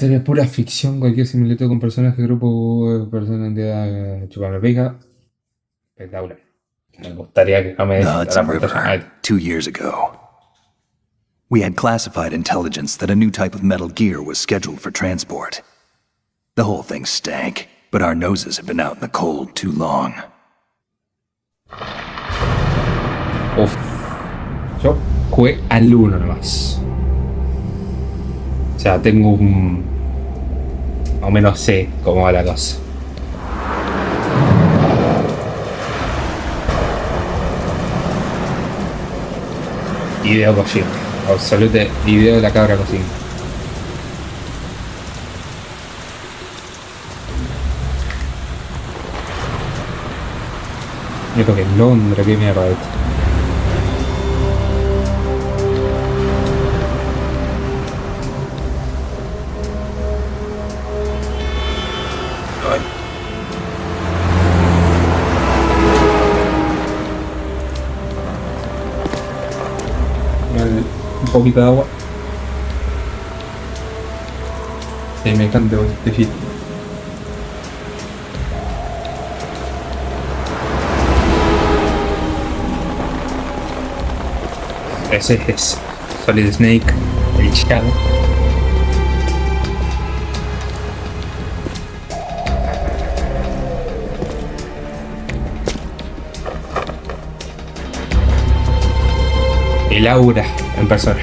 Historia de pura ficción, cualquier similitud con personaje, grupo, persona, entidad, chupame pica. Espectacular. Me gustaría que no me The des la Hudson pantalla. River, 2 years ago. We had classified intelligence that a new type of metal gear was scheduled for transport. The whole thing stank, but our noses had been out in the cold too long. Uf. Yo jugué al 1 nomás. O sea, tengo un... más o menos sé cómo va la cosa. Ideo Kojima. Absolute ideo de la cabra Kojima. Yo creo que en Londres, qué mierda esto. Ay. Un poquito de agua. Sí, me encanta este fit. Ese es Solid Snake, el Shadow. El aura en persona.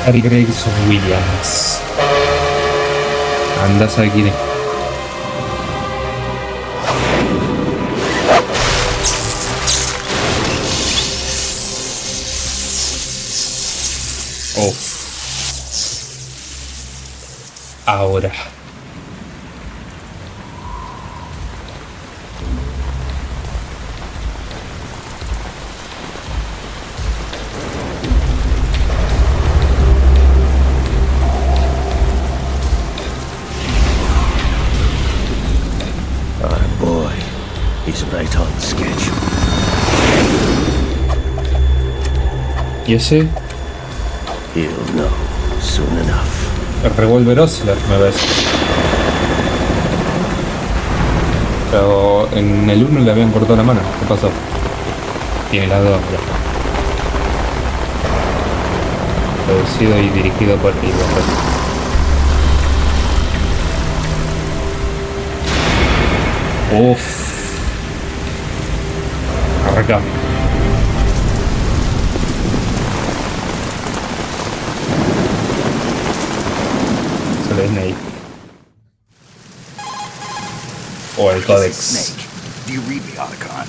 Harry Gregson Williams. Anda a saber quién es. Uf. Ahora. Right on schedule. ¿Y ese? He'll know soon enough. El revólver Osler, me parece. Pero en el 1 le habían cortado la mano. ¿Qué pasó? Tiene las dos. Producido y dirigido por DIRECTOS. Uff. Arranca. Solo Snake. O el Codex. Snake, do you read me, Otacon?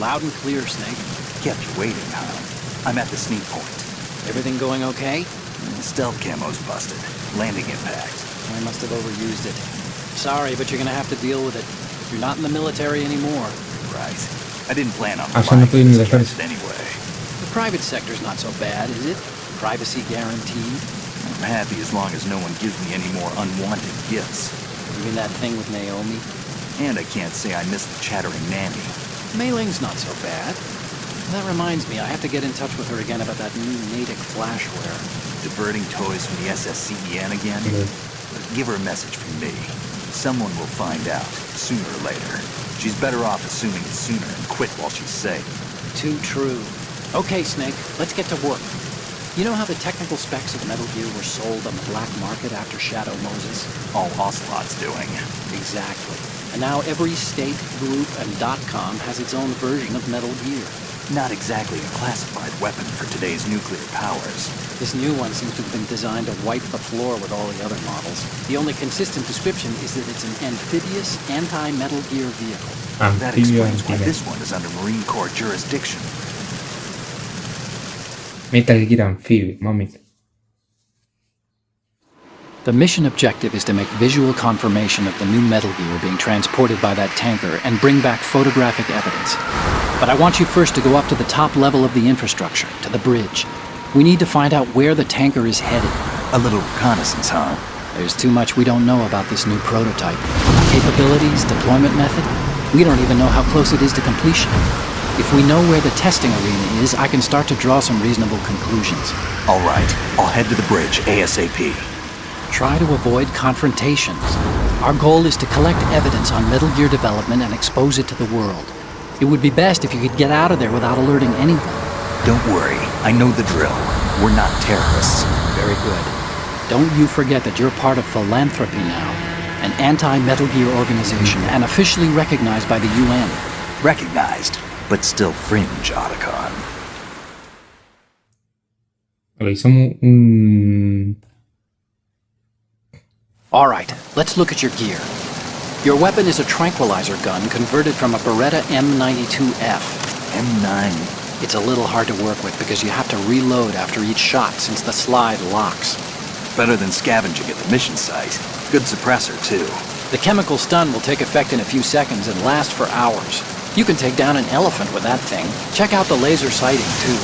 Loud and clear, Snake. Kept you waiting, huh? I'm at the sneak point. Everything going okay? The stealth camo's busted. Landing impact. I must have overused it. Sorry, but you're gonna have to deal with it. You're not in the military anymore. Right. I didn't plan on No flying estoy en el this ejército. anyway. The private sector's not so bad, is it? Privacy guaranteed. I'm happy as long as no one gives me any more unwanted gifts. You mean that thing with Naomi? And I can't say I miss the chattering nanny. Mei Ling's not so bad. That reminds me, I have to get in touch with her again about that new Natick flashware. Diverting toys from the SSCEN again? Give her a message from me. Someone will find out, sooner or later. She's better off assuming it sooner and quit while she's safe. Too true. Okay, Snake, let's get to work. You know how the technical specs of Metal Gear were sold on the black market after Shadow Moses? All Ocelot's doing. Exactly. And now every state, group, and .com has its own version of Metal Gear. Not exactly a classified weapon for today's nuclear powers. This new one seems to have been designed to wipe the floor with all the other models. The only consistent description is that it's an amphibious, anti-Metal Gear vehicle. That explains why this one is under Marine Corps jurisdiction. Metal Gear Amphibio, mami. The mission objective is to make visual confirmation of the new Metal Gear being transported by that tanker and bring back photographic evidence. But I want you first to go up to the top level of the infrastructure, to the bridge. We need to find out where the tanker is headed. A little reconnaissance, huh? There's too much we don't know about this new prototype. Capabilities, deployment method. We don't even know how close it is to completion. If we know where the testing arena is, I can start to draw some reasonable conclusions. All right, I'll head to the bridge ASAP. Try to avoid confrontations. Our goal is to collect evidence on Metal Gear development and expose it to the world. It would be best if you could get out of there without alerting anyone. Don't worry, I know the drill. We're not terrorists. Very good. Don't you forget that you're part of Philanthropy now, an anti-Metal Gear organization and officially recognized by the UN. Recognized, but still fringe, Otacon. Ok, somos un... All right, let's look at your gear. Your weapon is a tranquilizer gun converted from a Beretta M92F. M9. It's a little hard to work with because you have to reload after each shot since the slide locks. Better than scavenging at the mission site. Good suppressor, too. The chemical stun will take effect in a few seconds and last for hours. You can take down an elephant with that thing. Check out the laser sighting, too.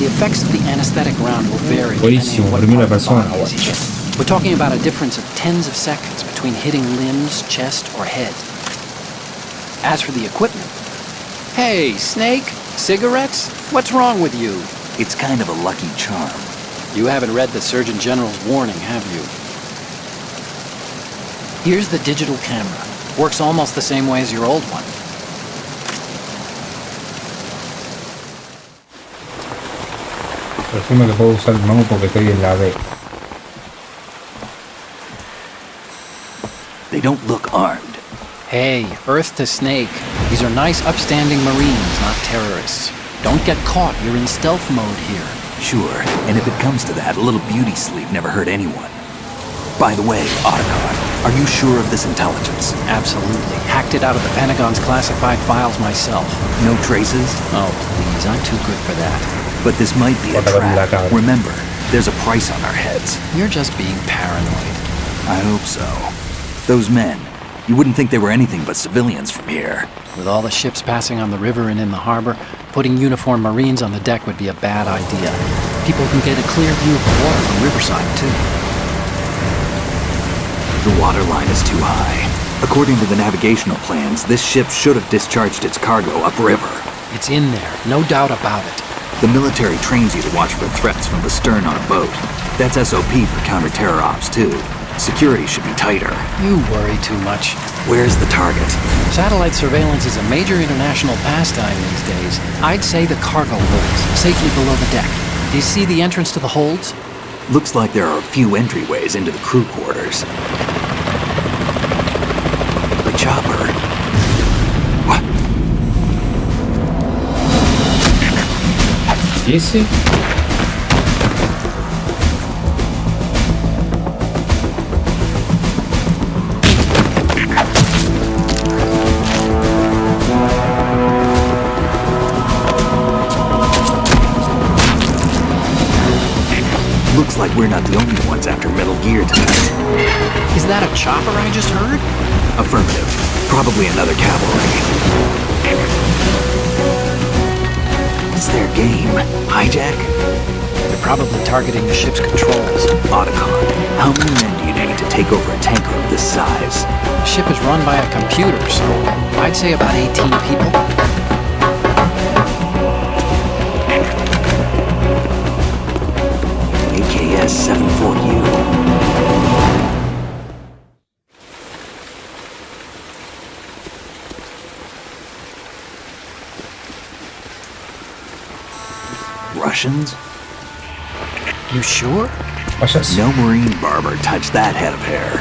The effects of the anesthetic round will vary depending on what part of the body is hit. We're talking about a difference of tens of seconds between hitting limbs, chest, or head. As for the equipment... Hey, Snake? Cigarettes? What's wrong with you? It's kind of a lucky charm. You haven't read the Surgeon General's warning, have you? Here's the digital camera. Works almost the same way as your old one. Presumo que puedo usar el mouse porque estoy en la B. They don't look armed. Hey, Earth to Snake. These are nice, upstanding Marines, not terrorists. Don't get caught. You're in stealth mode here. Sure, and if it comes to that, a little beauty sleep never hurt anyone. By the way, Otacon, are you sure of this intelligence? Absolutely. Hacked it out of the Pentagon's classified files myself. No traces? Oh, please, I'm too good for that. But this might be a trap. Remember, there's a price on our heads. You're just being paranoid. I hope so. Those men, you wouldn't think they were anything but civilians from here. With all the ships passing on the river and in the harbor, putting uniformed Marines on the deck would be a bad idea. People can get a clear view of the water from Riverside, too. The water line is too high. According to the navigational plans, this ship should have discharged its cargo upriver. It's in there, no doubt about it. The military trains you to watch for threats from the stern on a boat. That's SOP for counter-terror ops, too. Security should be tighter. You worry too much. Where's the target? Satellite surveillance is a major international pastime these days. I'd say the cargo holds, safely below the deck. Do you see the entrance to the holds? Looks like there are a few entryways into the crew quarters. The chopper. What? ¿Y ese? Looks like we're not the only ones after Metal Gear tonight. Is that a chopper I just heard? Affirmative. Probably another cavalry. What's their game? Hijack? They're probably targeting the ship's controls. Otacon, how many men do you need to take over a tanker of this size? The ship is run by a computer, so I'd say about 18 people. AKS 74U. Russians? You sure? Vayas. No Marine barber touched that head of hair.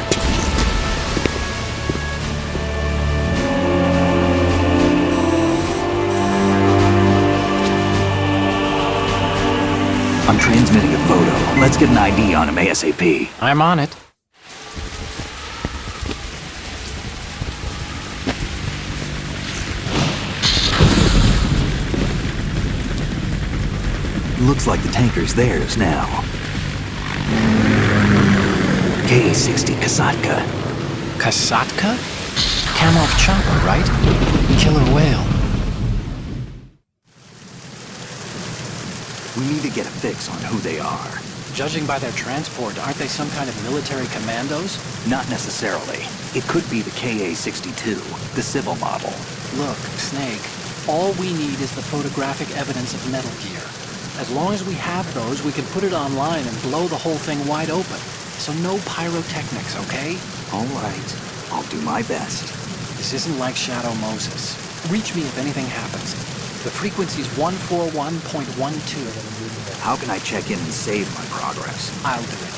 I'm transmitting a photo. Let's get an ID on him ASAP. I'm on it. Looks like the tanker's theirs now. Ka-60 Kasatka. Kasatka? Kamov chopper, right? Killer whale. We need to get a fix on who they are. Judging by their transport, aren't they some kind of military commandos? Not necessarily. It could be the Ka-62, the civil model. Look, Snake, all we need is the photographic evidence of Metal Gear. As long as we have those, we can put it online and blow the whole thing wide open. So no pyrotechnics, okay? All right. I'll do my best. This isn't like Shadow Moses. Reach me if anything happens. The frequency's 141.12. How can I check in and save my progress? I'll do it.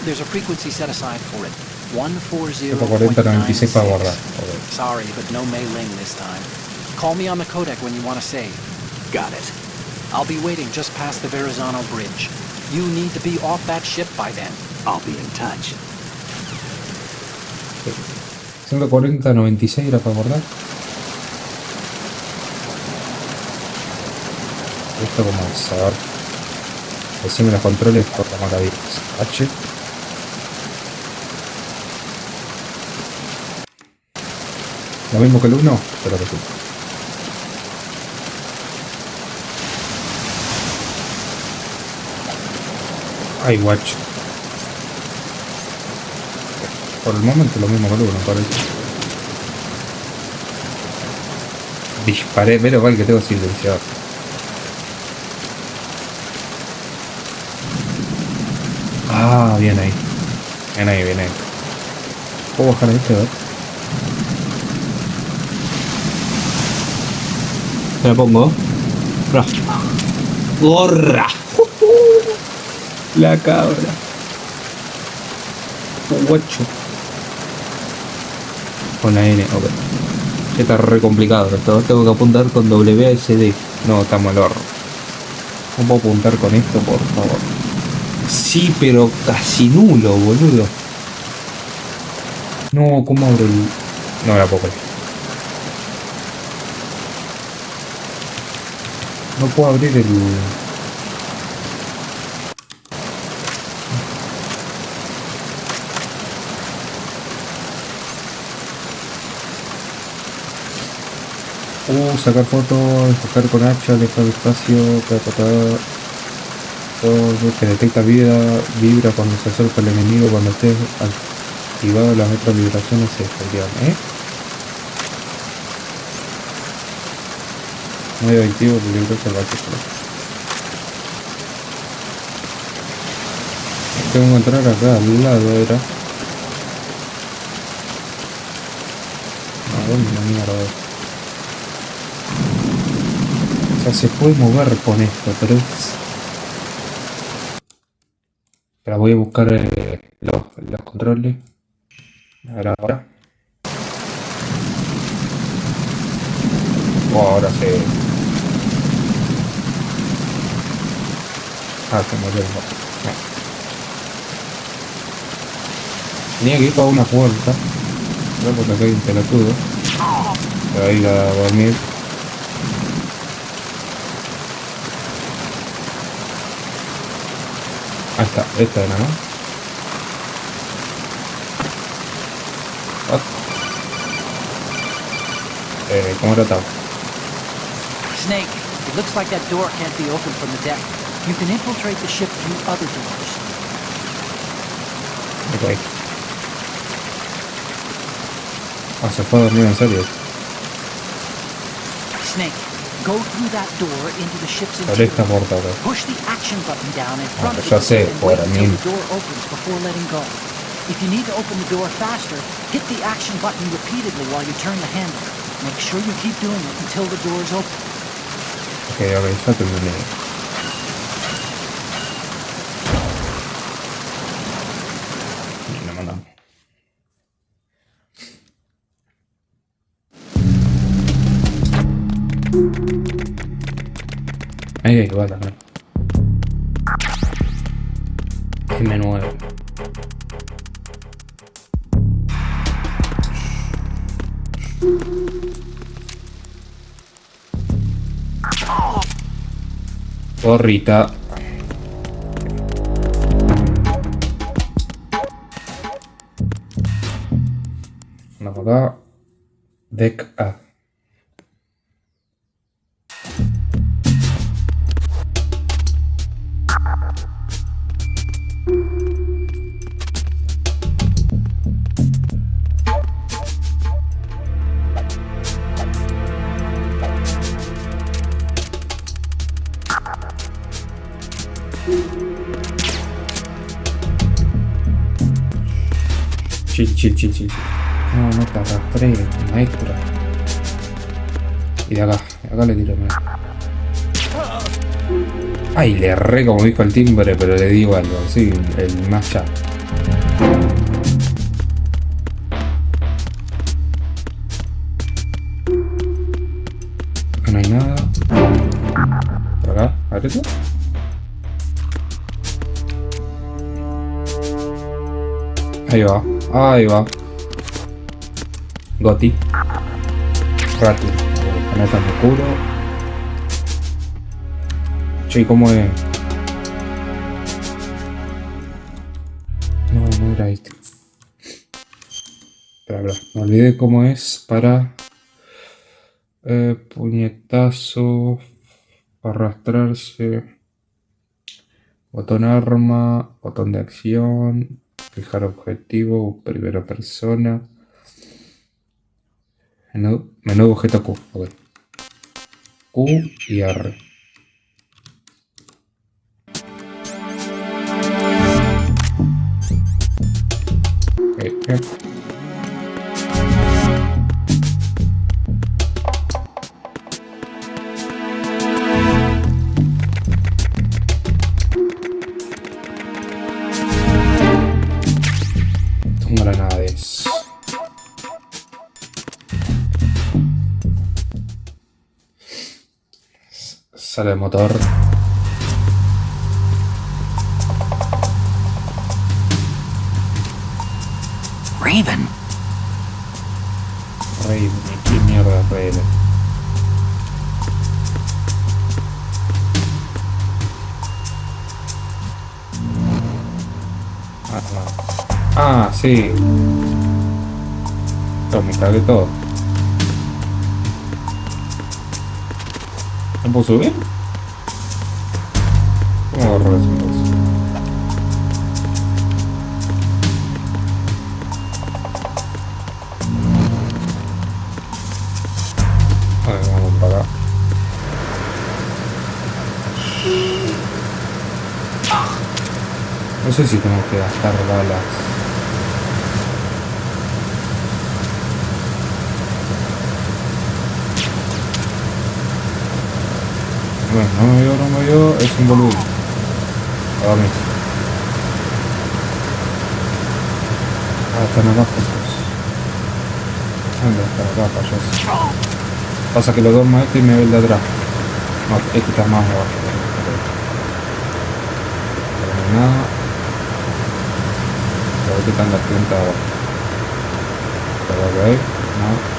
There's a frequency set aside for it. 140.96 140.96. para guardar. Okay. Sorry, but no mailing this time. Call me on the codec when you want to save. Got it. I'll be waiting just past the Verrazano Bridge. You need to be off that ship by then. I'll be in touch. 140.96 era para guardar. Esto como es, a ver. Decime los controles por la maravilla. H. Lo mismo que el 1, pero que sí. Ay, guacho. Por el momento lo mismo que el 1, parece. Disparé, pero igual que tengo silenciado. Ah, bien ahí. Bien ahí, bien ahí. ¿Puedo bajar este, a ver? ¿Se la pongo? ¡Gorra! La cabra. Guacho. Con la N, ok. Está re complicado esto. Tengo que apuntar con WASD. No, está mal horror. ¿Cómo puedo apuntar con esto, por favor? Sí, pero casi nulo, boludo. No, ¿cómo abro el...? No la puedo creer. No puedo abrir el... sacar fotos, sacar con H, alejar espacio, todo que detecta vibra cuando se acerca el enemigo, cuando esté activado las otras vibraciones se desactivan, Muy adictivo, peligroso el básico. Tengo que entrar acá al lado, era. ¿A dónde la mierda? O sea, se puede mover con esto, pero es... Pero voy a buscar los controles. A ver ahora. Oh, ahora sí. Ah, se murió el motor. No. Tenía que ir para una puerta. ¿No? Porque acá hay un pelotudo. Se va a ir a dormir. Ahí está, esta era, ¿no? ¿Cómo era tal? Snake, it looks like that door can't be opened from the deck. You can infiltrate the ship through other doors. Ok. Ah, se fue a dormir en serio. Snake, go through that door into the ship's Por esta interior. puerta, ok. Push the action button down in front of ya the sé, door and por wait a until mí. the door opens before letting go. If you need to open the door faster, hit the action button repeatedly while you turn the handle. Make sure you keep doing it until the door is open. Ok, ya terminé. Ahí va también. M9. Gorrita. Vamos acá. Deck A. Chill. No te arrastré, maestra. Y de acá le tiro más. Ay, le erré como dijo el timbre, pero le digo algo, sí, el más chat. Acá no hay nada. Por acá, a ver esto. Ahí va. GOTY. Rato. Acá está muy oscuro. Che, ¿cómo es? No era este. Espera. Me olvidé cómo es para... puñetazo. Arrastrarse. Botón arma. Botón de acción. Fijar objetivo, primera persona. Menú objeto Q. Okay. Q y R. Okay. Granades. Sale el motor. Raven. ¿Qué mierda es Raven? Ah, sí. Me cagué todo. ¿No puedo subir? ¿Cómo agarro eso entonces? A ver, vamos para acá. No sé si tengo que gastar balas. Bueno, no me vio, es un boludo. A dormir. Ah, están acá juntos. ¿Dónde están acá, payaso? Pasa que lo duermo a este y me ve el de atrás. No, este está más abajo. No hay nada. A ver qué están las plantas abajo. ¿Para qué hay? No.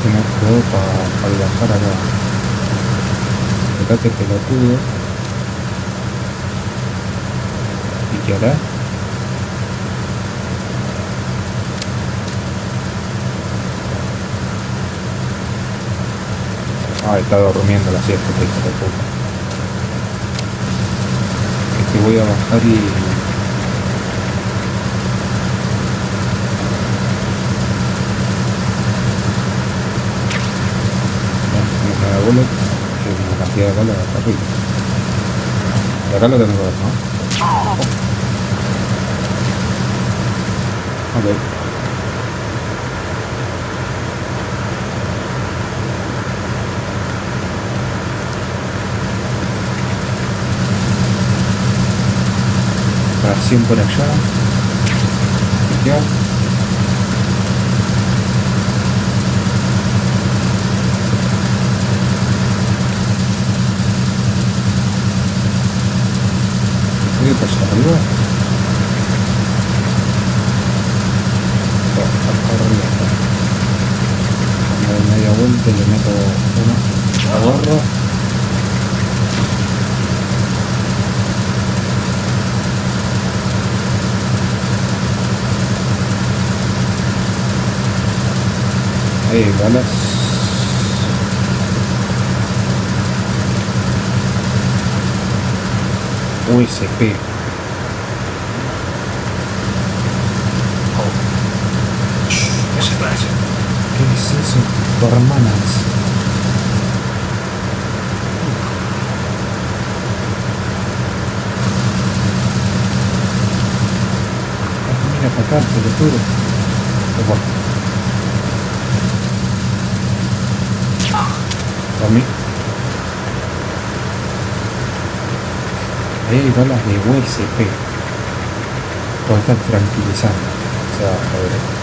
Me puedo para bajar acá. Fíjate pelotudo. ¿Y qué hará? Ah, está durmiendo la siesta, hijo de puta. Es que voy a bajar y... bullet, que una cantidad de balas hasta arriba. Y acá lo tengo que ver, ¿no? Ok. Tracción por allá. Izquierda. frente, le meto uno, agarro. Ahí, balas. USP. ¿Qué es eso? Por hermanas. Mira para acá, te lo juro. Por mí. Ahí hay balas de USP. Por estar tranquilizando. O sea, a ver.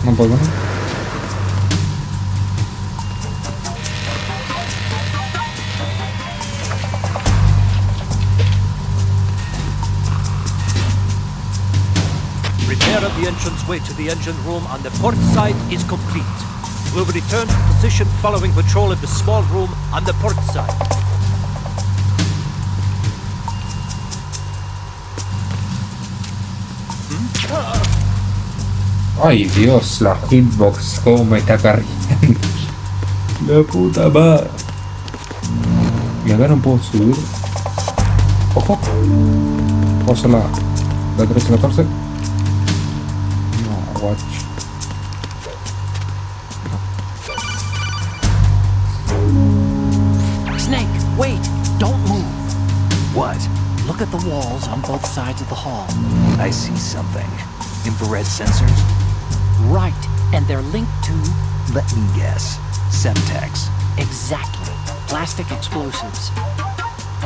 No puedo, ¿no? Repair of the entranceway to the engine room on the port side is complete. We'll return to position following patrol of the small room on the port side. Ay Dios, la hitbox, cómo me está cargando. La puta madre. Y acá no puedo subir. Ojo. Puedo hacer la 13-14. No, watch. Snake, wait! Don't move. What? Look at the walls on both sides of the hall. I see something. Infrared sensors? Right, and they're linked to... Let me guess. Semtex. Exactly. Plastic explosives.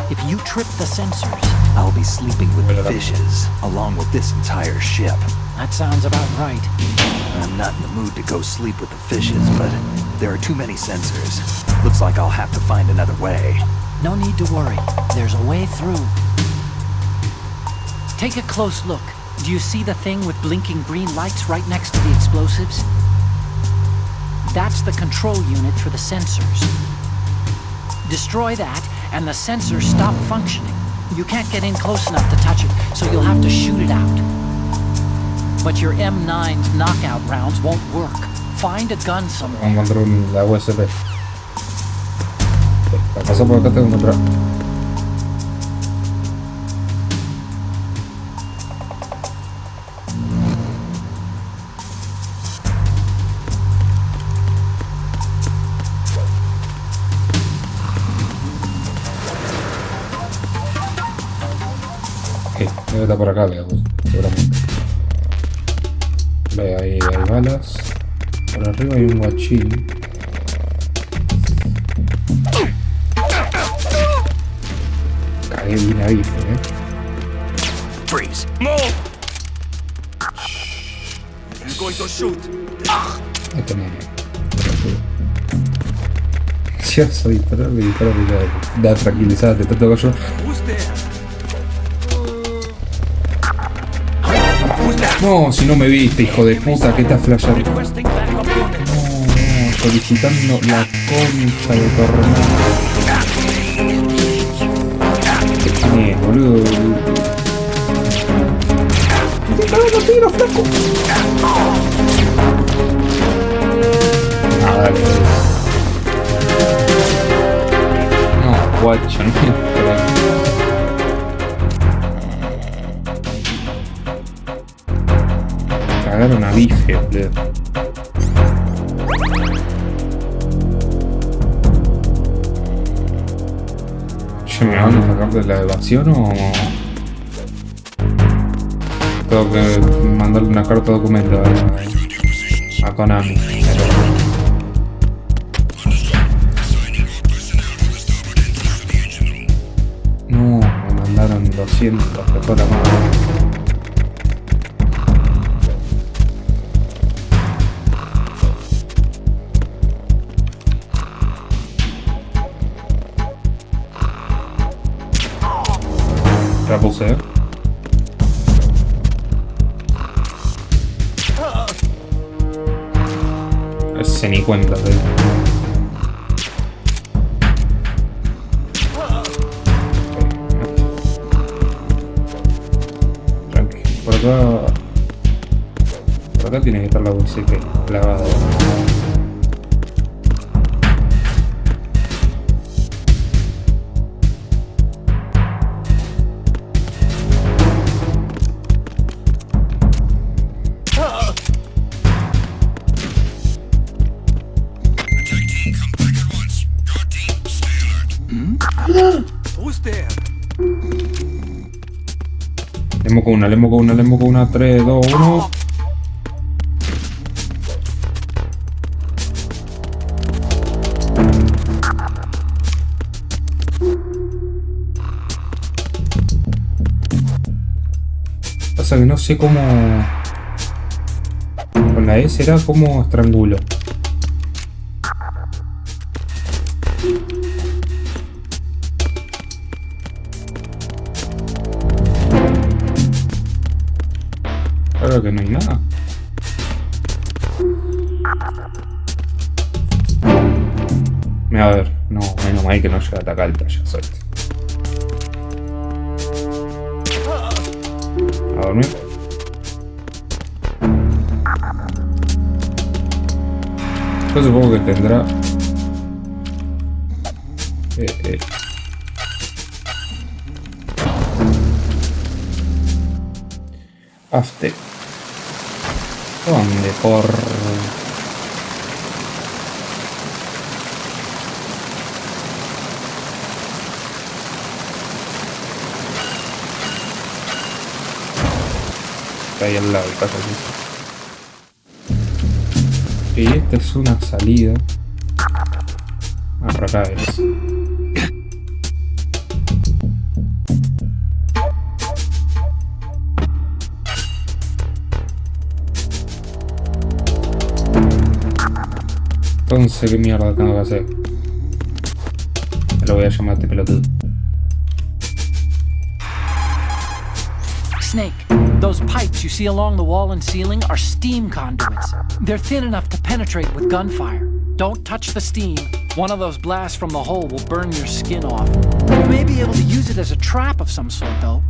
If you trip the sensors... I'll be sleeping with the fishes, along with this entire ship. That sounds about right. I'm not in the mood to go sleep with the fishes, but there are too many sensors. Looks like I'll have to find another way. No need to worry. There's a way through. Take a close look. Do you see the thing with blinking green lights right next to the explosives? That's the control unit for the sensors. Destroy that, and the sensors stop functioning. You can't get in close enough to touch it, so you'll have to shoot it out. But your M9's knockout rounds won't work. Find a gun somewhere. Vamos a mandar la USB. Para pasar por acá tengo otra. Debe estar por acá, veamos, seguramente. Ve, ahí hay balas. Por arriba hay un guachín. Cagué bien a bife, Freeze. Move! I'm going to shoot. Ahí tenés. Ya soy disparar, da tranquilizada, te toco yo. Who's there? No, si no me viste, hijo de puta, que estás flasheando. Requesting backup unit. No, solicitando la concha de tornado. ¿Qué tenés, boludo? ¡Te cago los tiros, flaco! Ah, dale. No, guacho, no. Cagaron a bife, boludo. Che, ¿me van a sacar de la evasión o...? Tengo que mandarle una carta de documento a Konami. No, me mandaron 200 de toda la madre. La puse. Se ni cuenta de... Tranqui. Por acá tiene que estar la USB clavada. Who's there? Le moco una, 3, 2, 1. Pasa que no sé cómo... Con la S era como estrangulo. Claro que no hay nada. A ver, no, menos mal que no llega a atacar el payaso este. A dormir. Yo supongo que tendrá... After. ¿Dónde? Por... Está ahí al lado el paso aquí. Y esta es una salida. Ah, por acá es. Entonces, ¿qué mierda tengo que hacer? Me lo voy a llamar este pelotudo. Snake, those pipes you see along the wall and ceiling are steam conduits. They're thin enough to penetrate with gunfire. Don't touch the steam. One of those blasts from the hole will burn your skin off. You may be able to use it as a trap of some sort, though.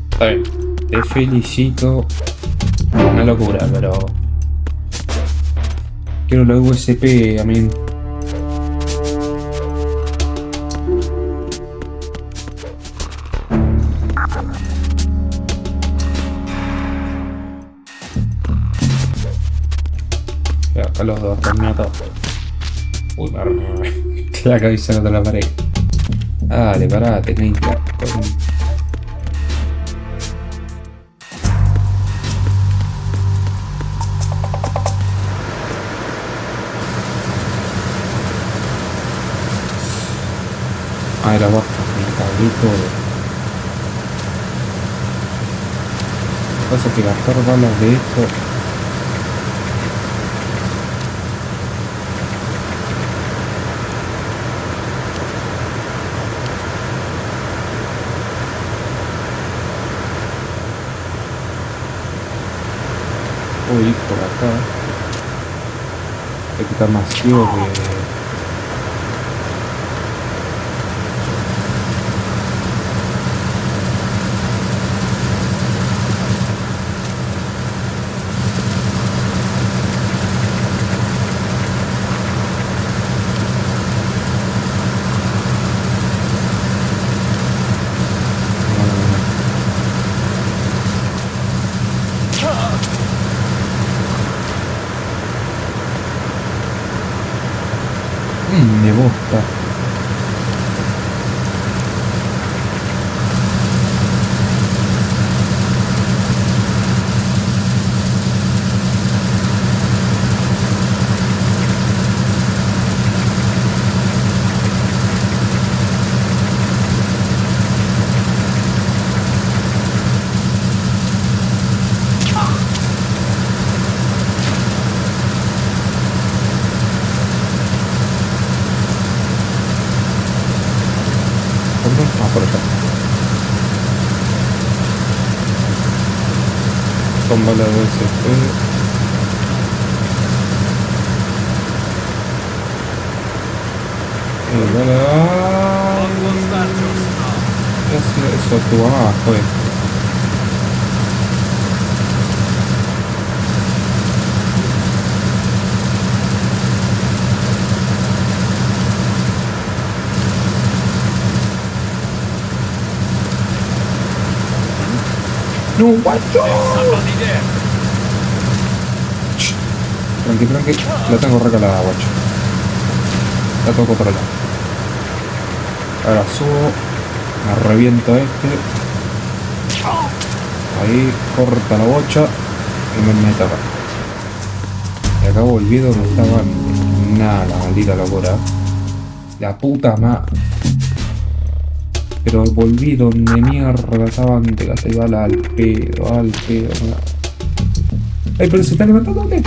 Está bien. Te felicito. Una locura, pero... Quiero la USB, a mí. Acá los dos están matados. Uy, la cabeza contra la pared. Dale, parate, Nick. Ah, era bajo, me cagué todo. Lo que pasa es que gastar balas de esto... Voy a ir por acá. Hay que estar más ciego que... Me gusta. ¿Dónde? Ah, por allá. Son balas de este. Eso estuvo abajo, No, guacho. Tranqui, tranqui. La tengo recalada, guacho. La toco por allá. Ahora subo. Me reviento este. Ahí corta la bocha. Y me meto acá. Y acá volví donde estaba. Nada, la maldita locura. La puta madre. Pero volví donde mierda estaba antes, que se iba al pedo, al pedo. ¡Ay, pero se está levantando antes!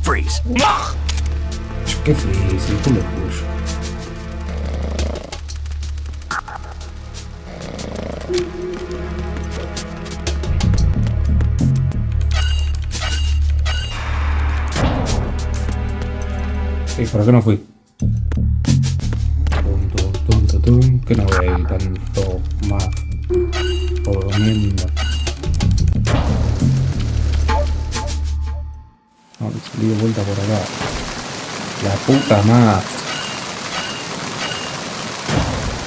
Freeze. ¡Qué freeze! El culo tuyo. ¿Por qué no fui? Que no voy a ir tanto más durmiendo. No, salí de vuelta por acá. La puta madre.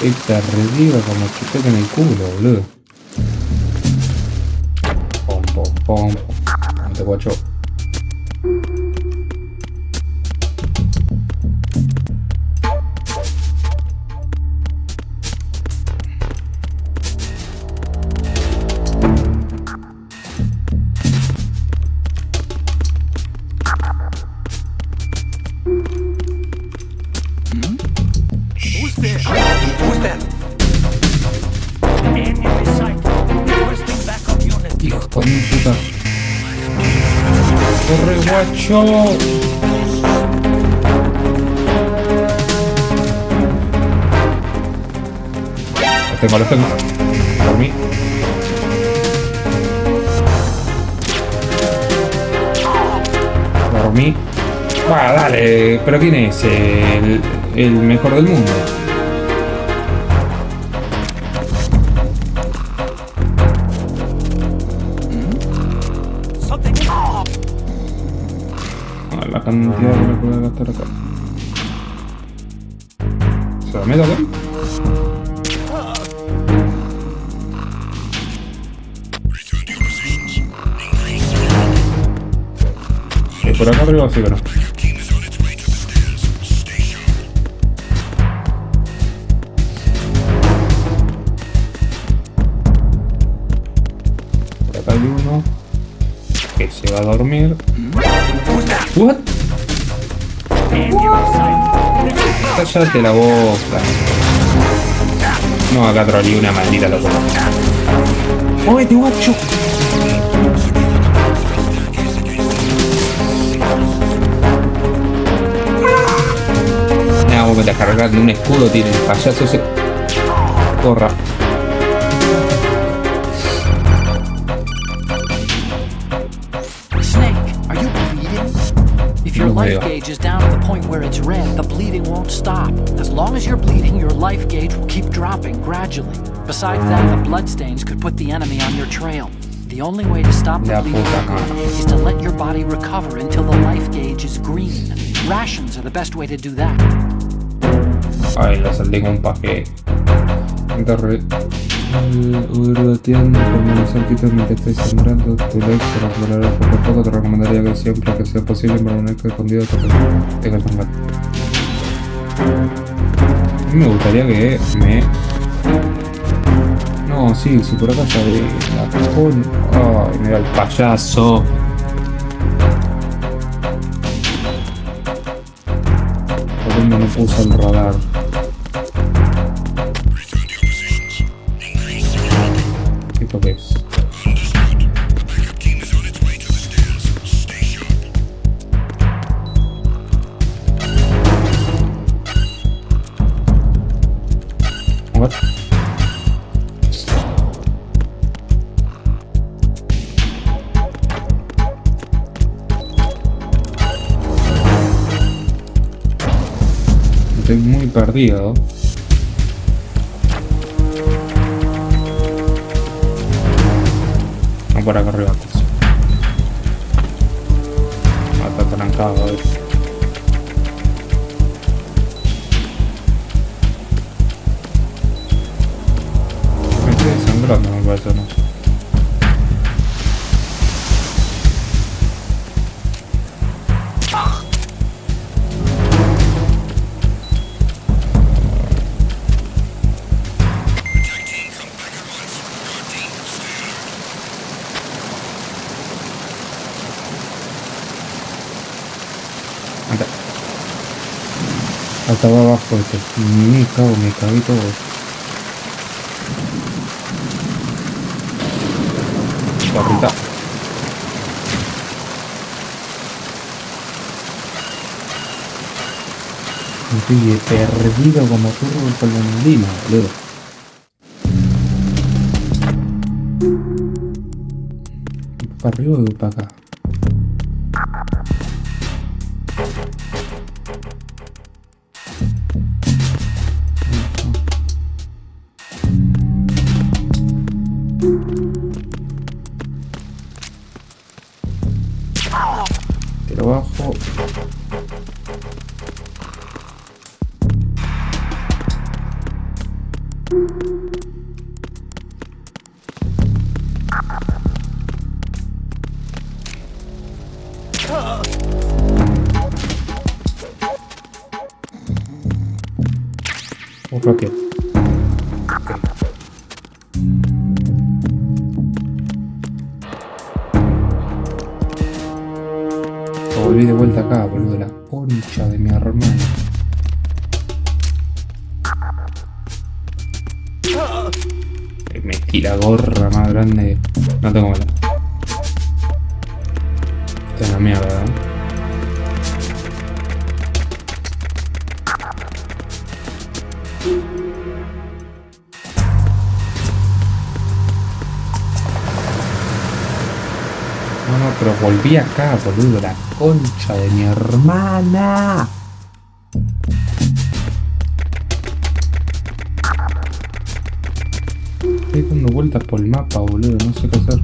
Esta redida como chupete en el culo, boludo. Pom, pom, pom. Ante guacho. Hijo de puta. ¡Corre, guacho! Los tengo. Por mí. Por mí. Va, dale. ¿Pero quién es? El mejor del mundo. La cantidad que me puede gastar acá. ¿Se la meto acá? Por acá arriba sí que no. Por acá hay uno que se va a dormir. What? Cállate la boca. No, acá troleé una maldita locura. ¡Muévete, guacho! No, vos me estás cargando un escudo, tiene el payaso ese. Corra. Your life gauge is down to the point where it's red, the bleeding won't stop. As long as you're bleeding, your life gauge will keep dropping gradually. Besides that, the bloodstains could put the enemy on your trail. The only way to stop the bleeding is to let your body recover until the life gauge is green. Rations are the best way to do that. Ay, la salté con un paquete. Gateando, permanecer quieto mientras estés sangrando, tu leg para aclarar poco a poco. Te recomendaría que siempre que sea posible permanezca escondido hasta que deje el sangrar. A mí me gustaría que me... No, sí, si por acá está de la cajón. Ay, mira el payaso. ¿Por dónde no puso el radar? ¿Esto qué es? What? estoy muy perdido. No, por acá arriba. No, está trancado. Me estoy desangrando, me parece, no. Estaba abajo este. Me cagué todo. Barrita. Estoy perdido como turbo con la neblina, boludo. Para arriba y para acá. Abajo. Un rocket. Okay. Volví de vuelta acá, boludo, la concha de mi hermano. Metí la gorra más grande. No tengo bala. Esta es la mierda, ¿eh? No, pero volví acá, boludo, la concha de mi hermana. Estoy dando vueltas por el mapa, boludo, no sé qué hacer.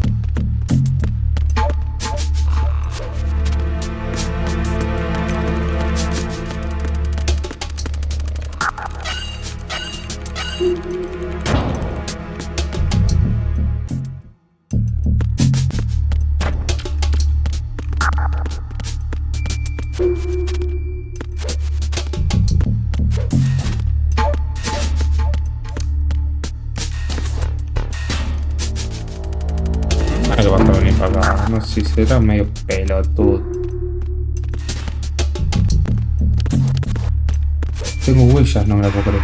Que vas a venir para acá, no sé si será medio pelotudo. Tengo huellas, no me la puedo creer.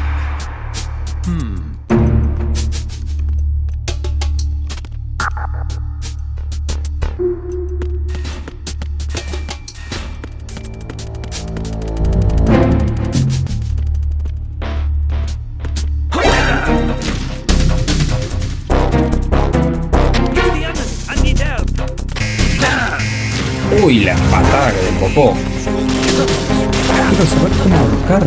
Uy, la patada que le popó. Quiero saber cómo ahorcar.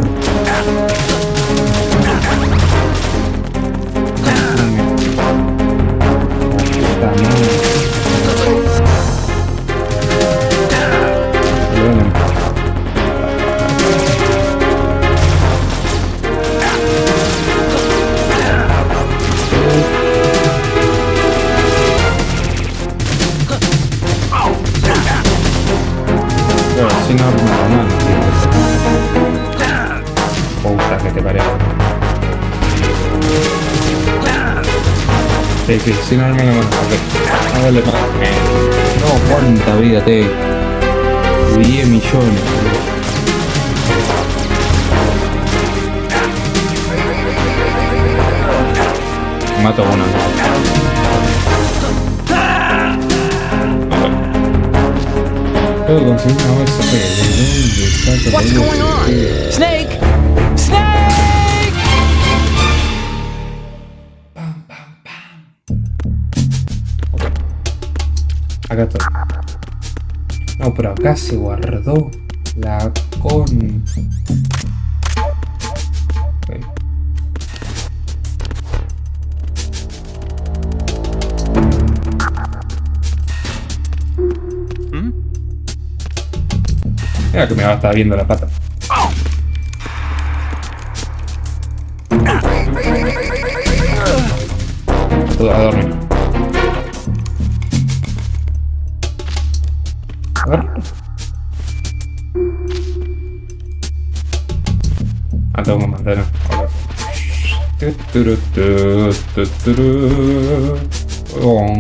Sin arma la mano, puta que te parece. Sí, sin arma la mano, ok. No vale para. No, cuánta vida te. 10 millones. Mato a uno. Puedo conseguir una OSP. What's going on? Snake! Snake! Pam, pam, pam. Acá estoy. No, pero acá se guardó la con. Mira que me va a estar viendo la pata. Todo a dormir. A ver. Ah, tengo que mantener. Vamos.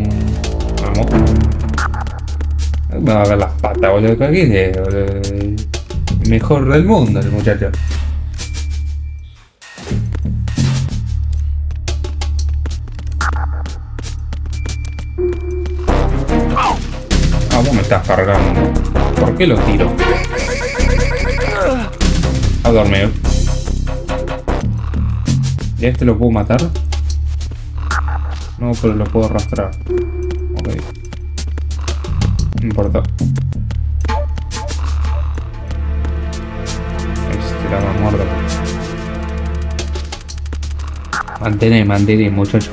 Me va a ver las patas, boludo. ¿Qué es, boludo? Mejor del mundo, el muchacho. Ah, vos me estás cargando. ¿Por qué lo tiro? A dormir. ¿Y a este lo puedo matar? No, pero lo puedo arrastrar. Ok. No importa. La más muerta. Mantener, muchacho.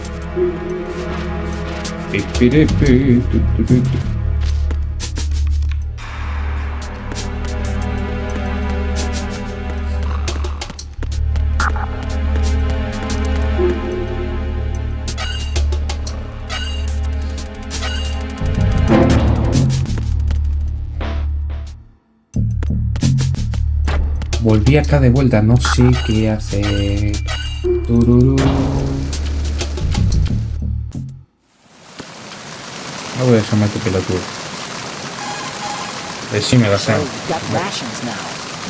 Volví acá de vuelta, no sé qué hacer. Tururú. No voy a llamar a este pelotudo. Decime, Gazán. So, you've got rations now.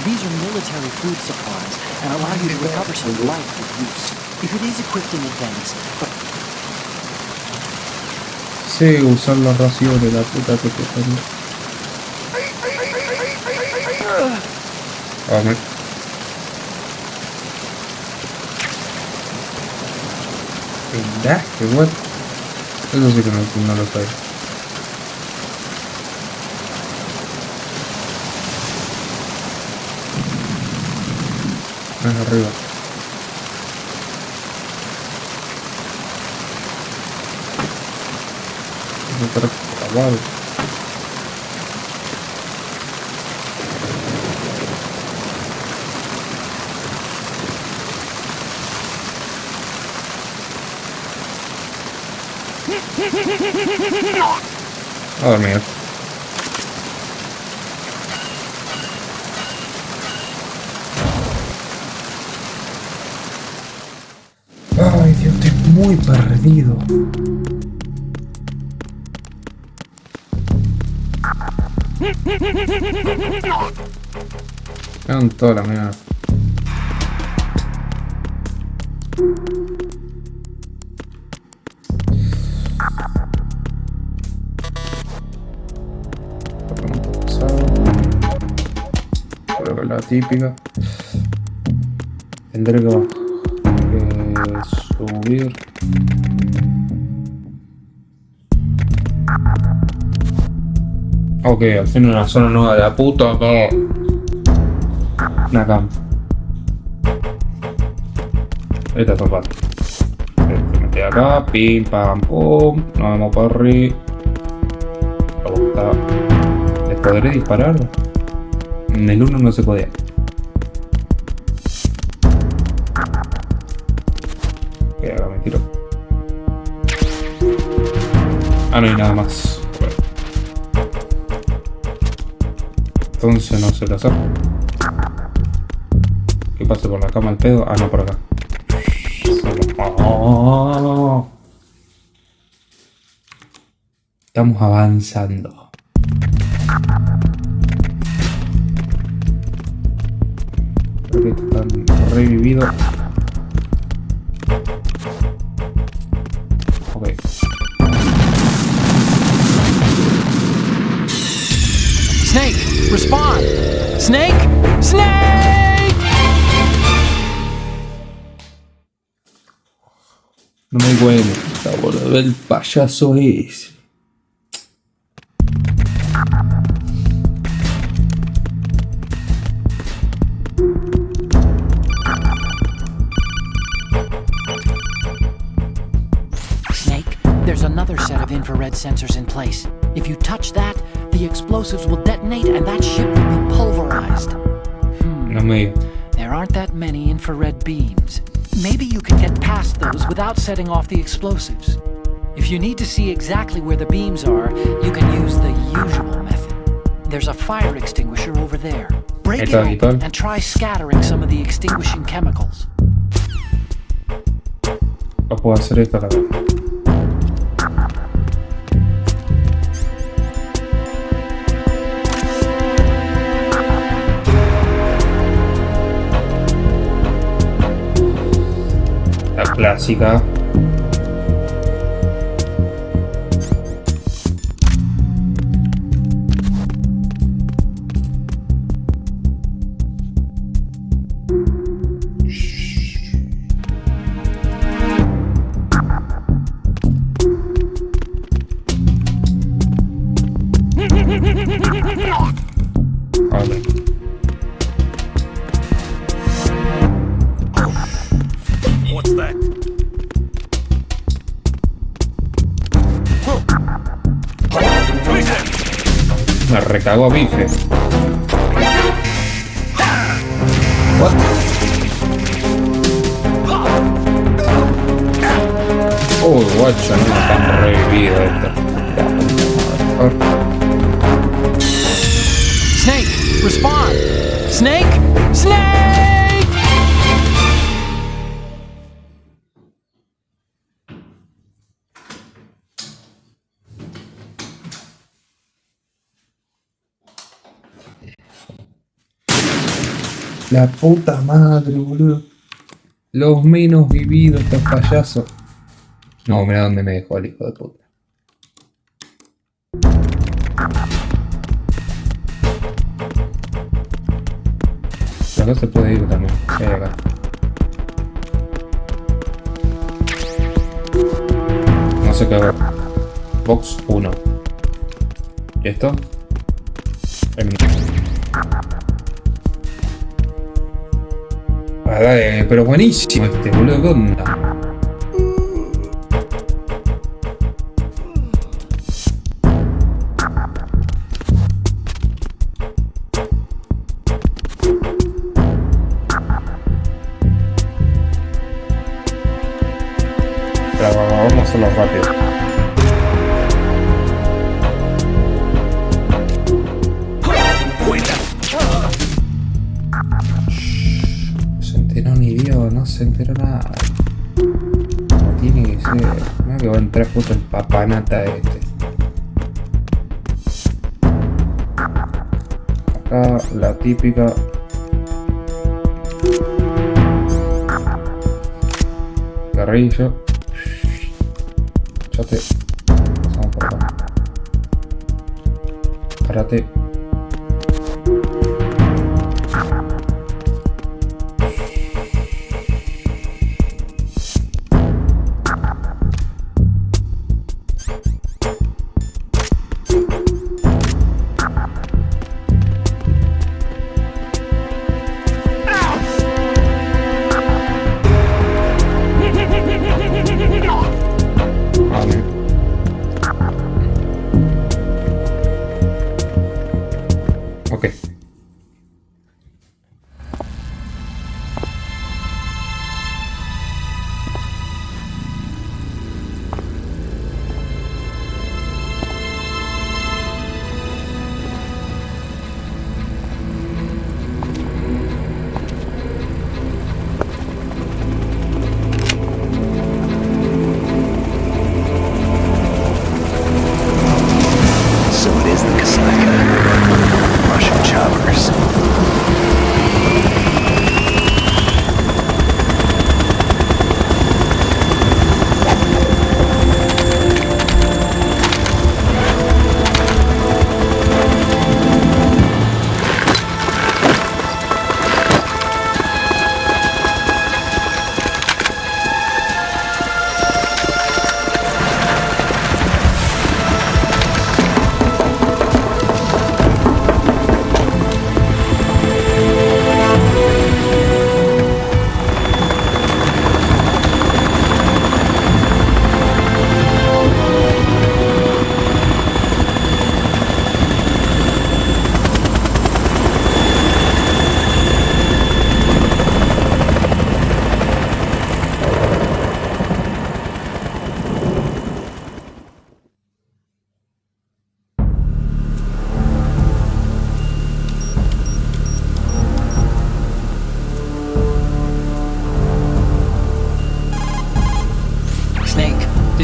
These are military food supplies and allow you to recover some life with use. If it is equipped in advance, but sé usar las raciones, la puta que te parió. Vamos. ¿Verdad? Qué bueno. Eso sí que no lo sabía. Más arriba. No estará acabado. A dormir. Ay, Dios, estoy muy perdido. Quedan toda la mierda. Creo que es la típica. Tendré que subir. Ok, al fin una zona nueva de la puta. No. Una cama. Esta es fácil. Te metí acá, pim pam pum. Nos vamos por arriba. ¿Les podré disparar? En el 1 no se podía. Ok, ahora me tiro. Ah, no hay nada más. Bueno. Entonces no se lo saco. ¿Qué pasa por la cama el pedo? Ah, no, por acá. Oh. Estamos avanzando. Creo que están revividos. Ok. Snake, respond! Snake! Snake! No me cuenta, boludo. El payaso es. There's another set of infrared sensors in place. If you touch that, the explosives will detonate and that ship will be pulverized. No me. There aren't that many infrared beams. Maybe you can get past those without setting off the explosives. If you need to see exactly where the beams are, you can use the usual method. There's a fire extinguisher over there. Break it open and try scattering some of the extinguishing chemicals. No puedo hacer esto, la verdad. La clásica. Vale. What's that? Me recago a bife. What? Oh, guacho, no me están revivido esto. Snake, respond! Snake! Snake! La puta madre, boludo. Los menos vividos, estos payasos. No, mira dónde me dejó el hijo de puta. Acá se puede ir también. Sí, acá. No sé qué hago. Box 1. ¿Y esto? Ah, dale, pero buenísimo este, boludo, ¿qué onda? Pero vamos a hacerlo rápido. No se enteró nada. No tiene que ser. No, que va a entrar justo el papanata este. Acá la típica. Carrillo. Chate. Pasamos por acá. Párate.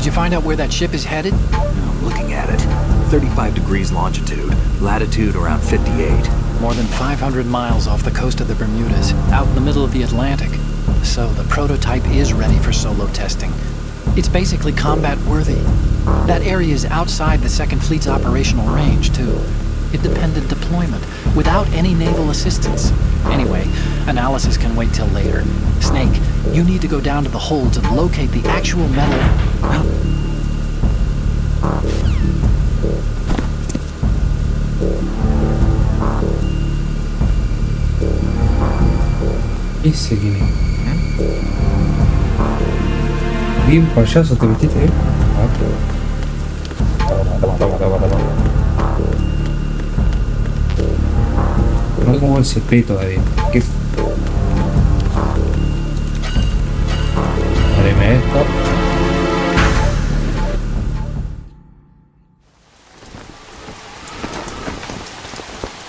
Did you find out where that ship is headed? I'm looking at it. 35 degrees longitude, latitude around 58. More than 500 miles off the coast of the Bermudas, out in the middle of the Atlantic. So the prototype is ready for solo testing. It's basically combat worthy. That area is outside the Second Fleet's operational range, too. Independent deployment, without any naval assistance. Anyway, analysis can wait till later. Snake, you need to go down to the holds and locate the actual metal. Ese quién es. Bien payaso te metiste, Toma. No sé cómo ese P todavía. ¿Qué? Dame esto.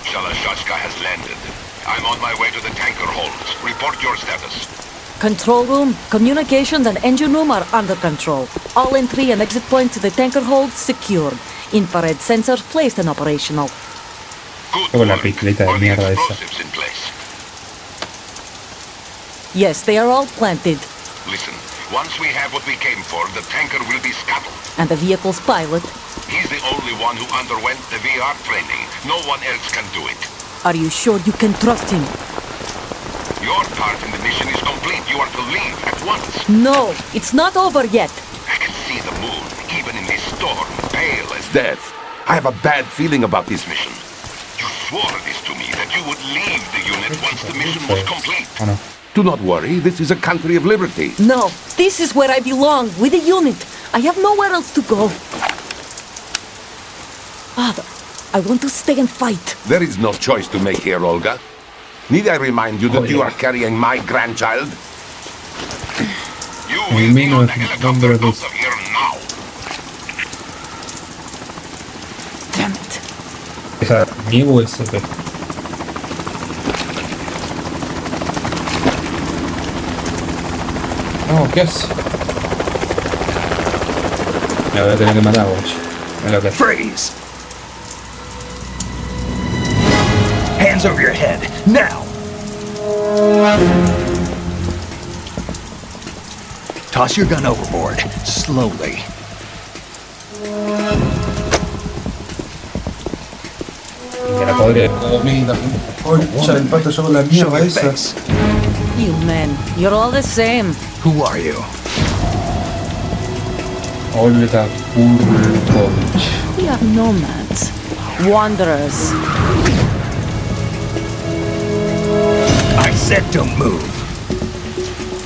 Shalashaska has landed. I'm on my way to the tanker holds. Report your status. Control room, communications and engine room are under control. All entry and exit points to the tanker hold secured. Infrared sensors placed and operational. Con la pistoleta de mierda esa. Yes, they are all planted. Listen, once we have what we came for, the tanker will be scuttled. And the vehicle's pilot. He's the only one who underwent the VR training. No one else can do it. Are you sure you can trust him? Your part in the mission is complete. You are to leave at once. No, it's not over yet. I can see the moon, even in this storm, pale as death. I have a bad feeling about this mission. You swore this to me, that you would leave the unit once the mission was complete. Oh, no. Do not worry, this is a country of liberty. No, this is where I belong, with the unit. I have nowhere else to go. Father, I want to stay and fight. There is no choice to make here, Olga. Need I remind you that you are carrying my grandchild? You will be on the helicopter out of here now. Damn it. Esa mi USB. No, ¿qué haces? Me voy a tener que matar, guacho. Freeze! Hands over your head, now! Toss your gun overboard, slowly. Que la podría dormida. Concha del pato, yo con la Show mierda your esa. face. You men, you're all the same. Who are you? Olga Kurkovich. We are nomads, wanderers. I said don't move.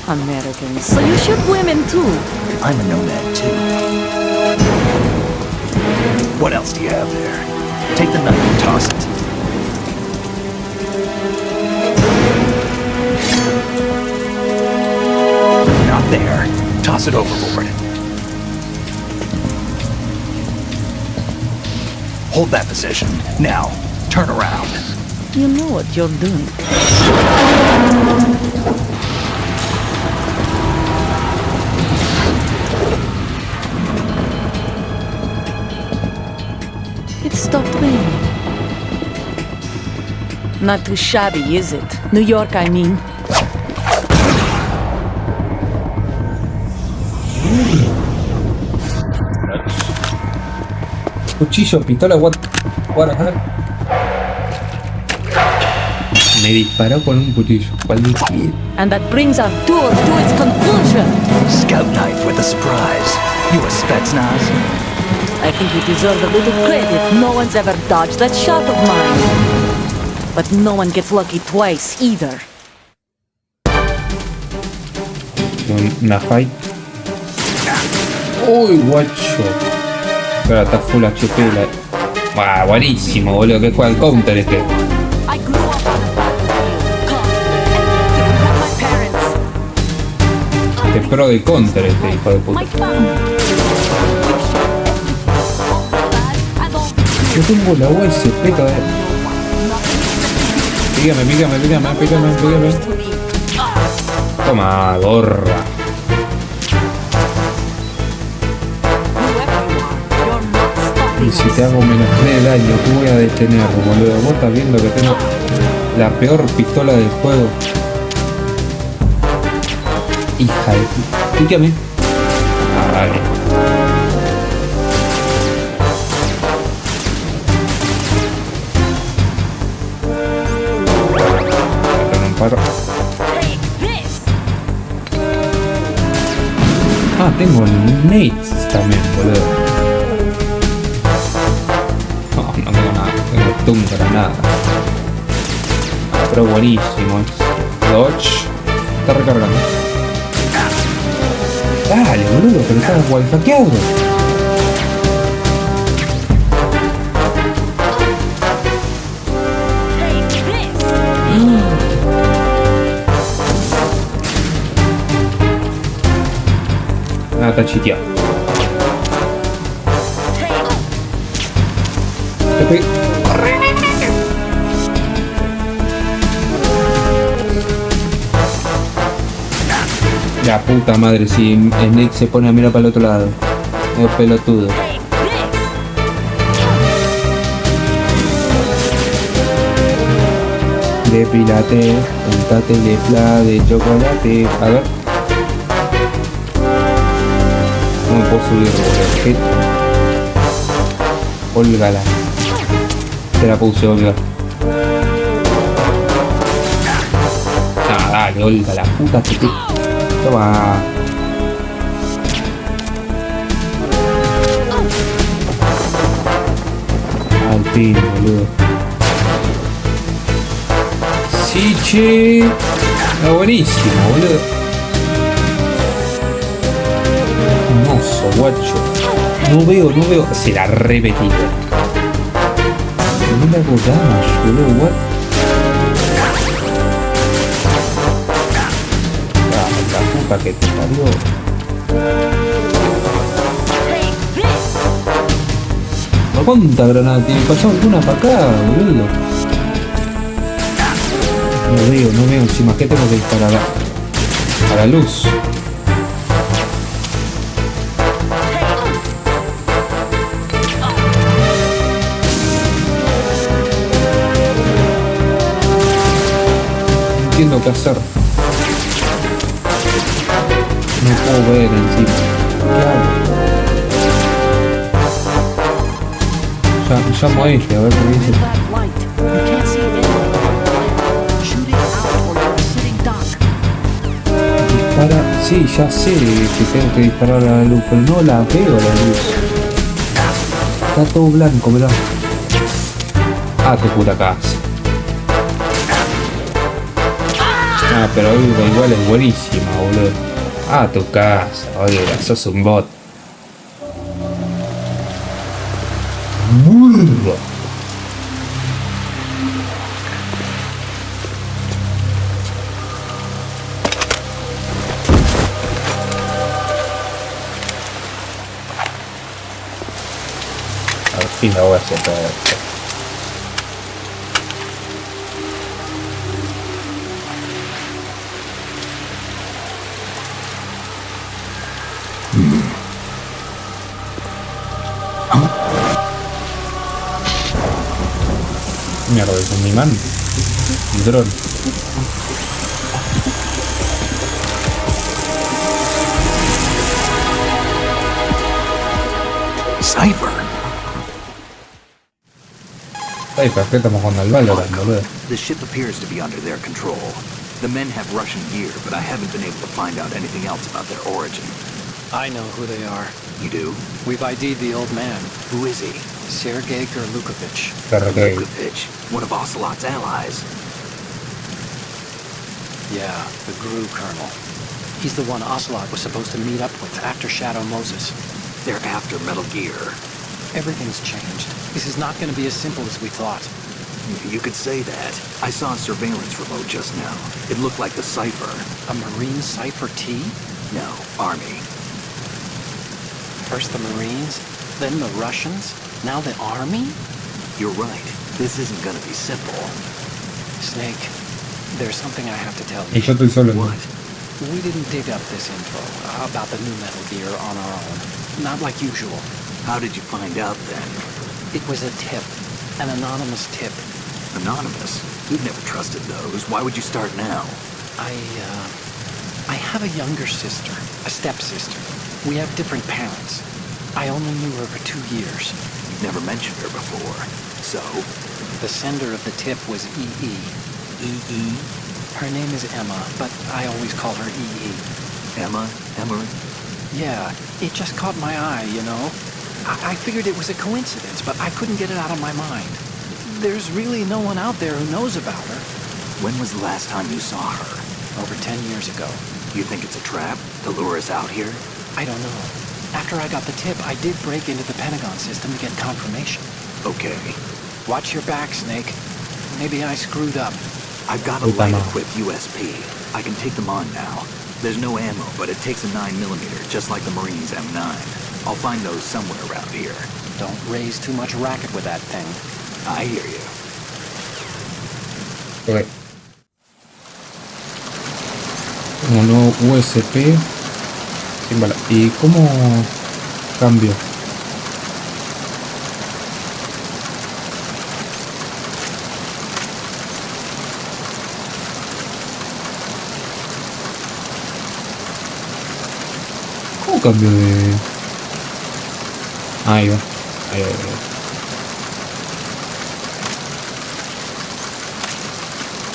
Americans, so you shoot women too. I'm a nomad too. What else do you have there? Take the knife and toss it. Not there. Toss it overboard. Hold that position. Now, turn around. You know what you're doing. It stopped raining. Not too shabby, is it? New York, I mean. Cuchillo, pistola, what the heck? Me disparó con un cuchillo. Cualquier. And that brings our tour to its conclusion. Scout knife with a surprise. You a Spetsnaz? I think you deserve a little credit. No one's ever dodged that shot of mine. But no one gets lucky twice, either. Una fight. Uy, guacho. Pero está full HP la... Ah, buenísimo, boludo, que juega el counter este. I grew up on a battlefield, conflict, and my parents. Este pro de counter este hijo de puta. My family. Yo tengo la USP todavía. Pígame. Toma, gorra. te hago menos 3 de daño, ¿qué voy a detener, boludo? Vos estás viendo que tengo la peor pistola del juego. Hija de puta. Pícame. Ah, vale. Un paro. Ah, tengo nades también, boludo. No tengo nada. Tengo stun para nada. Pero buenísimo. Dodge. Está recargando. Dale, boludo, pero estás wallhackeado. Ah, está chiteado. Te pegué. La puta madre, si Snake se pone a mirar para el otro lado. Es pelotudo. Depilate, untate de pla de chocolate. A ver. No me puedo subir, boludo. Olgala. Te la puse, Olga. Ah, dale, Olga, la puta que te... Toma. Al fin, boludo. Sí, che. Está buenísimo, boludo. Hermoso, guacho. No veo. Se la repetido. No le hago damage, boludo. What? La puta que te parió. ¿Cuánta granada tiene? ¿Pasó alguna para acá, boludo? No veo encima. ¿Qué tengo que disparar? A la luz. No entiendo qué hacer. No puedo ver encima. ¿Qué hago? Llamo a este, a ver qué dice. Dispara. Sí, ya sé que tengo que disparar a la luz, pero no la veo a la luz. Está todo blanco, mirá. Ah, tu puta casa. Ah, pero igual es buenísima, boludo. Ah, tu casa, oye, sos un bot. Burro. Al fin la voy a hacer todo esto. Mierda, es un imán. Un dron. Cypher. Cypher, ¿qué estamos jugando al Valorant, boludo? The ship appears to be under their control. The men have Russian gear, but I haven't been able to find out anything else about their origin. I know who they are. You do? We've ID'd the old man. Who is he? Sergei Lukovich. Sergei. Lukovich, one of Ocelot's allies. Yeah, the GRU colonel. He's the one Ocelot was supposed to meet up with after Shadow Moses. They're after Metal Gear. Everything's changed. This is not going to be as simple as we thought. You could say that. I saw a surveillance remote just now. It looked like the Cypher. A Marine Cypher T? No, Army. First the Marines, then the Russians, now the Army? You're right. This isn't gonna be simple. Snake, there's something I have to tell Y you. yo estoy solo. What? We didn't dig up this info about the new Metal Gear on our own. Not like usual. How did you find out then? It was a tip. An anonymous tip. Anonymous? We've never trusted those. Why would you start now? I have a younger sister, a stepsister. We have different parents. I only knew her for 2 years. You've never mentioned her before. So? The sender of the tip was E.E. E.E.? Her name is Emma, but I always call her E.E. Emma? Emery? Yeah, it just caught my eye, you know? I figured it was a coincidence, but I couldn't get it out of my mind. There's really no one out there who knows about her. When was the last time you saw her? Over 10 years ago. You think it's a trap to lure us out here? I don't know. After I got the tip, I did break into the Pentagon system to get confirmation. Okay. Watch your back, Snake. Maybe I screwed up. I've got a light-equipped USP. I can take them on now. There's no ammo, but it takes a 9mm, just like the Marines' M9. I'll find those somewhere around here. Don't raise too much racket with that thing. I hear you. Ok. Uno USP sin bala. ¿Y cómo cambio? ¿Cómo cambio de...? Ahí va. Ahí va.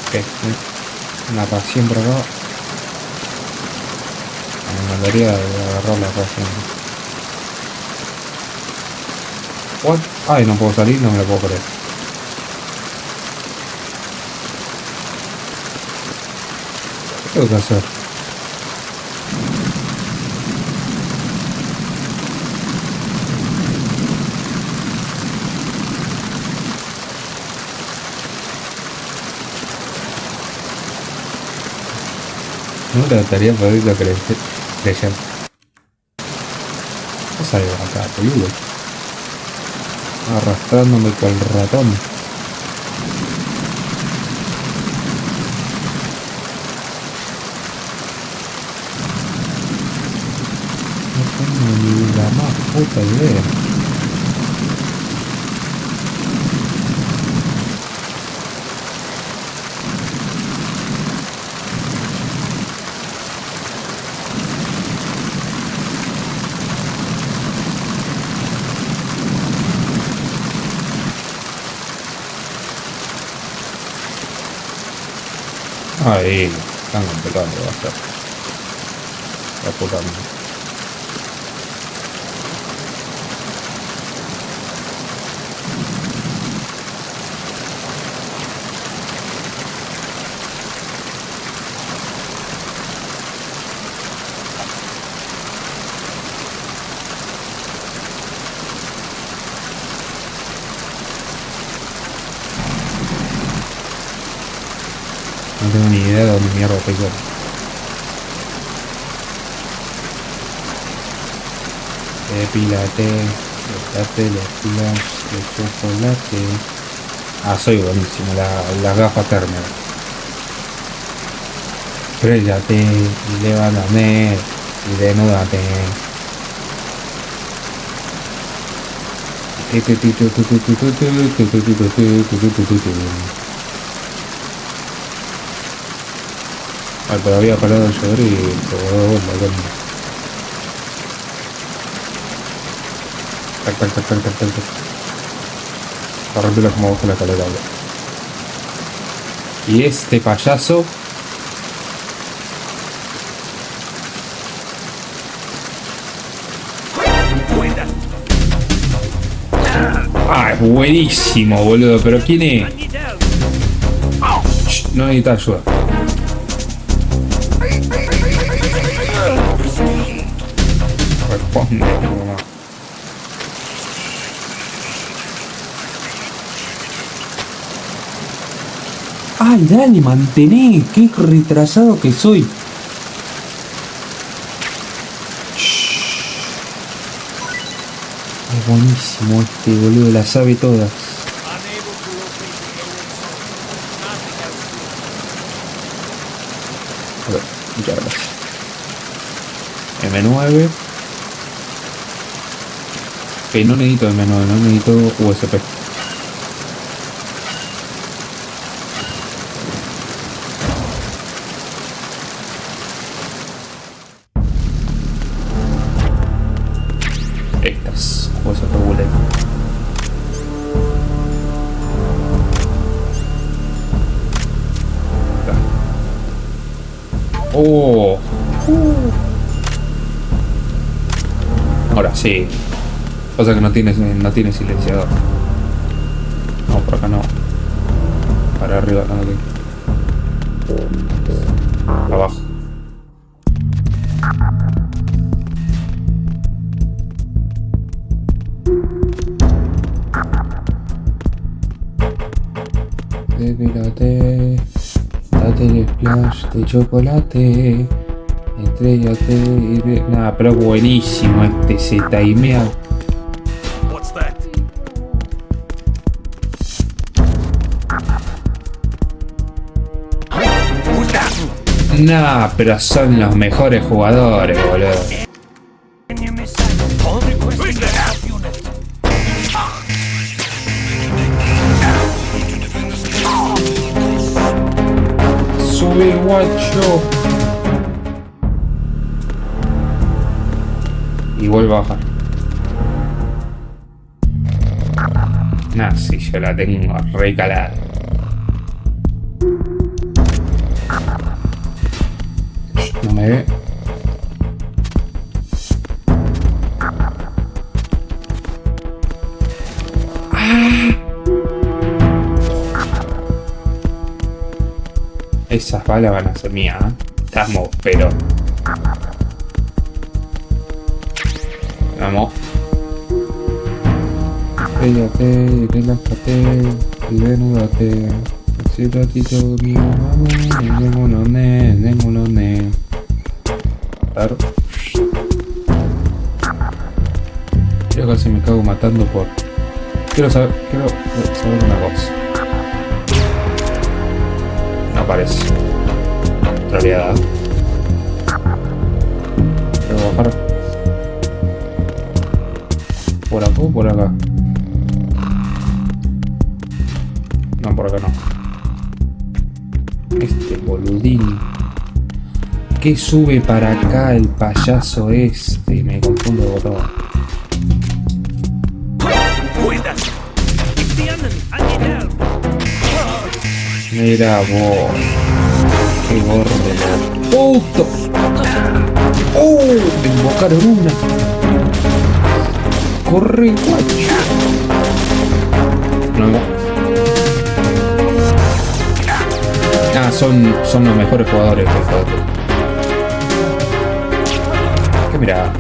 Ok. Una ración por acá. Me mandaría de agarrar la ración. What? Ay, no puedo salir, no me lo puedo creer. ¿Qué tengo que hacer? No trataría de poder lo que le crecer. ¿Qué sale acá, boludo? Arrastrándome con el ratón. No tengo ni la más puta idea. Ahí, tan complicado va a ser. La puta madre. No tengo ni idea de dónde mierda estoy yo. Depílate, depilate los pilas de chocolate. Ah, soy buenísimo, las gafas térmicas. Estrellate y levántame y denúdate. Ah, pero había parado de llover y se volvió la bomba. Tac, tac, tac, tac, tac, tac, tac. Arregla como bajo la escalera. Y este payaso. Ah, es buenísimo, boludo. Pero ¿quién es? Shh, no necesita ayuda. Responde, mamá. Ay, dale, mantené. Qué retrasado que soy. Es buenísimo este, boludo. La sabe todas. A ver, muchas gracias. M9. Ok, no necesito M9, no necesito USB. Estas USB bullet. Oh. Ahora sí. Pasa que no tiene silenciador. No, por acá no. Para arriba, no, aquí. Abajo. Depilate, date el splash de chocolate, estrellate y ve... Nada, pero buenísimo este, se timea. What's that? Who's that? Nah, pero son los mejores jugadores, boludo. Who's that? Sube, guacho. Y vuelve a bajar. Nah, si yo la tengo recalada. No me ve. Esas balas van a ser mías, ¿eh? Estamos, pero... Vamos. Cállate, relájate y desnúdate. Hace un ratito mío, vamos, démonos. Claro. Yo casi me cago matando por... Quiero saber una cosa. No aparece. Realidad. Quiero bajar. ¿Por acá o por acá? No, por acá no. Este boludín. ¿Qué sube para acá el payaso este? Me confundo de botón. Mira vos. Qué gordo. ¡Puto! ¡Oh! Me invocaron una. Corre, guacho. No. Ah, son los mejores jugadores de esto. ¿Qué mira?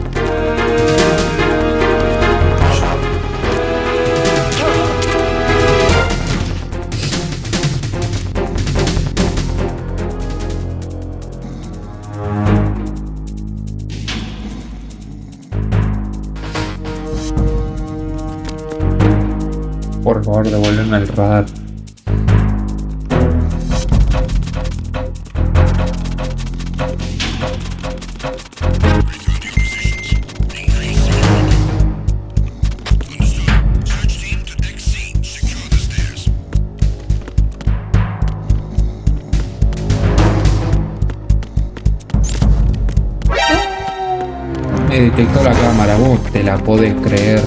Por favor, devuelven el radar. Me detectó la cámara, vos te la podés creer.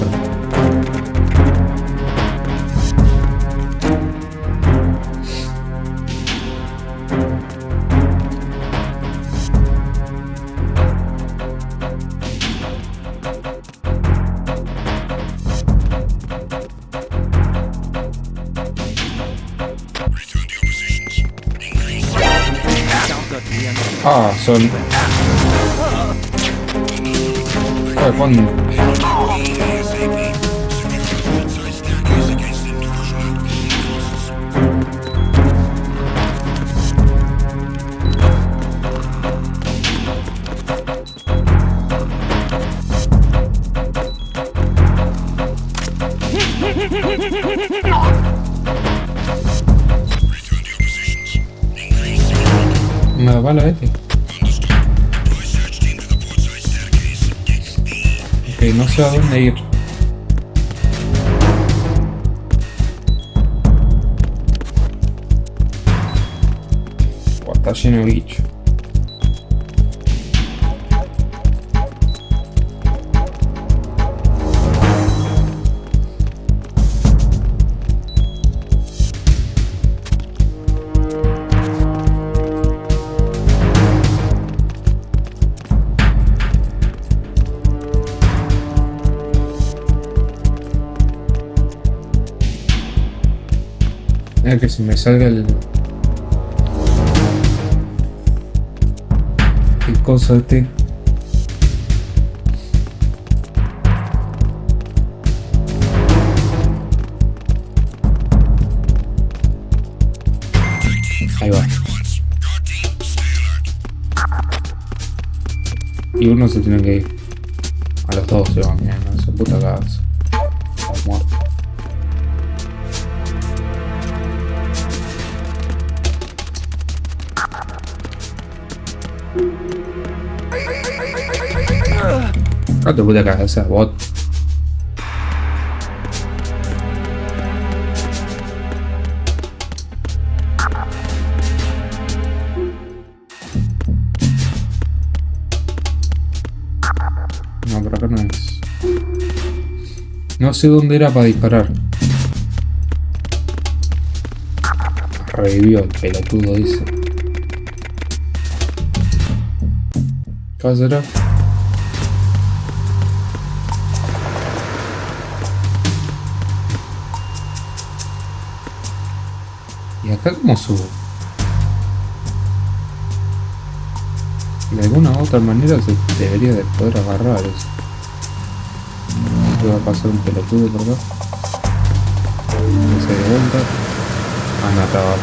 Ah, son... ¿Cuándo? Una bala este. Ok, no sé a dónde ir. está lleno de bichos. Que se me salga el coso este. Ahí va. Y uno se tiene que ir. A los dos se van, mira, no, esa puta casa. Vamos. No te puta cabeza, bot. No, por acá no es. No sé dónde era para disparar. Revivió el pelotudo ese. ¿Qué será? ¿Y acá cómo subo? De alguna u otra manera se debería de poder agarrar eso. ¿Qué va a pasar un pelotudo por acá? Se de vuelta. Ah, no, está abajo.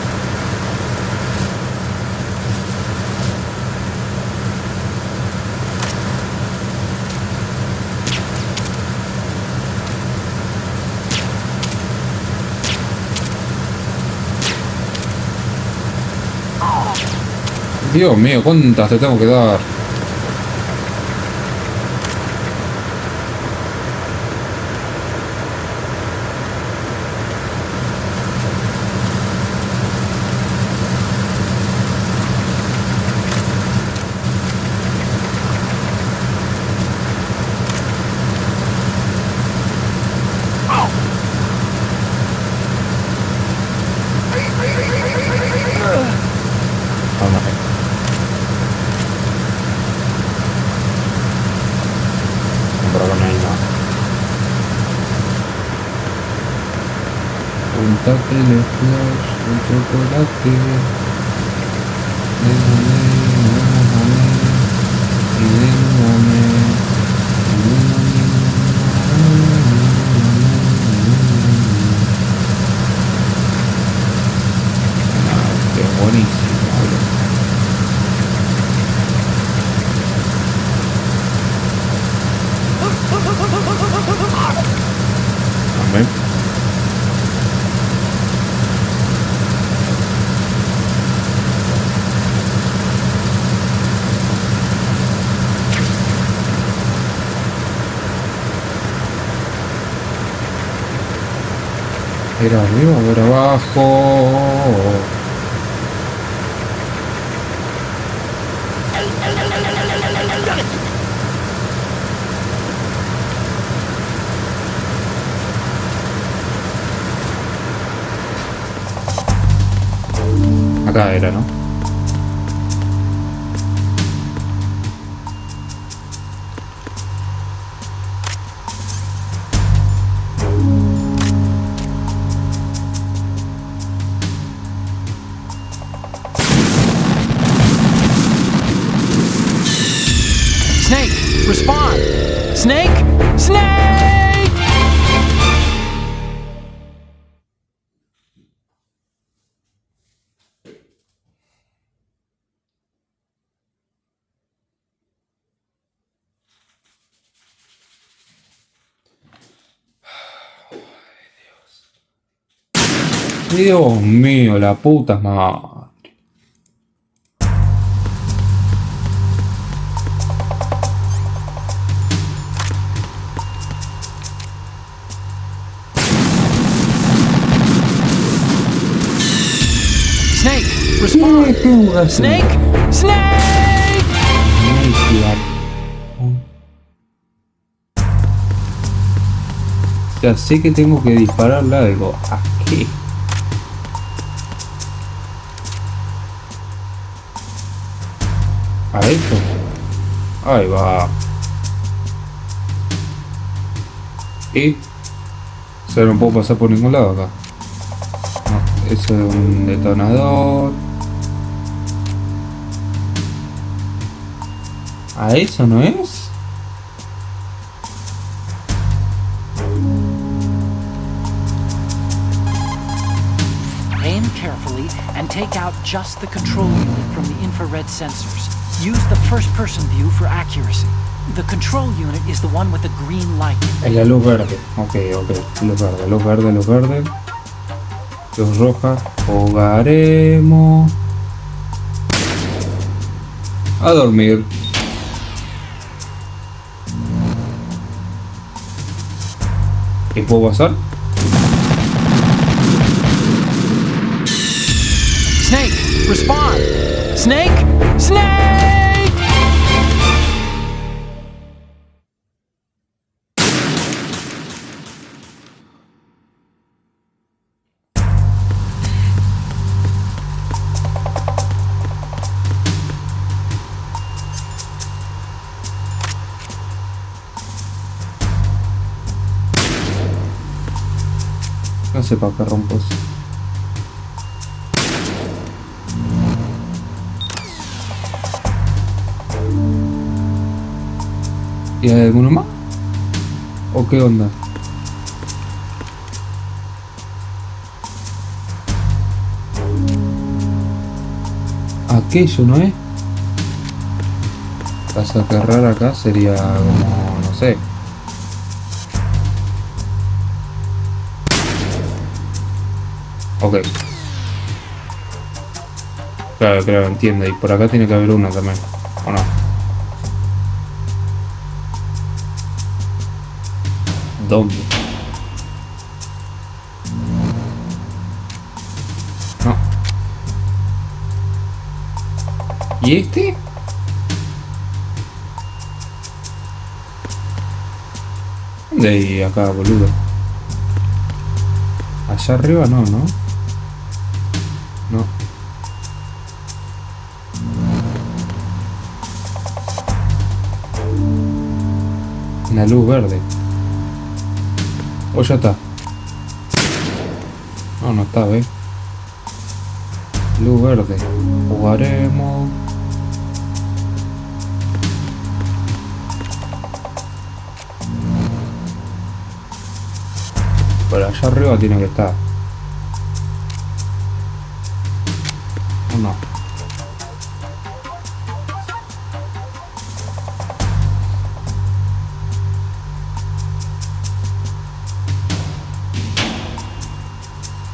Dios mío, ¿cuántas te tengo que dar? Untate el flash de chocolate. Qué buenísimo, bro. Amén. ¿Era arriba o era abajo? Acá era, ¿no? Snake, respond! Snake! Snake! Dios mío, la puta madre. ¿Qué tengo que hacer? Snake! Snake! Ya sé que tengo que dispararle algo. ¿A qué? ¿A esto? Ahí va. ¿Y? O sea, no puedo pasar por ningún lado acá. No, eso es un detonador. ¿A eso no es? Aim carefully and take out just the control unit from the infrared sensors. Use the first-person view for accuracy. The control unit is the one with the green light. Es la luz verde. Ok. Luz verde, luz verde, luz verde. Luz roja. Jugaremos. A dormir. ¿Qué puedo pasar? Snake, respond! Snake! Snake! No sé para qué rompo eso. ¿Y hay alguno más? ¿O qué onda? Aquello, ¿no es? Pasa que raro acá sería como, no sé. Ok. Claro, entiendo. Y por acá tiene que haber una también. ¿O no? ¿Dónde? No. ¿Y este? ¿Dónde hay acá, boludo? Allá arriba no, ¿no? No. Una luz verde. O ya está. No, no está, ¿ves? Luz verde. Jugaremos. Por allá arriba tiene que estar. ¿O no?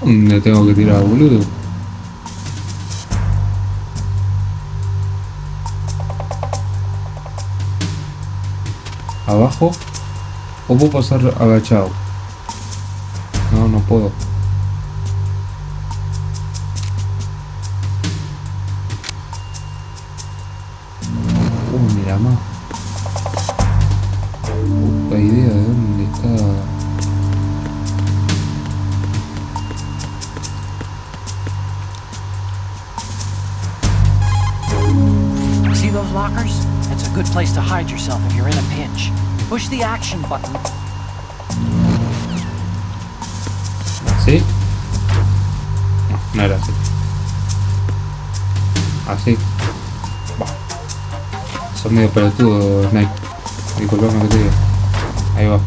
¿Dónde tengo que tirar, boludo? ¿Abajo? ¿O puedo pasar agachado? No, no puedo. Mira más. Puta idea de dónde está. See those lockers? That's a good place to hide yourself if you're in a pinch. Push the action button. ¿Así? No, no era así. Así. Bah. Son medio pelotudo, Snake. Disculpame que te diga. Ahí va.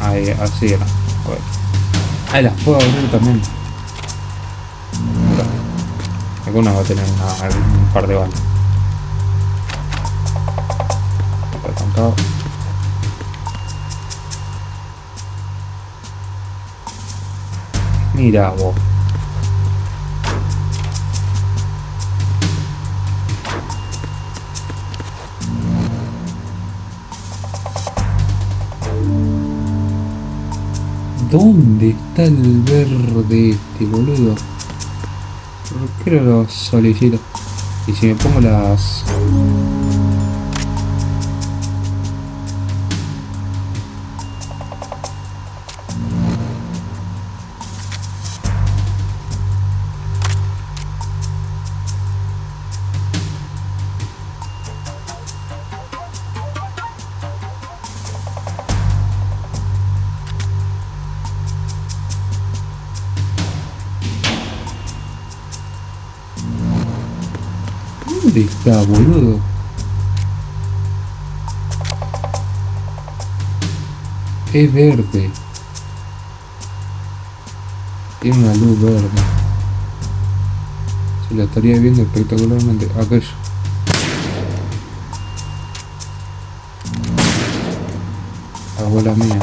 Ahí, así era. A ver. Ahí las puedo abrir también. Mira. Algunas va a tener un par de balas. Mira vos. ¿Dónde está el verde este, boludo? Creo que lo solicito. Y si me pongo las... ¿Dónde está, boludo? Es verde. Tiene una luz verde. Se la estaría viendo espectacularmente. Aquello. Abuela mía.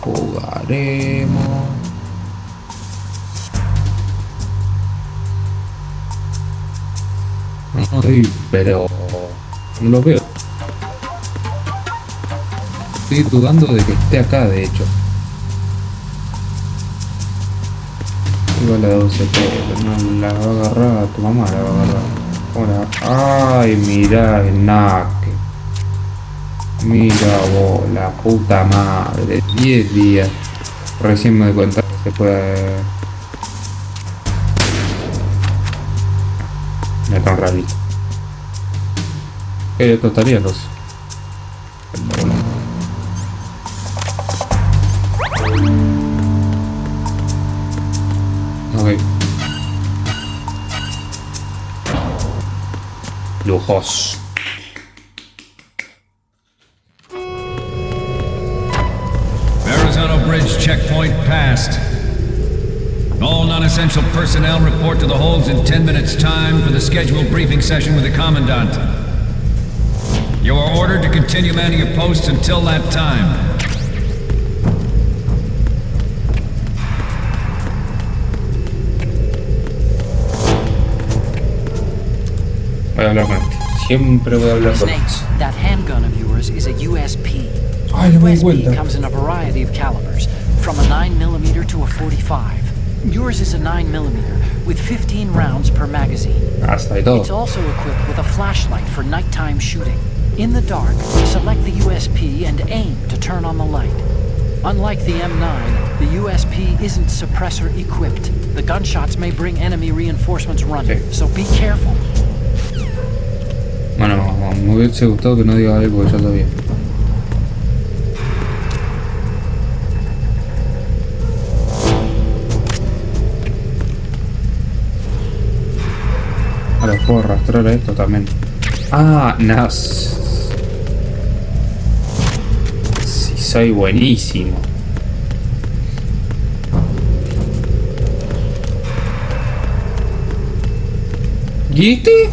Jugaremos. No, pero no lo veo. Estoy dudando de que esté acá, de hecho. Igual la 12, pero no la va a agarrar, tu mamá la va a agarrar. Hola. Ay, mirá el naque. Mira vos, la puta madre. 10 días. Recién me doy cuenta que se puede... Me tan rarito. Que esto estaría los... Ok. Lujos. Bridge checkpoint passed. All non-essential personnel report to the holds in 10 minutes' time for the scheduled briefing session with the Commandant. You are ordered to continue manning your posts until that time. Voy a hablar con este. Siempre voy a hablar con Snake, este. that handgun of yours is a USP. Ay, no me di USP cuenta. comes in a variety of calibers, from a 9mm to a 45. Yours is a 9mm with 15 rounds per magazine. Hasta de todo. It's also equipped with a flashlight for nighttime shooting. In the dark, select the USP and aim to turn on the light. Unlike the M9, the USP isn't suppressor equipped. The gunshots may bring enemy reinforcements running, so be careful. Bueno, me hubiese gustado que no diga algo porque ya sabía. Ahora puedo arrastrar a esto también. Ah, nas. Sí, soy buenísimo. ¿Y este?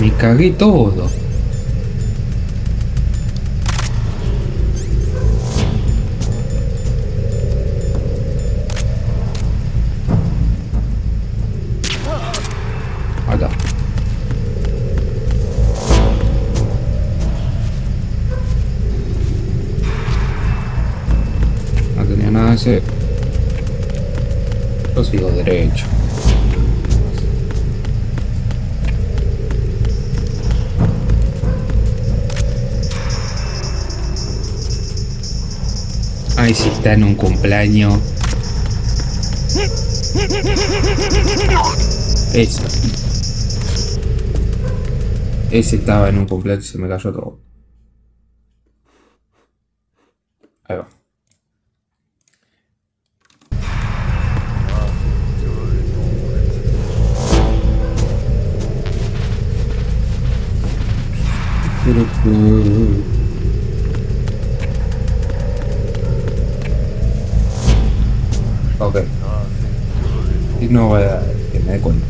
Me cagué todo. Acá. No tenía nada de ese. Yo sigo derecho. Ay, si está en un cumpleaños. Ese estaba en un cumpleaños y se me cayó todo. Ahí va. Ok. Y novedades, que me dé cuenta.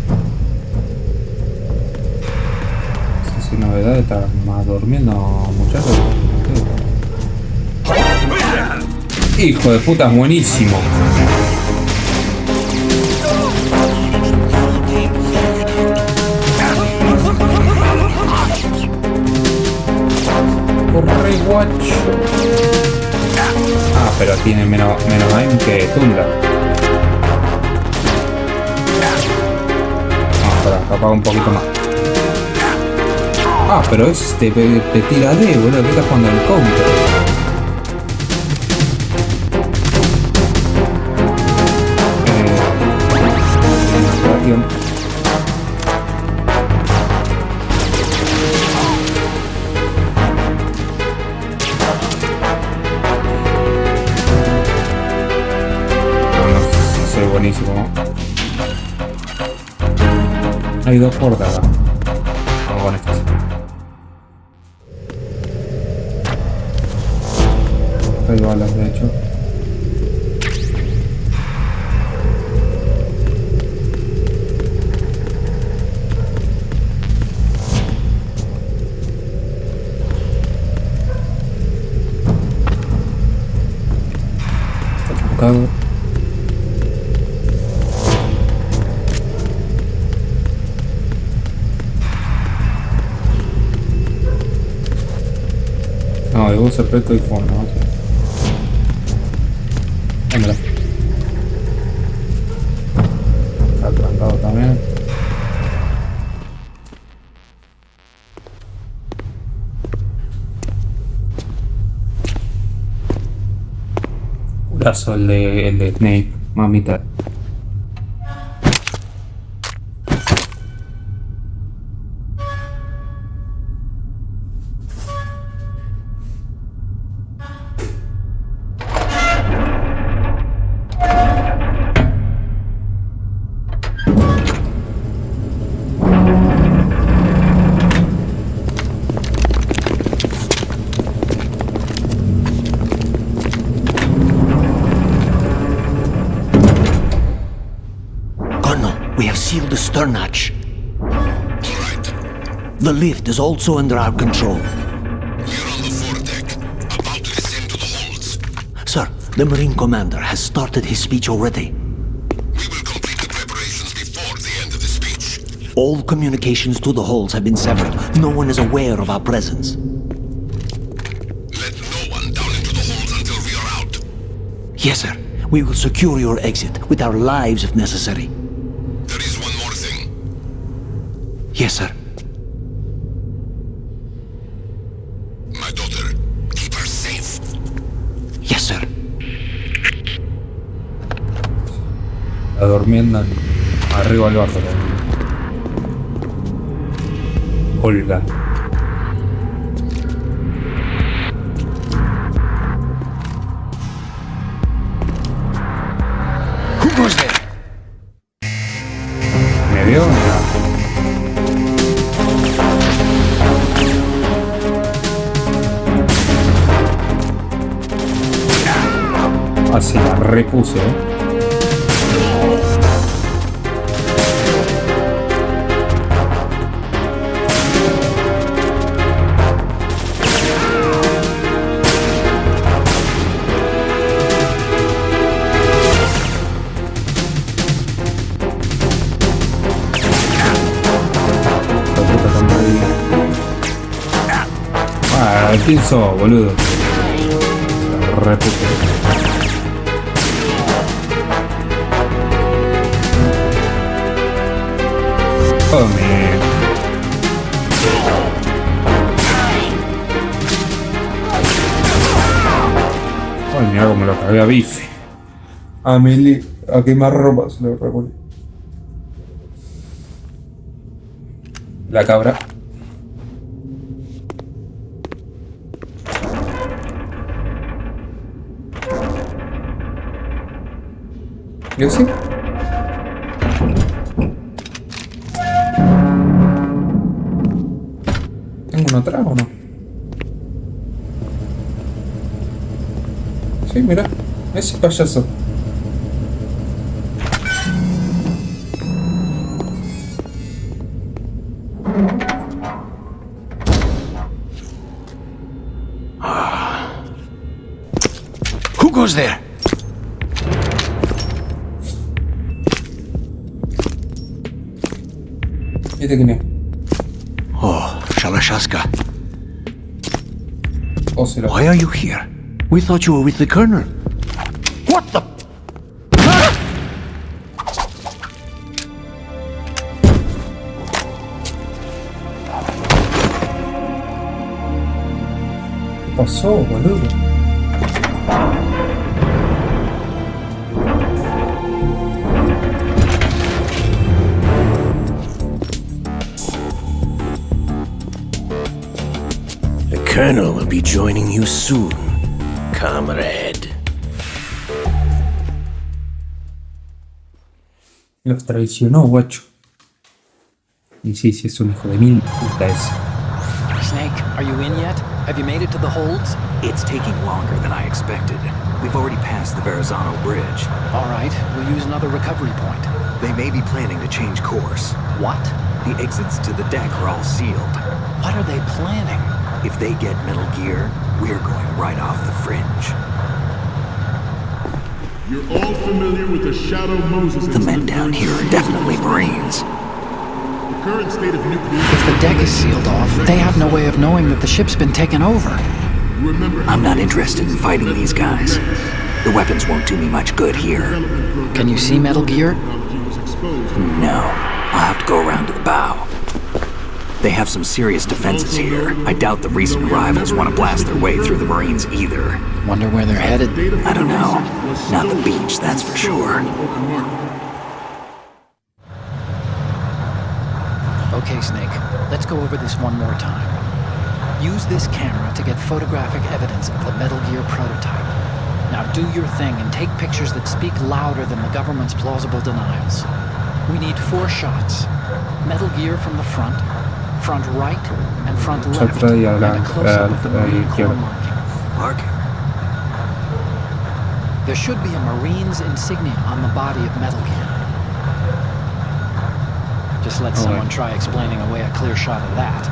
Si novedades, está más durmiendo, muchachos. Hijo de puta, es buenísimo. Corre, guacho. Ah, pero tiene menos aim que Tundra. Ah, para capaz un poquito más. Ah, pero es te tira D, boludo. ¿Qué estás jugando el counter? No, buenísimo. Hay dos puertas acá. Vamos con esto. Hay balas, de hecho. Hago. No, debo ser peto y fondo, ¿no? Dámela. Está plantado también. Curazo el de Snape, mamita. We have sealed the stern hatch. Alright. The lift is also under our control. We're on the foredeck, about to descend to the holds. Sir, the Marine Commander has started his speech already. We will complete the preparations before the end of the speech. All communications to the holds have been severed. No one is aware of our presence. Let no one down into the holds until we are out. Yes, sir. We will secure your exit with our lives if necessary. There is one more thing. Yes, sir. My daughter, keep her safe. Yes, sir. Está durmiendo arriba del barco. Olga. Who was there? ¿Me vio? No. Así la repuse, ¿Quién sos, boludo? La repuse. Oh, man. Ay, mira cómo lo cagué a bife. A Mili, a quemar ropas, le recuerdo. La cabra. ¿Yo sí? ¿Tengo uno atrás o no? Sí, mira, ese payaso. Who goes Who's there? ¿Este quién es? Oh, Shalashaska. O se lo... Why are you here? We thought you were with the Colonel. What the? ¿Qué pasó, boludo? The Colonel will be joining you soon, comrade. Los traicionó, guacho. Y sí, es un hijo de mil puta ese. Snake, are you in yet? Have you made it to the holds? It's taking longer than I expected. We've already passed the Verrazano Bridge. All right, we'll use another recovery point. They may be planning to change course. What? The exits to the deck are all sealed. What are they planning? If they get Metal Gear, we're going right off the fringe. You're all familiar with the Shadow Moses The men down here are definitely Marines. The current state of nuclear... If the deck is sealed off, they have no way of knowing that the ship's been taken over. Remember, I'm not interested in fighting these guys. The weapons won't do me much good here. Can you see Metal Gear? No, I'll have to go around to the bow. They have some serious defenses here. I doubt the recent arrivals want to blast their way through the Marines either. Wonder where they're headed. I don't know. Not the beach, that's for sure. Okay, Snake, let's go over this one more time. Use this camera to get photographic evidence of the Metal Gear prototype. Now do your thing and take pictures that speak louder than the government's plausible denials. We need 4 shots. Metal Gear from the front right, and front left, and a close-up of the Marine Corps marking. There should be a Marine's insignia on the body of Metal Gear. Just let someone try explaining away a clear shot of that.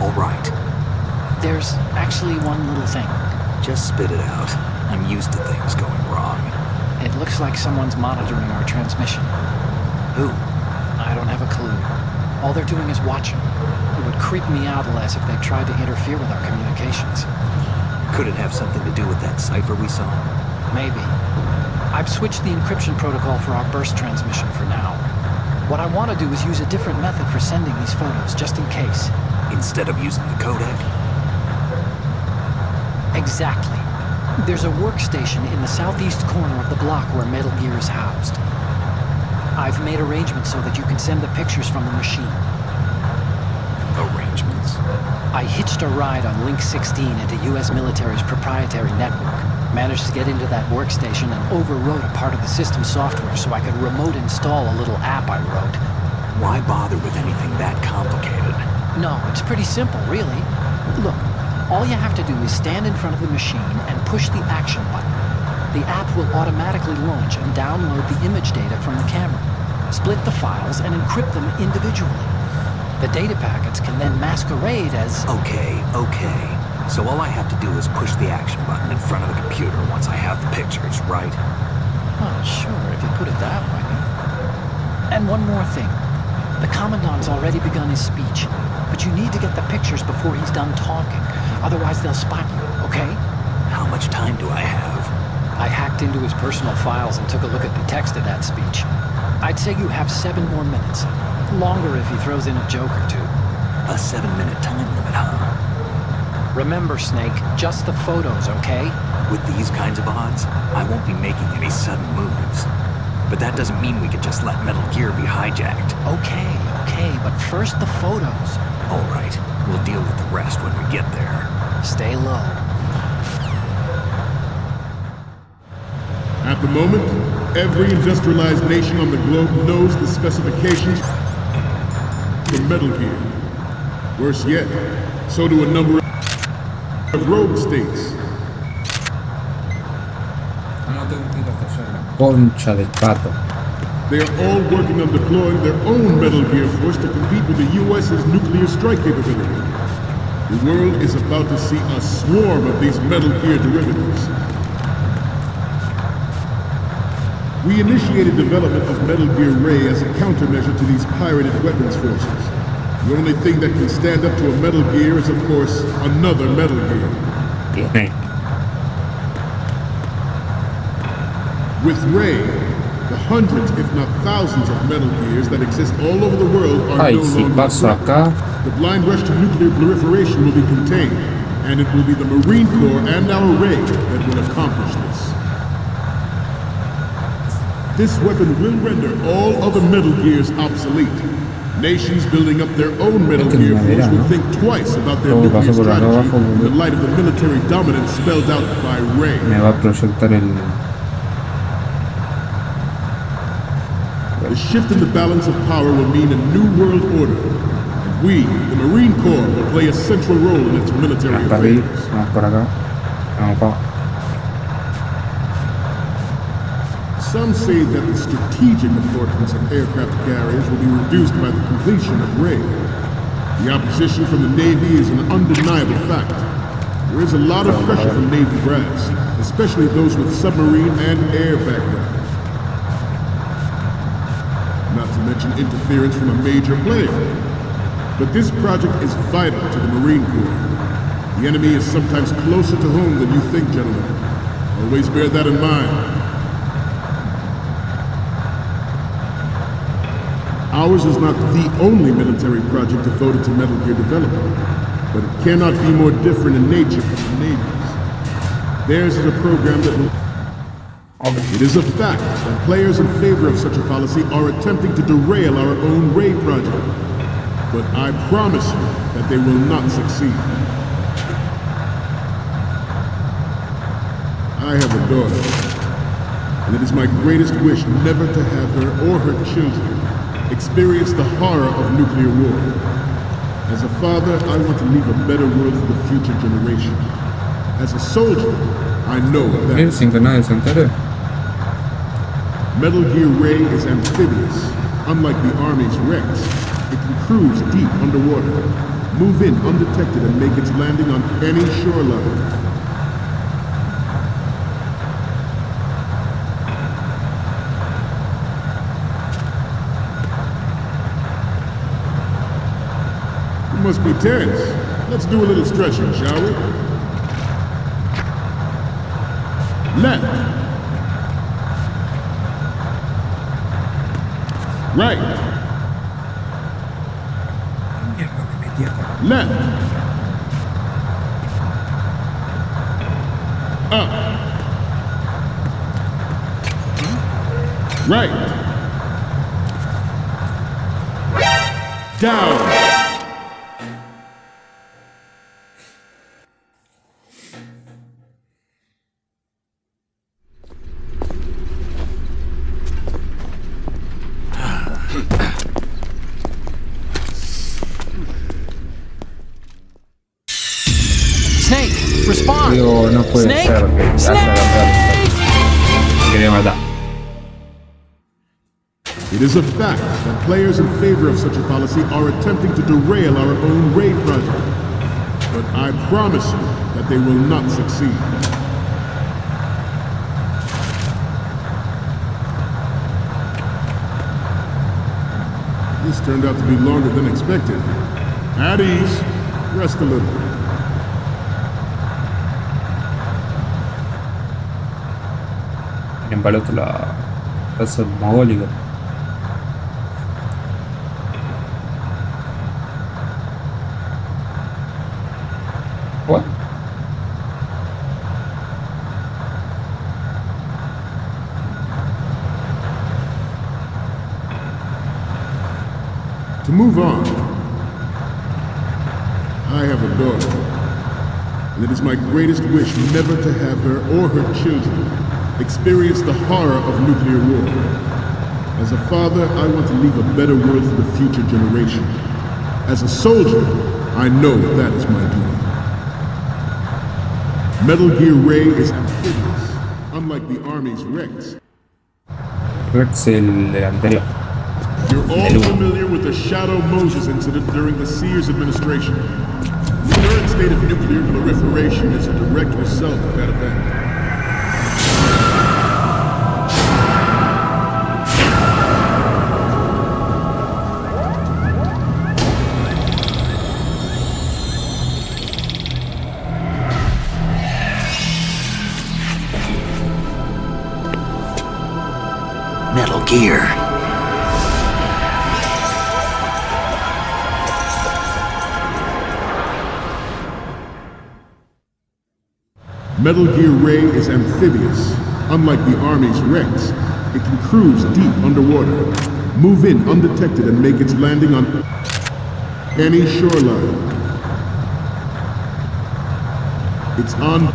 All right. There's actually one little thing. Just spit it out. I'm used to things going wrong. It looks like someone's monitoring our transmission. Who? I don't have a clue. All they're doing is watching. It would creep me out less if they tried to interfere with our communications. Could it have something to do with that cipher we saw? Maybe. I've switched the encryption protocol for our burst transmission for now. What I want to do is use a different method for sending these photos, just in case. Instead of using the codec? Exactly. There's a workstation in the southeast corner of the block where Metal Gear is housed. I've made arrangements so that you can send the pictures from the machine. Arrangements? I hitched a ride on Link 16 into U.S. military's proprietary network. Managed to get into that workstation and overwrote a part of the system software so I could remote install a little app I wrote. Why bother with anything that complicated? No, it's pretty simple, really. Look, all you have to do is stand in front of the machine and push the action button. The app will automatically launch and download the image data from the camera, split the files, and encrypt them individually. The data packets can then masquerade as... Okay. So all I have to do is push the action button in front of the computer once I have the pictures, right? Well, sure, if you put it that way. And one more thing. The Commandant's already begun his speech, but you need to get the pictures before he's done talking. Otherwise, they'll spot you, okay? How much time do I have? I hacked into his personal files and took a look at the text of that speech. I'd say you have 7 more minutes. Longer if he throws in a joke or two. A 7-minute time limit, huh? Remember, Snake, just the photos, okay? With these kinds of odds, I won't be making any sudden moves. But that doesn't mean we could just let Metal Gear be hijacked. Okay, but first the photos. All right, we'll deal with the rest when we get there. Stay low. At the moment, every industrialized nation on the globe knows the specifications for Metal Gear. Worse yet, so do a number of rogue states. Concha del pato. They are all working on deploying their own Metal Gear force to compete with the US's nuclear strike capability. The world is about to see a swarm of these Metal Gear derivatives. We initiated development of Metal Gear Ray as a countermeasure to these pirated weapons forces. The only thing that can stand up to a Metal Gear is, of course, another Metal Gear. With Ray, the hundreds, if not thousands, of Metal Gears that exist all over the world are no longer threat. The blind rush to nuclear proliferation will be contained, and it will be the Marine Corps and our Ray that will accomplish this. This weapon will render all other Metal Gears obsolete. Nations building up their own Metal Gear force will think twice about their nuclear strategy in the light of the military dominance spelled out by Ray. The shift in the balance of power will mean a new world order, and we, the Marine Corps, will play a central role in its military affairs. Some say that the strategic importance of aircraft carriers will be reduced by the completion of Ray. The opposition from the Navy is an undeniable fact. There is a lot of pressure from Navy brass, especially those with submarine and air background. Not to mention interference from a major player. But this project is vital to the Marine Corps. The enemy is sometimes closer to home than you think, gentlemen. Always bear that in mind. Ours is not the only military project devoted to Metal Gear development, but it cannot be more different in nature from the Navy's. Theirs is a program that will... It is a fact that players in favor of such a policy are attempting to derail our own Ray project. But I promise you that they will not succeed. I have a daughter, and it is my greatest wish never to have her or her children experience the horror of nuclear war. As a father, I want to leave a better world for the future generation. As a soldier, I know that. Metal Gear Ray is amphibious. Unlike the Army's Rex, it can cruise deep underwater, move in undetected and make its landing on any shoreline. You must be tense. Let's do a little stretching, shall we? Left. Right. Left. Up. Right. Down. Digo, no puede ser que quería matar. It is a fact that players in favor of such a policy are attempting to derail our own Ray project. But I promise you that they will not succeed. This turned out to be longer than expected. At ease. Rest a little. Para el otro lado, eso es mogólico. What? To move on, I have a daughter, and it is my greatest wish never to have her or her children experience the horror of nuclear war. As a father, I want to leave a better world for the future generation. As a soldier, I know that is my duty. Metal Gear Ray is amphibious, unlike the Army's Rex. Rex el anterior. You're all familiar with the Shadow Moses incident during the Sears administration. Lunar rate of nuclear proliferation is a direct result of that event. Metal Gear. Metal Gear Ray is amphibious. Unlike the Army's Rex, it can cruise deep underwater, move in undetected and make its landing on any shoreline. It's on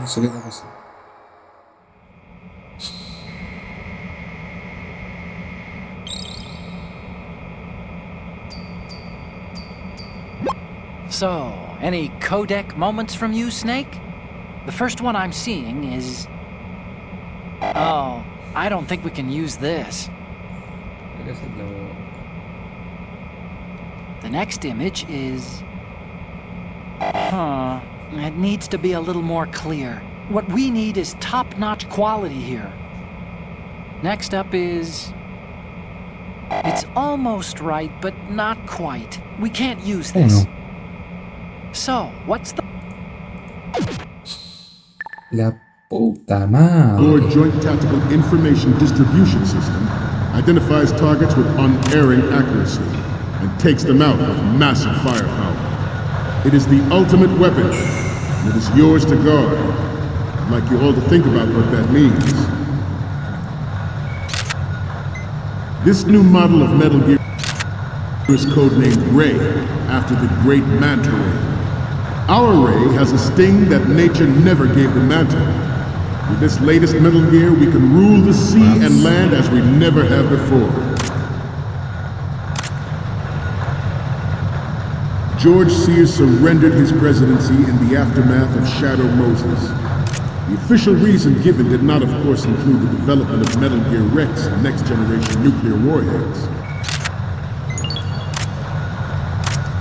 No sé qué está pasando. So, any codec moments from you, Snake? The first one I'm seeing is... Oh, I don't think we can use this. The next image is... Huh. It needs to be a little more clear. What we need is top-notch quality here. Next up is... It's almost right, but not quite. We can't use this. So, what's the... La puta madre. Our Joint Tactical Information Distribution System identifies targets with unerring accuracy and takes them out with massive firepower. It is the ultimate weapon, and it is yours to guard. I'd like you all to think about what that means. This new model of Metal Gear is codenamed Ray, after the great Manta Ray. Our Ray has a sting that nature never gave the Manta. With this latest Metal Gear, we can rule the sea and land as we never have before. George Sears surrendered his presidency in the aftermath of Shadow Moses. The official reason given did not, of course, include the development of Metal Gear Rex and next-generation nuclear warheads.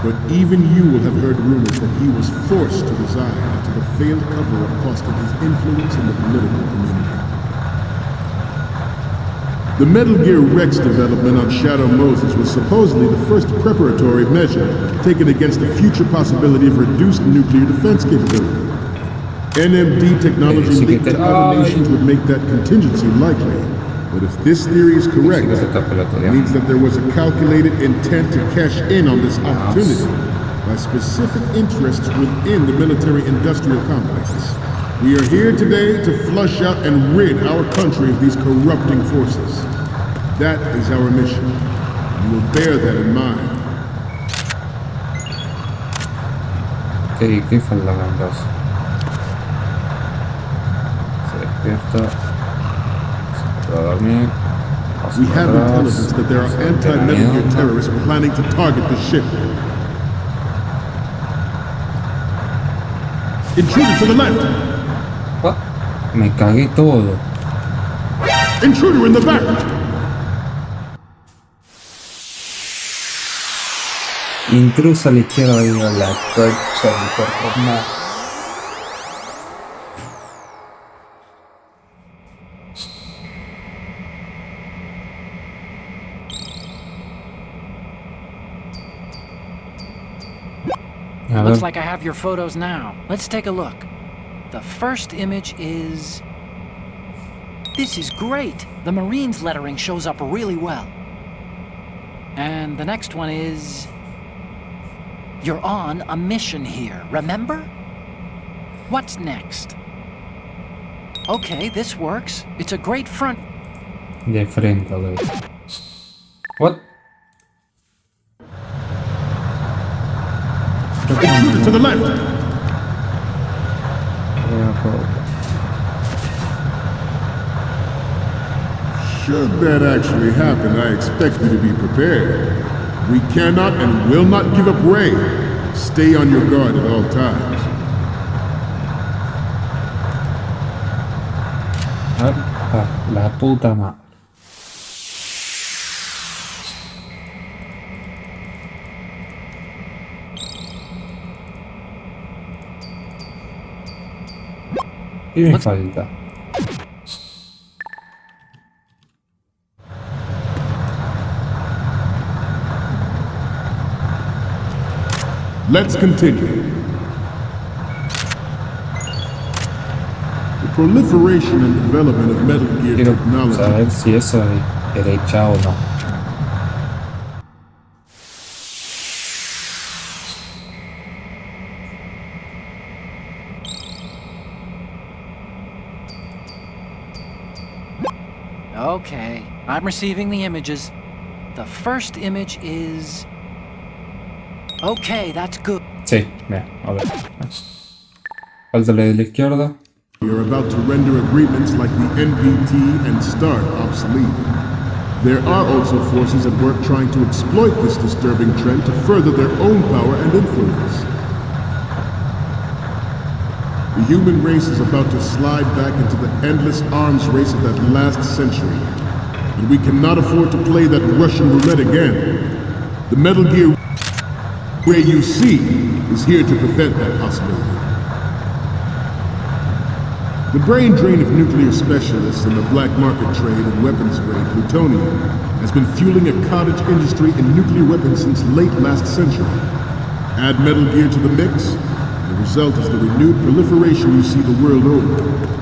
But even you will have heard rumors that he was forced to resign after the failed cover-up cost him his influence in the political community. The Metal Gear Rex development on Shadow Moses was supposedly the first preparatory measure taken against the future possibility of reduced nuclear defense capability. NMD technology leaked to other nations would make that contingency likely. But if this theory is correct, it means that there was a calculated intent to cash in on this opportunity by specific interests within the military-industrial complex. We are here today to flush out and rid our country of these corrupting forces. That is our mission. You will bear that in mind. ¿Qué faltaban dos? Se despierta. Se va a dormir. We have intelligence that there are anti-Metal Gear terrorists planning to target the ship. Intruder to the left! What? Me cagué todo. Intruder in the back! Intruso a la izquierda y a la concha del cuerpo. Looks like I have your photos now. Let's take a look. The first image is... This is great! The Marines lettering shows up really well. And the next one is... You're on a mission here, remember? What's next? Okay, this works. It's a great front. De frente, ok. What? Intruder to the left! Should that actually happen, I expect you to be prepared. We cannot and will not give up Ray. Stay on your guard at all times. La puta madre. ¿Qué me falta? Let's continue. The proliferation and development of Metal Gear Quiero technology. saber si eso es derecha o no. Okay, I'm receiving the images. The first image is... Okay, that's good. Sí, mira, a ver. Falta la de la izquierda. You're about to render agreements like the NPT and START obsolete. There are also forces at work trying to exploit this disturbing trend to further their own power and influence. The human race is about to slide back into the endless arms race of that last century. And we cannot afford to play that Russian roulette again. The Metal Gear Ray you see is here to prevent that possibility. The brain drain of nuclear specialists and the black market trade in weapons grade plutonium has been fueling a cottage industry in nuclear weapons since late last century. Add Metal Gear to the mix, the result is the renewed proliferation you see the world over.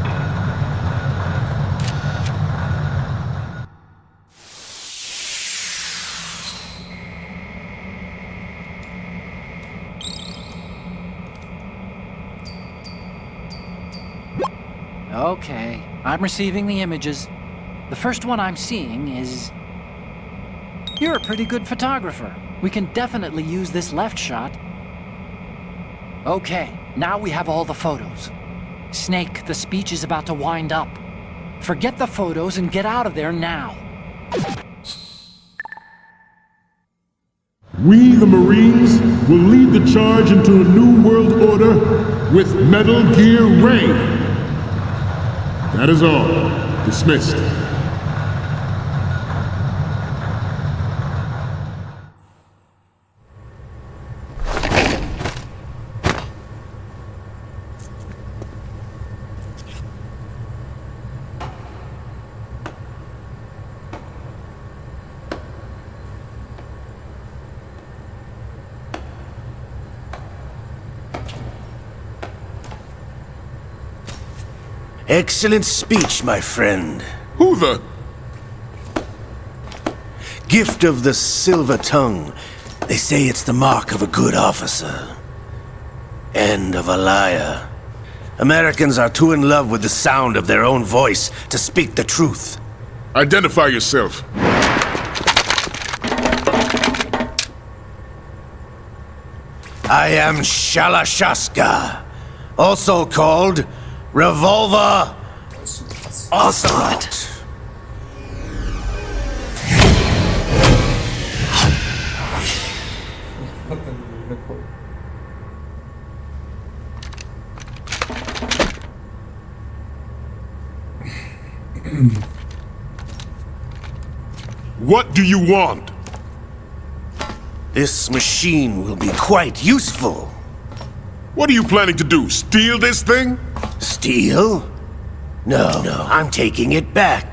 Okay, I'm receiving the images. The first one I'm seeing is... You're a pretty good photographer. We can definitely use this left shot. Okay, now we have all the photos. Snake, the speech is about to wind up. Forget the photos and get out of there now. We, the Marines, will lead the charge into a new world order with Metal Gear Ray. That is all. Dismissed. Excellent speech, my friend. Who the? Gift of the silver tongue. They say it's the mark of a good officer. And of a liar. Americans are too in love with the sound of their own voice to speak the truth. Identify yourself. I am Shalashaska, also called Revolver Ocelot. What do you want? This machine will be quite useful. What are you planning to do? Steal this thing? Steal? No, I'm taking it back.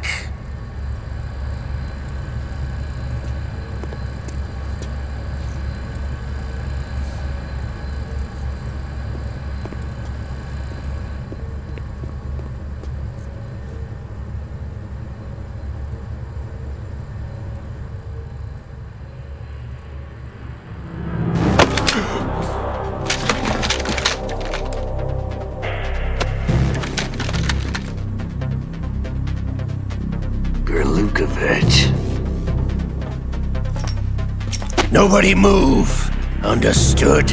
Nobody move. Understood?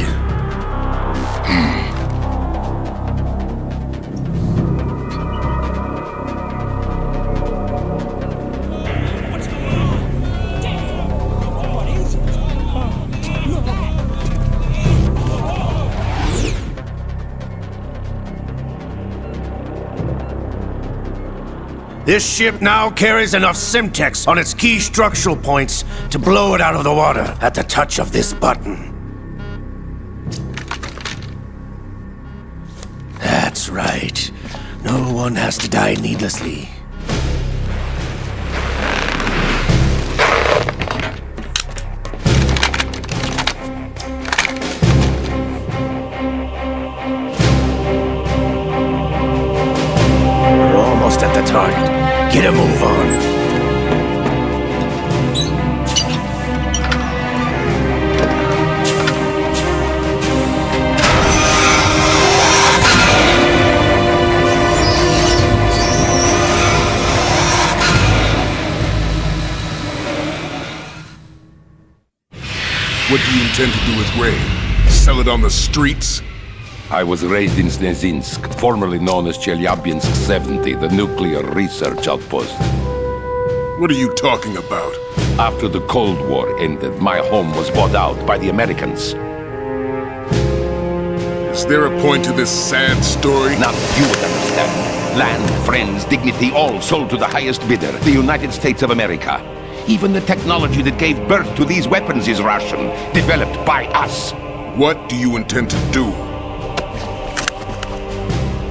This ship now carries enough Simtex on its key structural points to blow it out of the water at the touch of this button. That's right. No one has to die needlessly. We're almost at the target. Get a move on. What do you intend to do with grain? Sell it on the streets? I was raised in Snezinsk, formerly known as Chelyabinsk 70, the nuclear research outpost. What are you talking about? After the Cold War ended, my home was bought out by the Americans. Is there a point to this sad story? Now you would understand. Land, friends, dignity, all sold to the highest bidder, the United States of America. Even the technology that gave birth to these weapons is Russian, developed by us. What do you intend to do?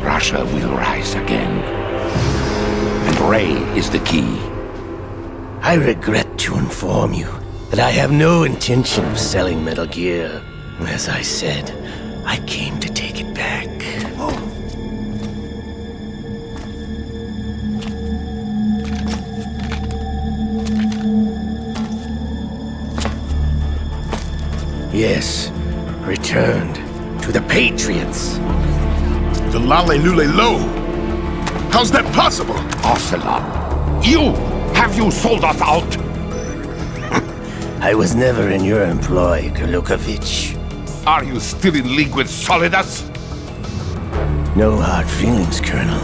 Russia will rise again. And Ray is the key. I regret to inform you that I have no intention of selling Metal Gear. As I said, I came to take it back. Yes, returned to the Patriots. The Lale Lule Lo? How's that possible? Ocelot, have you sold us out? I was never in your employ, Kurlukovich. Are you still in league with Solidas? No hard feelings, Colonel.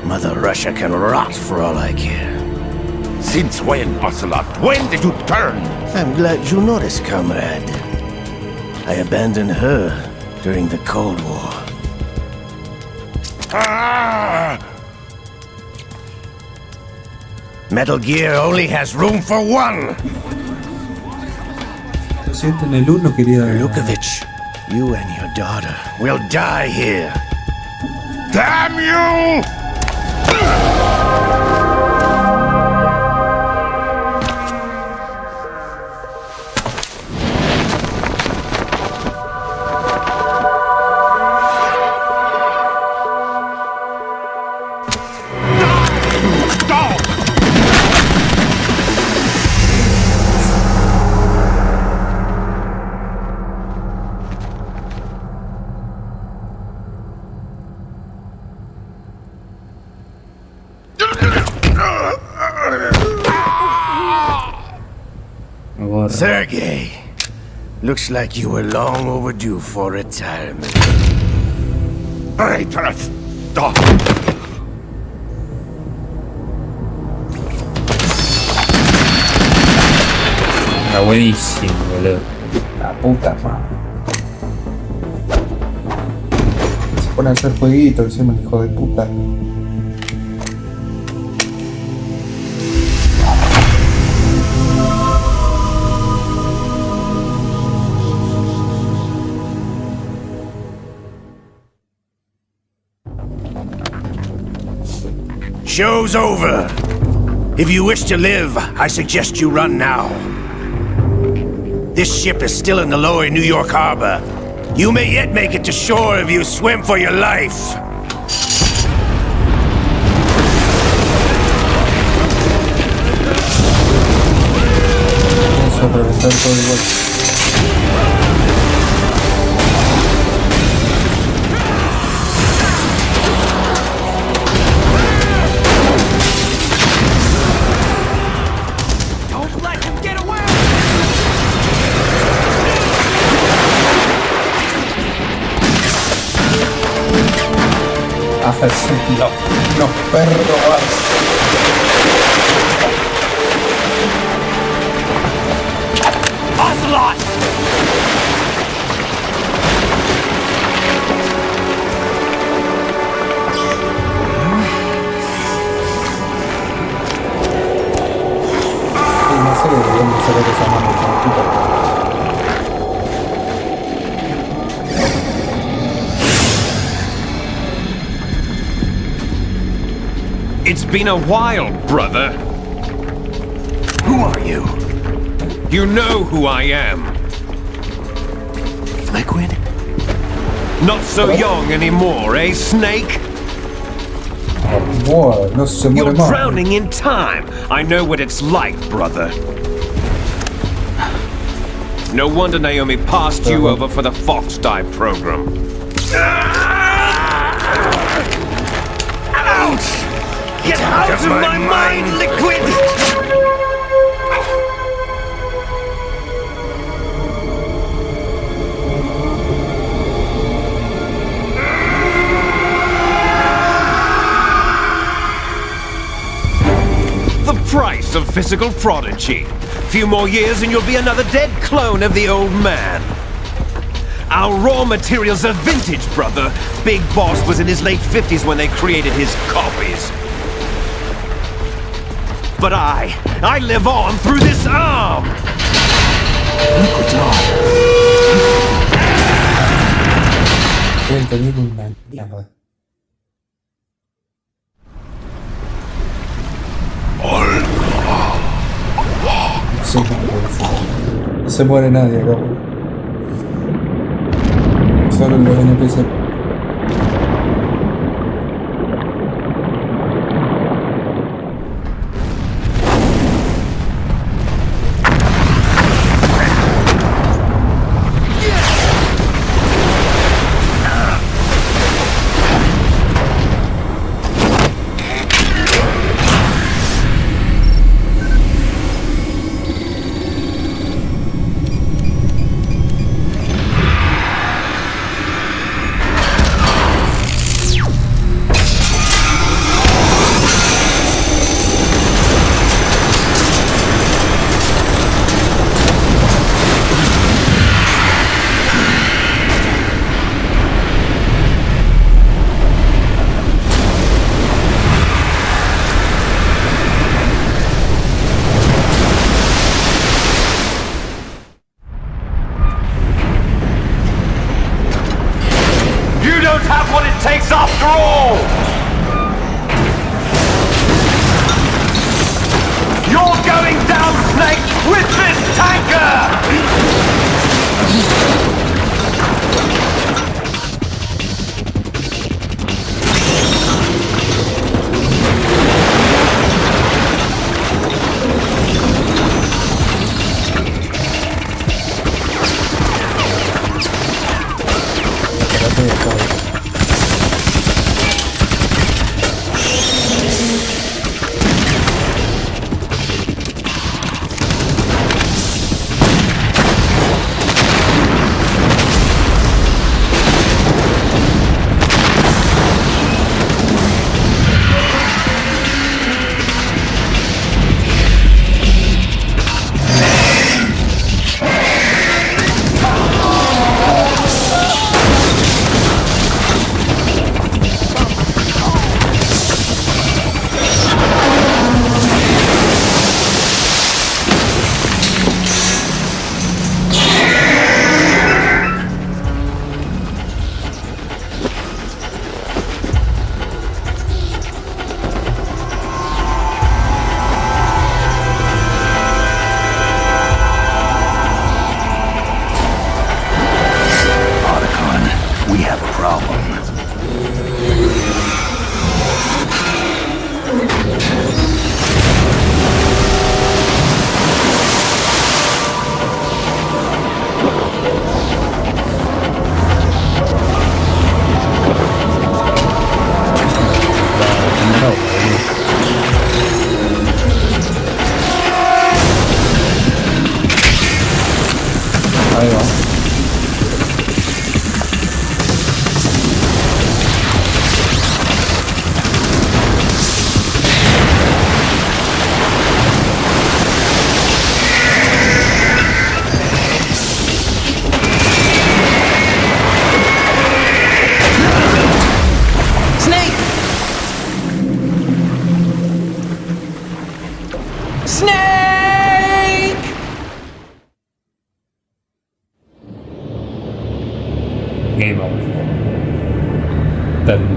Mother Russia can rot for all I care. Since when, Ocelot? When did you turn? I'm glad you noticed, comrade. I abandoned her during the Cold War. Ah! Metal Gear only has room for one! Lo siento, en el 1 quería... Kurlukovich, you and your daughter will die here. Damn you! Sergei, looks like you were long overdue for retirement. Traitorous dog! Está buenísimo, boludo. La puta madre. Se pone a hacer jueguito encima, el hijo de puta. Show's over. If you wish to live, I suggest you run now. This ship is still in the lower New York harbor. You may yet make it to shore if you swim for your life. Vamos a aprovechar todo igual. Los perros. Ocelot! No sé de dónde sale esa mano, puta. It's been a while, brother. Who are you? You know who I am. Liquid? Not so young anymore, eh, Snake? Boy, no se muere You're más. drowning in time. I know what it's like, brother. No wonder Naomi passed you over for the Fox Dive program. Ouch! Get out of my mind, Liquid! The price of physical prodigy. Few more years and you'll be another dead clone of the old man. Our raw materials are vintage, brother. Big Boss was in his late 50s when they created his copies. But I live on through this arm! Liquid's on. Entendí una mierda. No se muere nadie acá. Solo los NPC.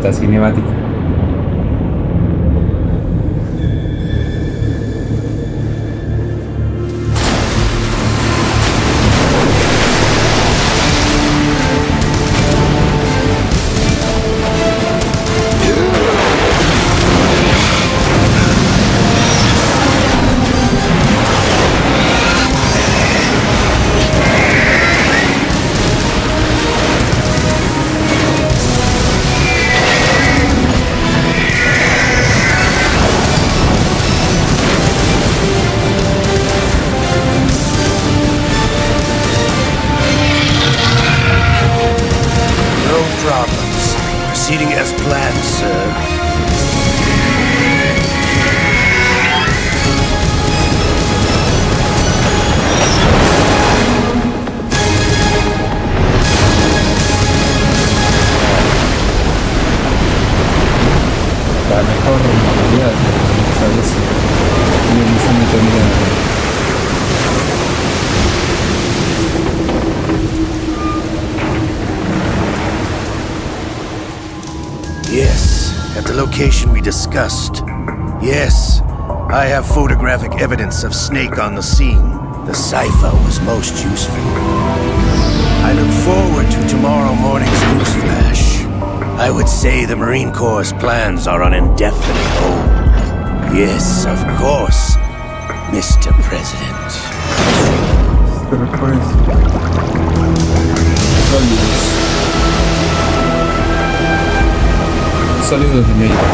la cinemática. Proceeding as planned, sir. La mejor modalidad muchas veces y en misión determinada. Yes, at the location we discussed. Yes, I have photographic evidence of Snake on the scene. The cipher was most useful. I look forward to tomorrow morning's news flash. I would say the Marine Corps' plans are on indefinite hold. Yes, of course, Mr. President. Saludos de México.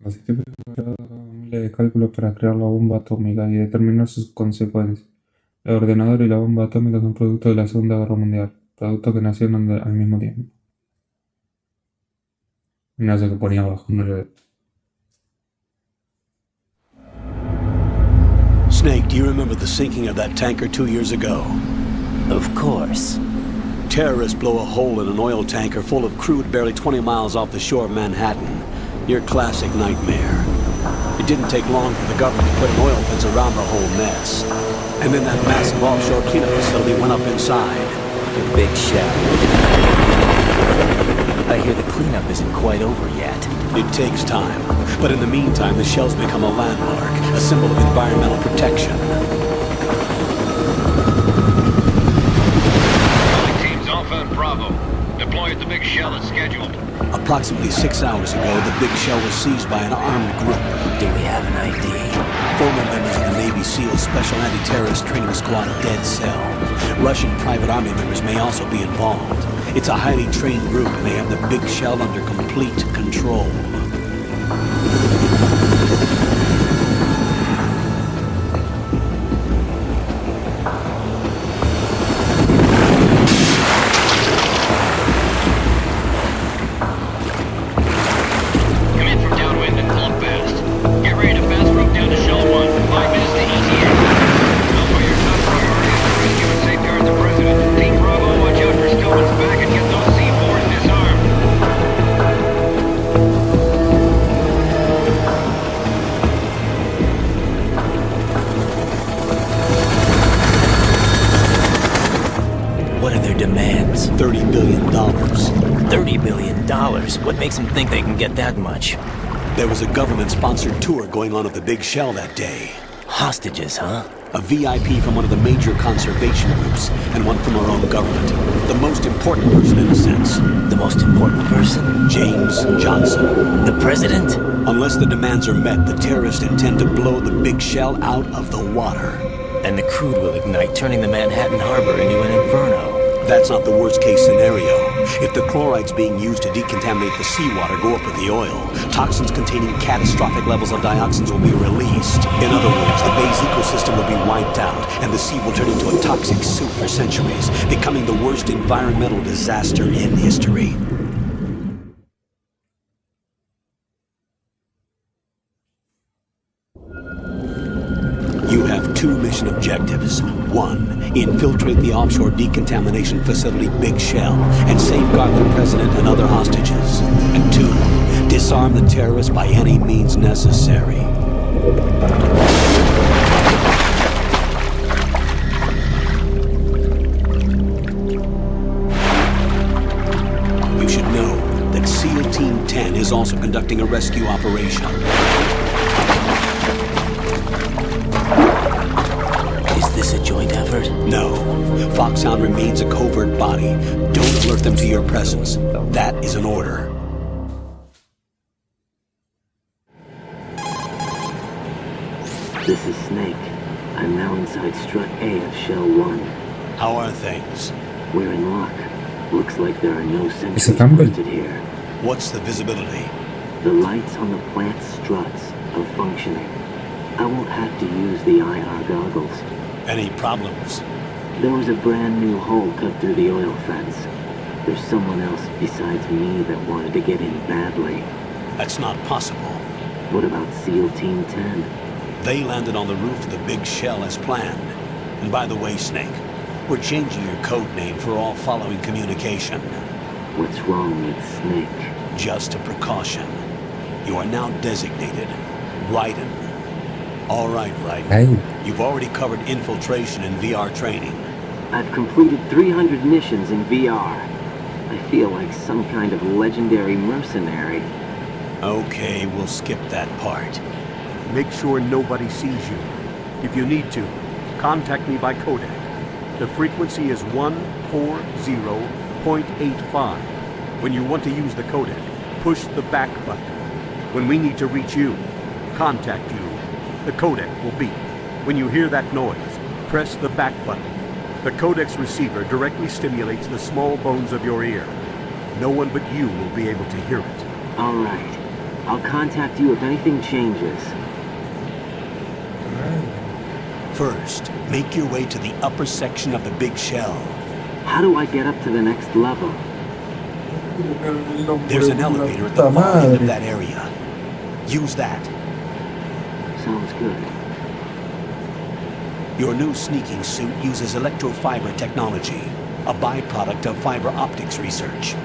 Asistí miles de cálculos para crear la bomba atómica y determinar sus consecuencias. El ordenador y la bomba atómica son productos de la Segunda Guerra Mundial, productos que nacieron al mismo tiempo. Y no sé qué ponía abajo, no lo veo. Snake, do you remember the sinking of that tanker 2 years ago? Of course. Terrorists blow a hole in an oil tanker full of crude barely 20 miles off the shore of Manhattan. Your classic nightmare. It didn't take long for the government to put an oil fence around the whole mess. And then that massive offshore cleanup facility went up inside. The big shell. I hear the cleanup isn't quite over yet. It takes time. But in the meantime, the shell's become a landmark, a symbol of environmental protection. Teams Alpha and Bravo. Deploy at the big shell as scheduled. Approximately 6 hours ago, the big shell was seized by an armed group. Do we have an ID? Former members of the Navy SEAL Special Anti-Terrorist Training Squad Dead Cell. Russian private army members may also be involved. It's a highly trained group and they have the big shell under complete control. $30 billion. $30 billion? What makes them think they can get that much? There was a government-sponsored tour going on at the big shell that day. Hostages, huh? A VIP from one of the major conservation groups, and one from our own government. The most important person, in a sense. The most important person? James Johnson. The president? Unless the demands are met, the terrorists intend to blow the big shell out of the water. And the crude will ignite, turning the Manhattan Harbor into an inferno. That's not the worst-case scenario. If the chlorides being used to decontaminate the seawater go up with the oil, toxins containing catastrophic levels of dioxins will be released. In other words, the bay's ecosystem will be wiped out, and the sea will turn into a toxic soup for centuries, becoming the worst environmental disaster in history. 1. Infiltrate the offshore decontamination facility Big Shell and safeguard the president and other hostages. And 2. Disarm the terrorists by any means necessary. You should know that SEAL Team 10 is also conducting a rescue operation. Is this a joint effort? No. Foxhound remains a covert body. Don't alert them to your presence. That is an order. This is Snake. I'm now inside Strut A of Shell 1. How are things? We're in luck. Looks like there are no sentries posted here. What's the visibility? The lights on the plant struts are functioning. I won't have to use the IR goggles. Any problems? There was a brand new hole cut through the oil fence. There's someone else besides me that wanted to get in badly. That's not possible. What about SEAL Team 10? They landed on the roof of the Big Shell as planned. And by the way, Snake, we're changing your code name for all following communication. What's wrong with Snake? Just a precaution. You are now designated Raiden. All right, Raiden. Hey. You've already covered infiltration and VR training. I've completed 300 missions in VR. I feel like some kind of legendary mercenary. Okay, we'll skip that part. Make sure nobody sees you. If you need to, contact me by codec. The frequency is 140.85. When you want to use the codec, push the back button. When we need to reach you, contact you, the codec will beep. When you hear that noise, press the back button. The codec's receiver directly stimulates the small bones of your ear. No one but you will be able to hear it. All right. I'll contact you if anything changes. First, make your way to the upper section of the Big Shell. How do I get up to the next level? There's an elevator at the far end of that area. Use that. Sounds good. Your new sneaking suit uses electrofiber technology, a byproduct of fiber optics research.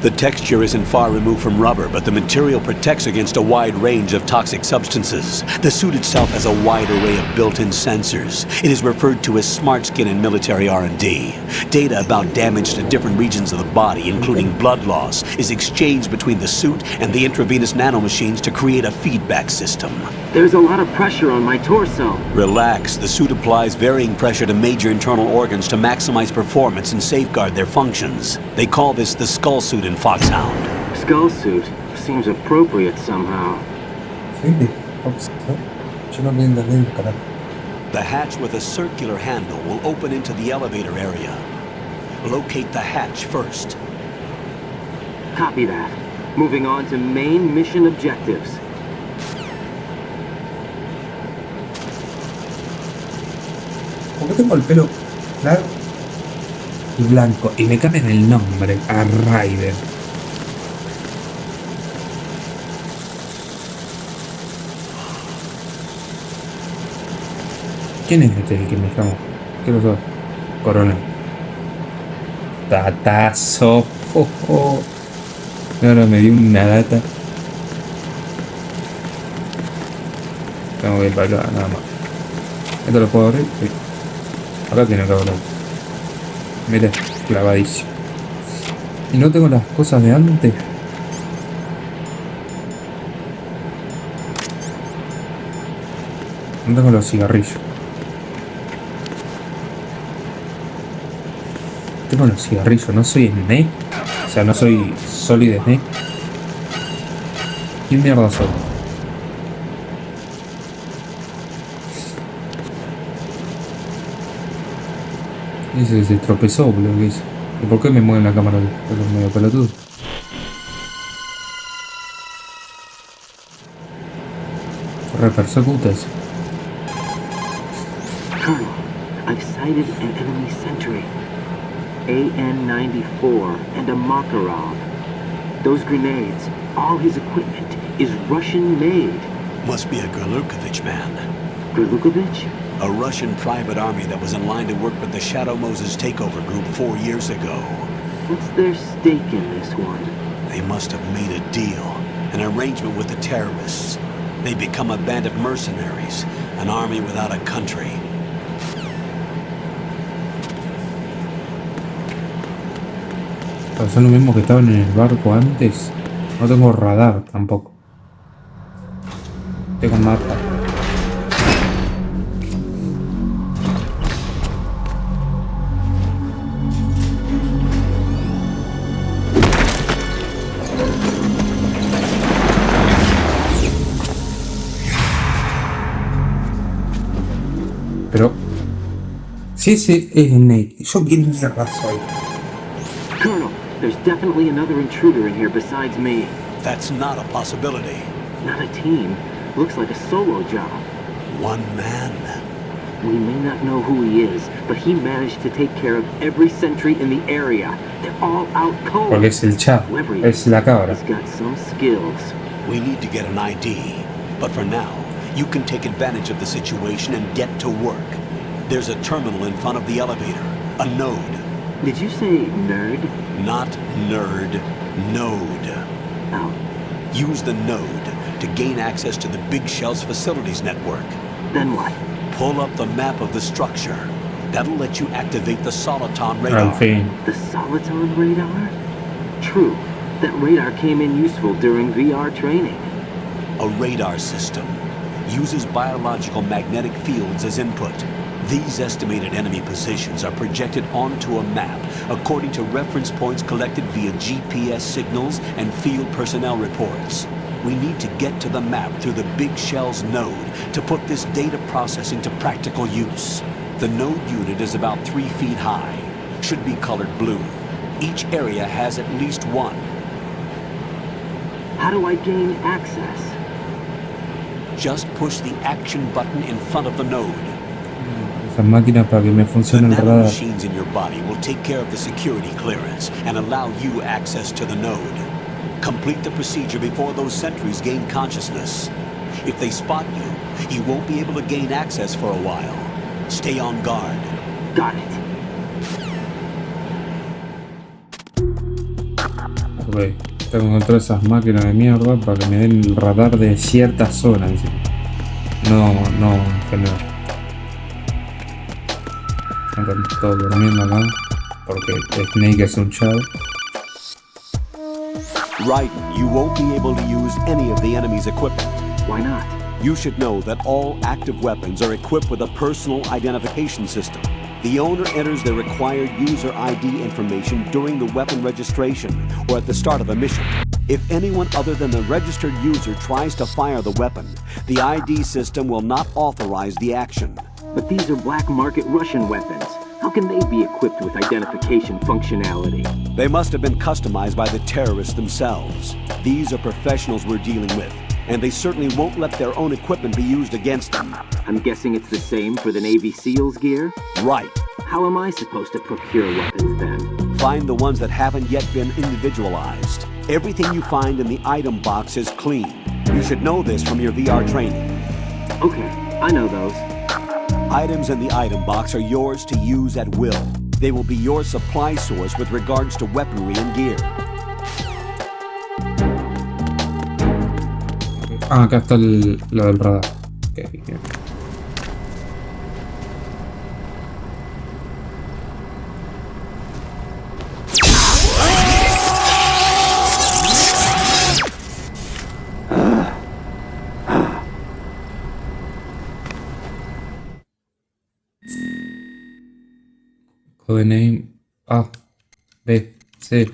The texture isn't far removed from rubber, but the material protects against a wide range of toxic substances. The suit itself has a wide array of built-in sensors. It is referred to as smart skin in military R&D. Data about damage to different regions of the body, including blood loss, is exchanged between the suit and the intravenous nanomachines to create a feedback system. There's a lot of pressure on my torso. Relax. The suit applies varying pressure to major internal organs to maximize performance and safeguard their functions. They call this the skull suit in Foxhound. Skull suit seems appropriate somehow. The hatch with a circular handle will open into the elevator area. Locate the hatch first. Copy that. Moving on to main mission objectives. ¿Por qué tengo el pelo claro y blanco? Y me cambian el nombre a Raiden. ¿Quién es este el que me llama? ¿Qué lo sabe? Coronel. Tatazo. Ahora me dio una data. Tengo que ir para acá, nada más. ¿Esto lo puedo abrir? Sí. Acá tiene que abrir. Mira, clavadísimo. Y no tengo las cosas de antes. No tengo los cigarrillos. Tengo los cigarrillos, no soy Snake. O sea, no soy Solid Snake. ¿Quién mierda soy? Ese se tropezó, boludo, que hizo. ¿Y por qué me mueven la cámara? Es medio pelotudo. Corre, persecutas. Colonel, I've sighted an enemy sentry. AN-94 and a Makarov. Those grenades, all his equipment is Russian-made. Must be a Gerlukovich man. Gerlukovich? A Russian private army that was in line to work with the Shadow Moses takeover group 4 years ago. What's their stake in this one? They must have made a deal, an arrangement with the terrorists. They become a band of mercenaries, an army without a country. Pasó lo mismo que estaban en el barco antes. No tengo radar tampoco. Tengo mapa. Pero si ese es Snake, yo quién mierda soy. Colonel, there's definitely another intruder in here besides me. That's not a possibility. Not a team. Looks like a solo job. One man. We may not know who he is, but he managed to take care of every sentry in the area. They're all out cold. Porque es el chat, es la cabra. He's got some skills. We need to get an ID, but for now, you can take advantage of the situation and get to work. There's a terminal in front of the elevator, a node. Did you say nerd? Not nerd, node. Oh. Use the node to gain access to the Big Shell's facilities network. Then what? Pull up the map of the structure. That'll let you activate the Soliton radar. The Soliton radar? True. That radar came in useful during VR training. A radar system uses biological magnetic fields as input. These estimated enemy positions are projected onto a map according to reference points collected via GPS signals and field personnel reports. We need to get to the map through the Big Shell's node to put this data processing to practical use. The node unit is about 3 feet high, should be colored blue. Each area has at least one. How do I gain access? Just push the action button in front of the node. Esa máquina para que me funcione el radar. Machines in your body will take care of the security clearance and allow you access to the node. Complete the procedure before those sentries gain consciousness. If they spot you, you won't be able to gain access for a while. Stay on guard. Got it. Ok, tengo que encontrar esas máquinas de mierda para que me den el radar de ciertas zonas. No, en general. Están todos durmiendo acá porque Snake es un chavo. Raiden, you won't be able to use any of the enemy's equipment. Why not? You should know that all active weapons are equipped with a personal identification system. The owner enters their required user ID information during the weapon registration or at the start of a mission. If anyone other than the registered user tries to fire the weapon, the ID system will not authorize the action. But these are black market Russian weapons. How can they be equipped with identification functionality? They must have been customized by the terrorists themselves. These are professionals we're dealing with, and they certainly won't let their own equipment be used against them. I'm guessing it's the same for the Navy SEALs gear? Right. How am I supposed to procure weapons then? Find the ones that haven't yet been individualized. Everything you find in the item box is clean. You should know this from your VR training. Okay, I know those. Items in the item box are yours to use at will. They will be your supply source with regards to weaponry and gear. Ah, acá está lo del radar. Okay. Codename A, B, C,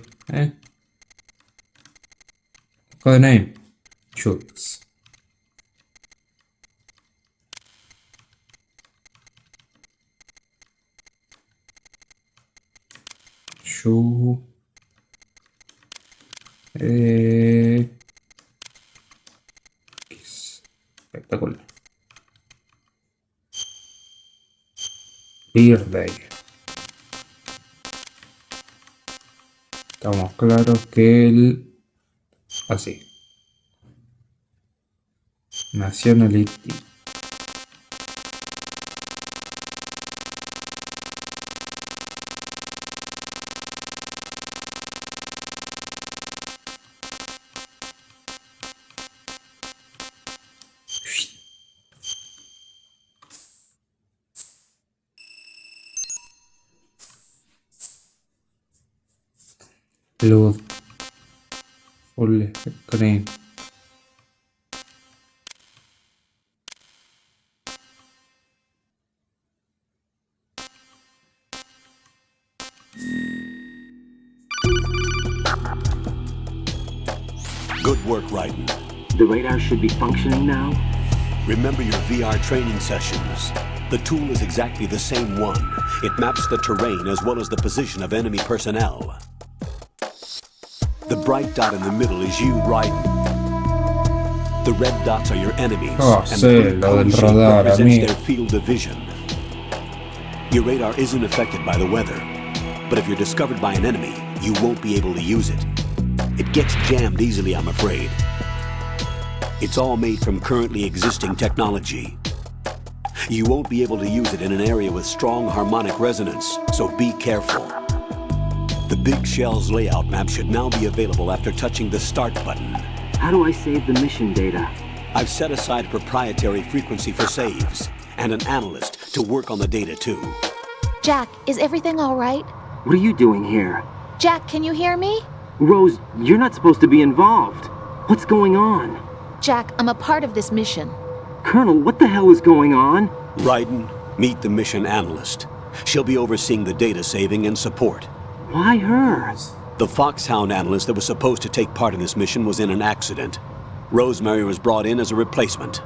Codename Jules. Espectacular. PIERDAS. Estamos claros que el... Así. Nationality. Load. Full screen. Good work, Raiden. The radar should be functioning now? Remember your VR training sessions. The tool is exactly the same one. It maps the terrain as well as the position of enemy personnel. The bright dot in the middle is you, Raiden. The red dots are your enemies, and the blue cone shape represents their field of vision. Your radar isn't affected by the weather, but if you're discovered by an enemy, you won't be able to use it. It gets jammed easily, I'm afraid. It's all made from currently existing technology. You won't be able to use it in an area with strong harmonic resonance, so be careful. The Big Shell's layout map should now be available after touching the Start button. How do I save the mission data? I've set aside a proprietary frequency for saves, and an analyst to work on the data too. Jack, is everything all right? What are you doing here? Jack, can you hear me? Rose, you're not supposed to be involved. What's going on? Jack, I'm a part of this mission. Colonel, what the hell is going on? Raiden, meet the mission analyst. She'll be overseeing the data saving and support. Why her? The Foxhound analyst that was supposed to take part in this mission was in an accident. Rosemary was brought in as a replacement.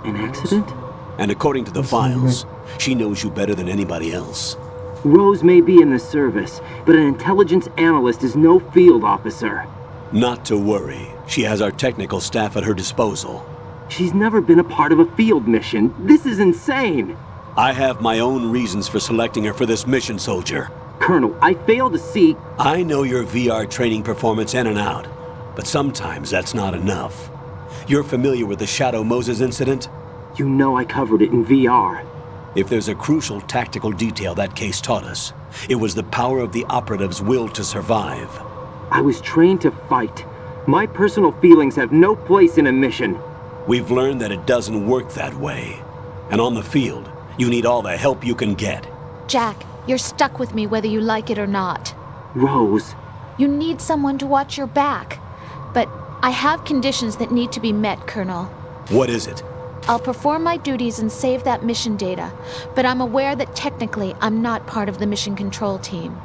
An accident? And according to the files, she knows you better than anybody else. Rose may be in the service, but an intelligence analyst is no field officer. Not to worry. She has our technical staff at her disposal. She's never been a part of a field mission. This is insane. I have my own reasons for selecting her for this mission, soldier. Colonel, I fail to see... I know your VR training performance in and out, but sometimes that's not enough. You're familiar with the Shadow Moses incident? You know I covered it in VR. If there's a crucial tactical detail that case taught us, it was the power of the operative's will to survive. I was trained to fight. My personal feelings have no place in a mission. We've learned that it doesn't work that way. And on the field, you need all the help you can get. Jack, you're stuck with me whether you like it or not. Rose. You need someone to watch your back. But I have conditions that need to be met, Colonel. What is it? I'll perform my duties and save that mission data, but I'm aware that technically I'm not part of the mission control team.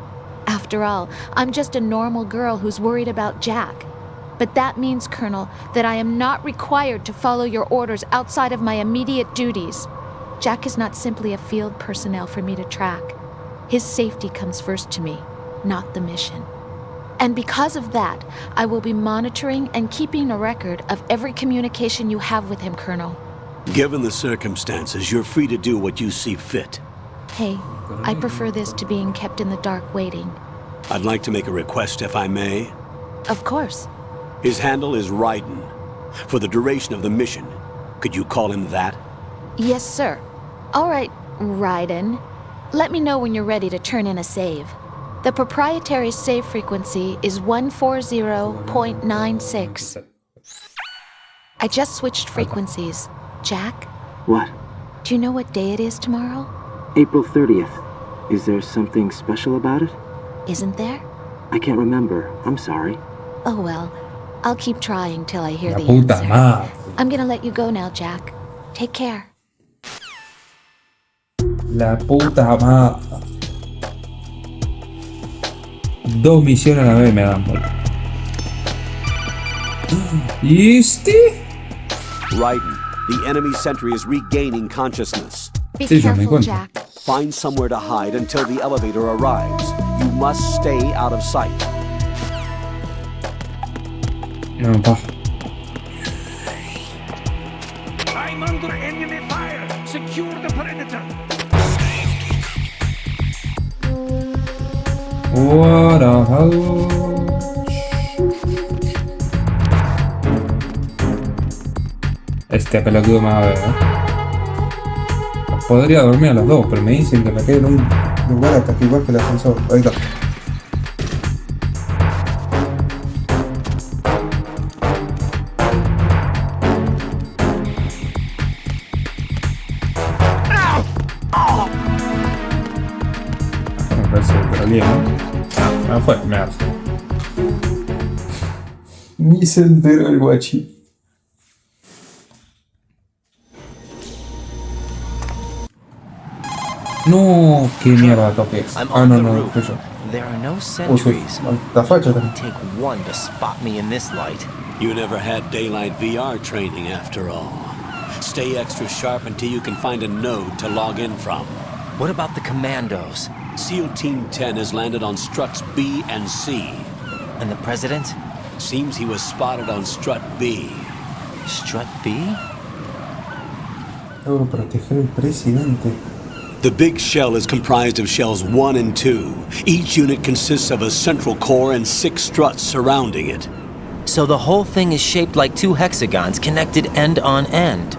After all, I'm just a normal girl who's worried about Jack. But that means, Colonel, that I am not required to follow your orders outside of my immediate duties. Jack is not simply a field personnel for me to track. His safety comes first to me, not the mission. And because of that, I will be monitoring and keeping a record of every communication you have with him, Colonel. Given the circumstances, you're free to do what you see fit. Hey, I prefer this to being kept in the dark waiting. I'd like to make a request, if I may. Of course. His handle is Raiden. For the duration of the mission, could you call him that? Yes, sir. All right, Raiden. Let me know when you're ready to turn in a save. The proprietary save frequency is 140.96. I just switched frequencies. Jack? What? Do you know what day it is tomorrow? April 30th. Is there something special about it? Isn't there? I can't remember. I'm sorry. Oh well. I'll keep trying till I hear the answer. I'm gonna let you go now, Jack. Take care. La puta madre. 2 misiones a la vez me dan. ¿Y este? Raiden, the enemy sentry is regaining consciousness. Be careful, Jack. Find somewhere to hide until the elevator arrives. You must stay out of sight. No, pa. I'm under enemy fire. Secure the perimeter. What a hell. Este pelotudo me va a ver, ¿eh? Podría dormir a los dos, pero me dicen que me quede en un lugar hasta que igual que el ascensor. Ahí está. Me parece que lo lío, ¿no? No fue, me hace. Ni se enteró el guachi. No, qué mierda toqué. Ah, no, fue yo. There are no sentries. Esta facha It también. would take one to spot me in this light. You never had daylight VR training after all. Stay extra sharp until you can find a node to log in from. What about the commandos? SEAL Team 10 has landed on struts B and C. And the president? Seems he was spotted on strut B. Strut B? Debo proteger al presidente. The big shell is comprised of shells 1 and 2. Each unit consists of a central core and 6 struts surrounding it. So the whole thing is shaped like 2 hexagons connected end on end.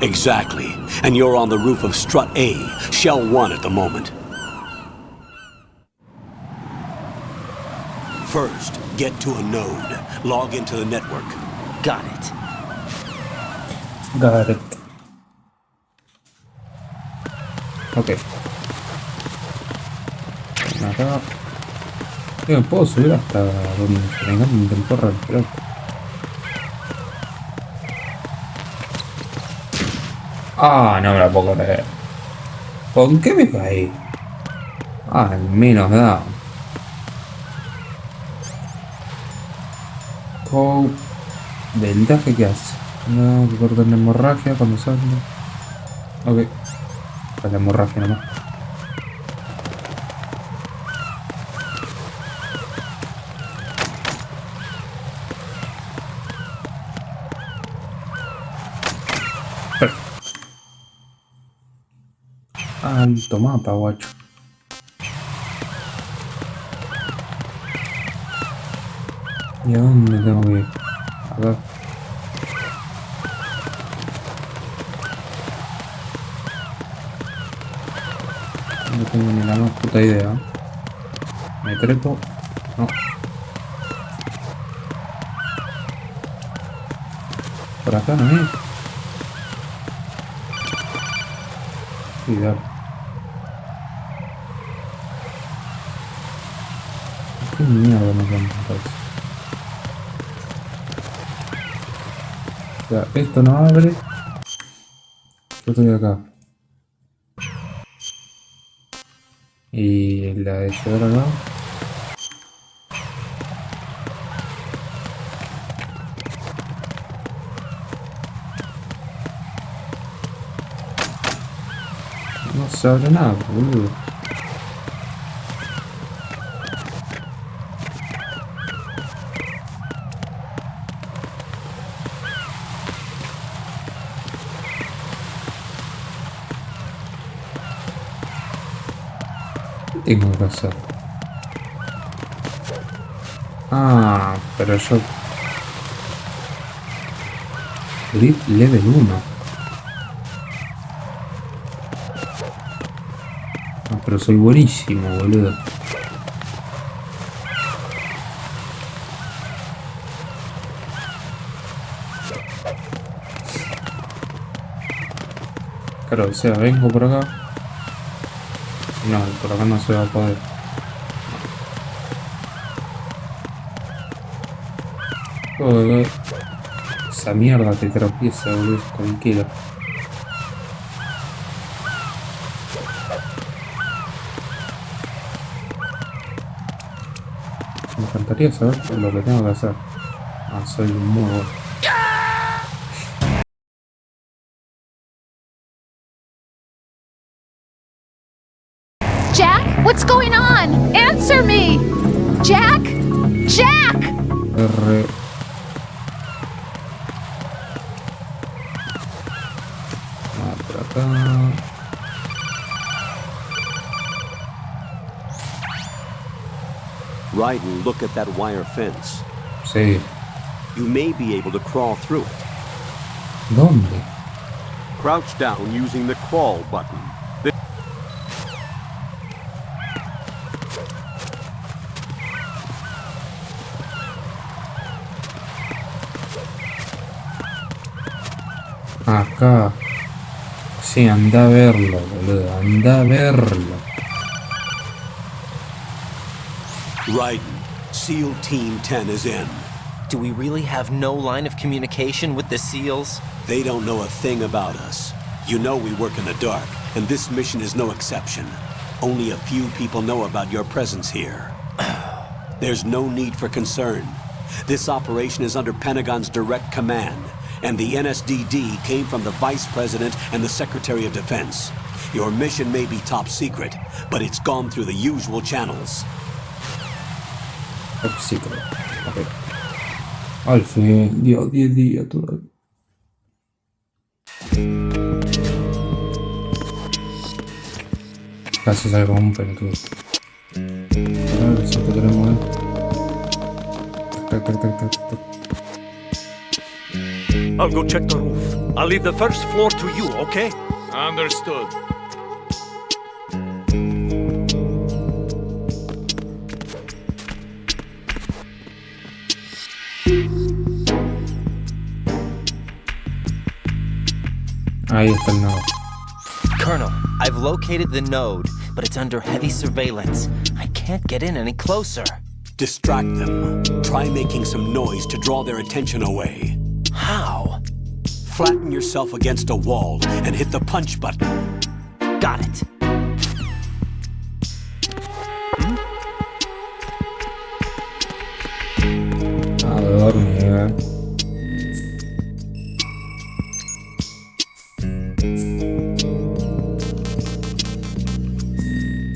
Exactly. And you're on the roof of strut A, shell 1 at the moment. First, get to a node. Log into the network. Got it. Got it. Ok. Acá. Yo me puedo subir hasta donde se me encanta el porro del pelota. Ah, no me la puedo creer. ¿Con qué me caí? Ah, al menos da. Con vendaje que hace. No, que cortan la hemorragia cuando sale. Ok. Para la hemorragia nomás. Alto mapa, guacho. ¿Y a dónde tengo que ir? Acá. No tengo ni la más puta idea. Me trepo. No. Por acá no es. Cuidado. ¿Qué mierda me encantas? O sea, esto no abre. Yo estoy acá. Y la de llevar acá. No se abre nada, boludo. ¿Qué tengo que hacer? Ah, pero yo... Grip level 1. Ah, pero soy buenísimo, boludo. Claro, o sea, vengo por acá. No, por acá no se va a poder. Joder, esa mierda te tropieza, boludo, cualquiera. Me encantaría saber lo que tengo que hacer. Ah, soy muy bueno. Jack, what's going on? Answer me! Jack? Jack! R. Ah, por acá. Ryden, look at that wire fence. Sí. You may be able to crawl through it. ¿Dónde? Crouch down using the crawl button. Acá. Sí, anda a verlo, boludo. Anda a verlo. Ryden, SEAL Team 10 is in. Do we really have no line of communication with the SEALs? They don't know a thing about us. You know we work in the dark, and this mission is no exception. Only a few people know about your presence here. There's no need for concern. This operation is under Pentagon's direct command, and the NSDD came from the Vice President and the Secretary of Defense. Your mission may be top secret, but it's gone through the usual channels. Top secret. Okay. Alfie, Dio, todo. Casi salgo un pelotudo. A ver si te queremos ver. I'll go check the roof. I'll leave the first floor to you, okay? Understood. Ahí está el nodo. Colonel, I've located the node, but it's under heavy surveillance. I can't get in any closer. Distract them. Try making some noise to draw their attention away. How? Flatten yourself against a wall and hit the punch button. Got it. A dormir.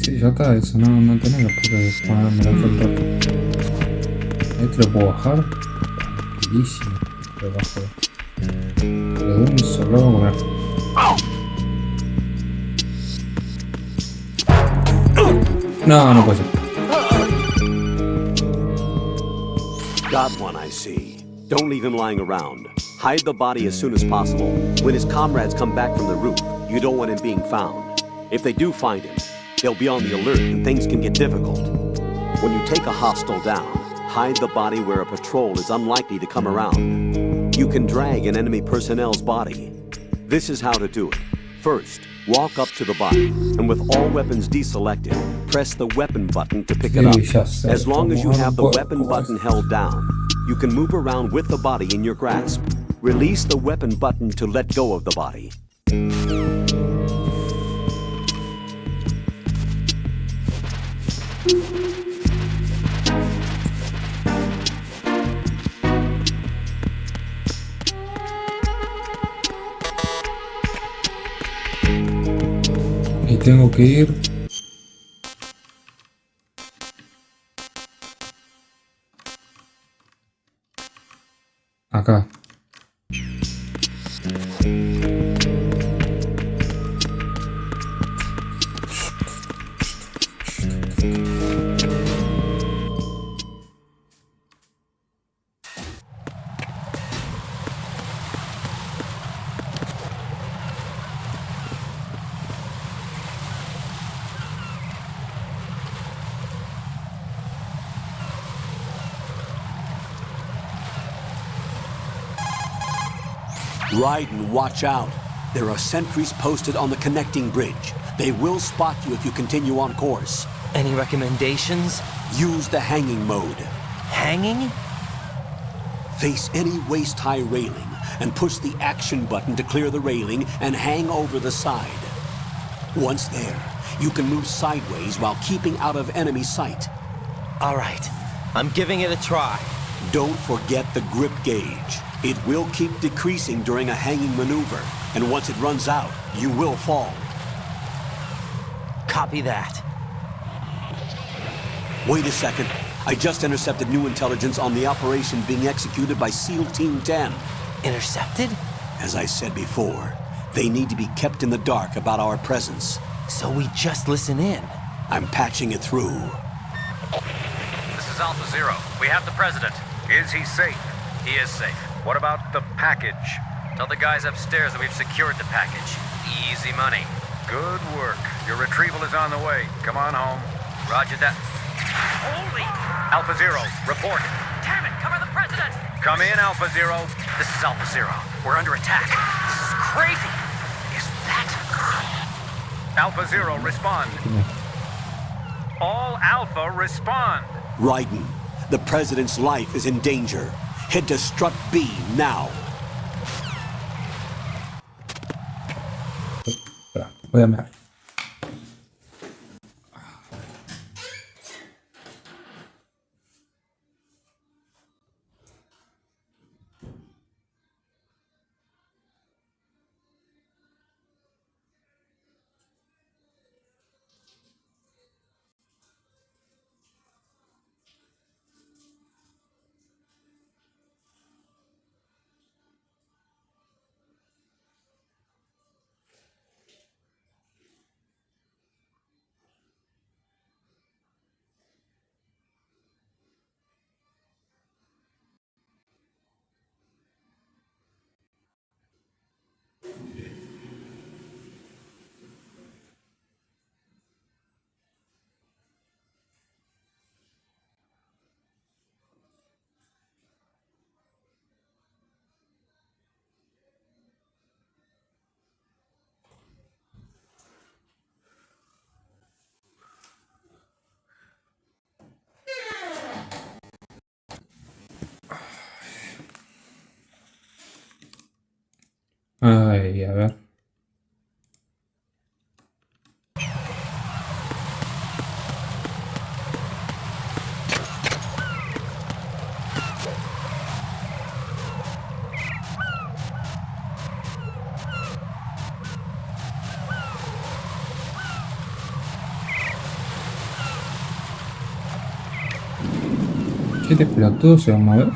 Sí, ya está eso, no tenemos por qué ponerme la foto. Este lo puedo bajar. Tranquilísimo. Lo bajo. Le doy un solo a comer. No puede ser. Got one, I see. Don't leave him lying around. Hide the body as soon as possible. When his comrades come back from the roof, you don't want him being found. If they do find him, they'll be on the alert and things can get difficult. When you take a hostile down, hide the body where a patrol is unlikely to come around. You can drag an enemy personnel's body. This is how to do it. First, walk up to the body, and with all weapons deselected, press the weapon button to pick it up. As long as you have the weapon button held down, you can move around with the body in your grasp. Release the weapon button to let go of the body. Y tengo que ir acá. Ride and watch out. There are sentries posted on the connecting bridge. They will spot you if you continue on course. Any recommendations? Use the hanging mode. Hanging? Face any waist-high railing and push the action button to clear the railing and hang over the side. Once there, you can move sideways while keeping out of enemy sight. All right, I'm giving it a try. Don't forget the grip gauge. It will keep decreasing during a hanging maneuver, and once it runs out, you will fall. Copy that. Wait a second. I just intercepted new intelligence on the operation being executed by SEAL Team 10. Intercepted? As I said before, they need to be kept in the dark about our presence. So we just listen in. I'm patching it through. This is Alpha Zero. We have the President. Is he safe? He is safe. What about the package? Tell the guys upstairs that we've secured the package. Easy money. Good work. Your retrieval is on the way. Come on home. Roger that. Holy! Alpha Zero, report. Damn it! Cover the President! Come in, Alpha Zero. This is Alpha Zero. We're under attack. This is crazy! Is that a girl? Alpha Zero, respond. All Alpha, respond. Raiden, the President's life is in danger. Head to Strut B now. Espera, voy a mirar. Ay, a ver. ¿Qué te explotó? ¿Se va a mover?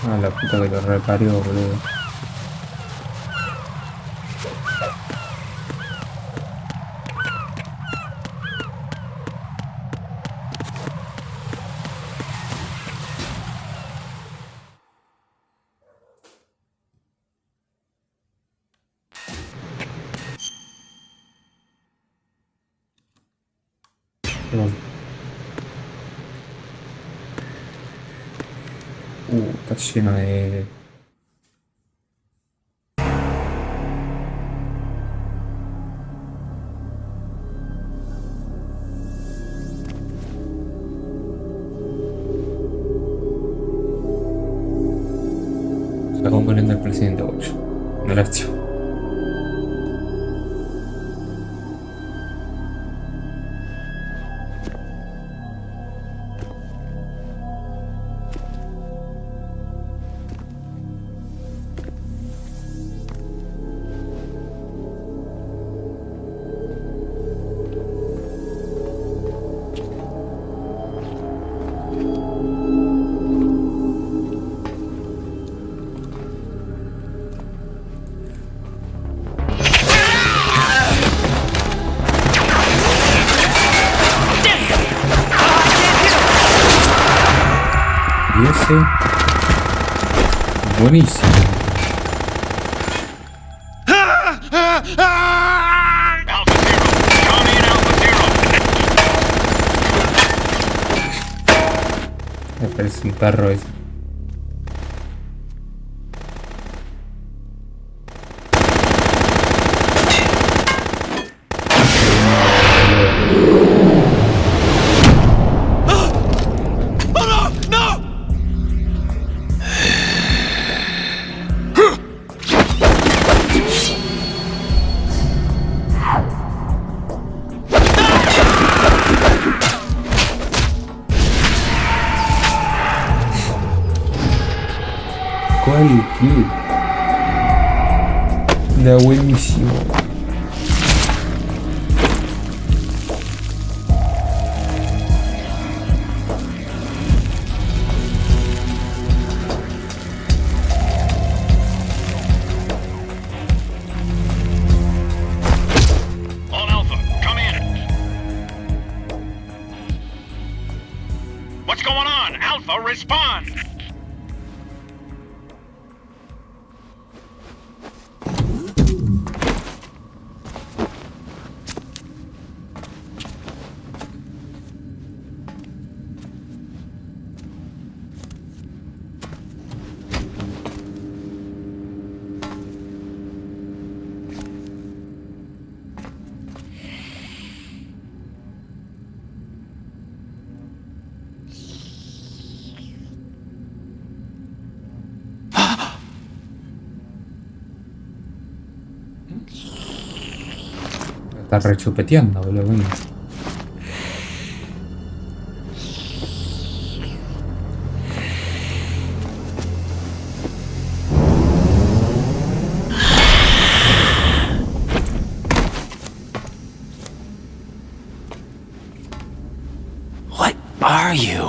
Ah, la puta que lo reparió, boludo. Está lleno de... Se está componiendo el presidente Bocho. No la activo. Buenísimo. Me parece un perro ese. Da buenísimo. All Alpha, come in. What's going on? Alpha, respond. está rechupeteando, boludo. Bueno. What are you?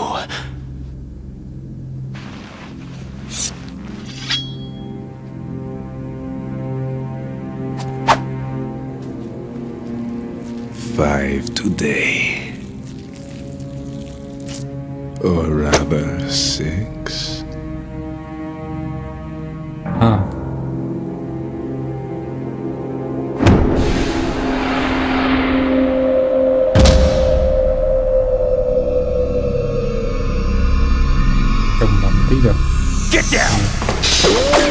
Five today. Or rather, 6. Ah. Es un vampiro. Get down!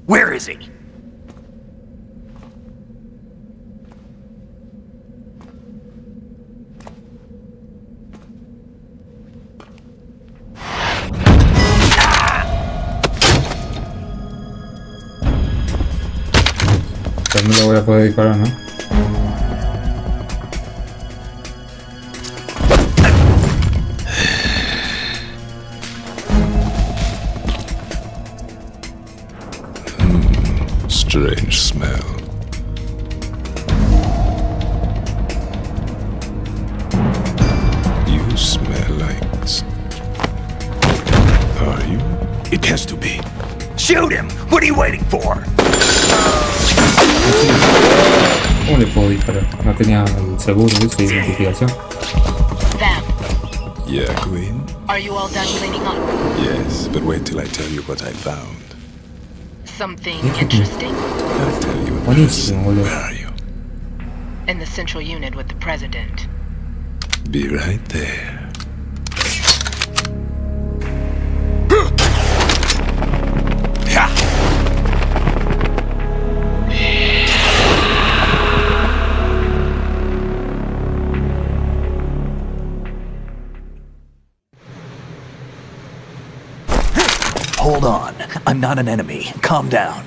Where is he? No lo voy a poder disparar, ¿no? Strange smell. You smell like... Are you? It has to be. Shoot him! What are you waiting for? ¿Cómo le puedo disparar? No tenía el seguro de identificación. Vam, Yeah, Queen? are you all done cleaning up? Yes, but wait till I tell you what I found. Something interesting? I'll tell you in Buenísimo, person. boludo. Where are you? In the central unit with the president. Be right there. Hold on. I'm not an enemy. Calm down.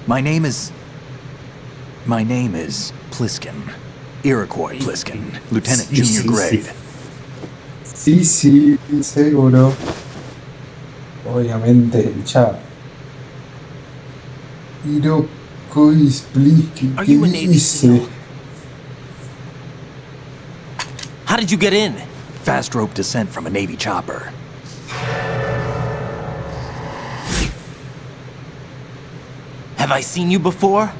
My name is Pliskin. Iroquois Pliskin. Lieutenant Junior Grade. Sí, seguro. Obviamente el chat. Iroquois Pliskin. Are you a Navy SEAL? How did you get in? Fast rope descent from a Navy chopper. Have I seen you before?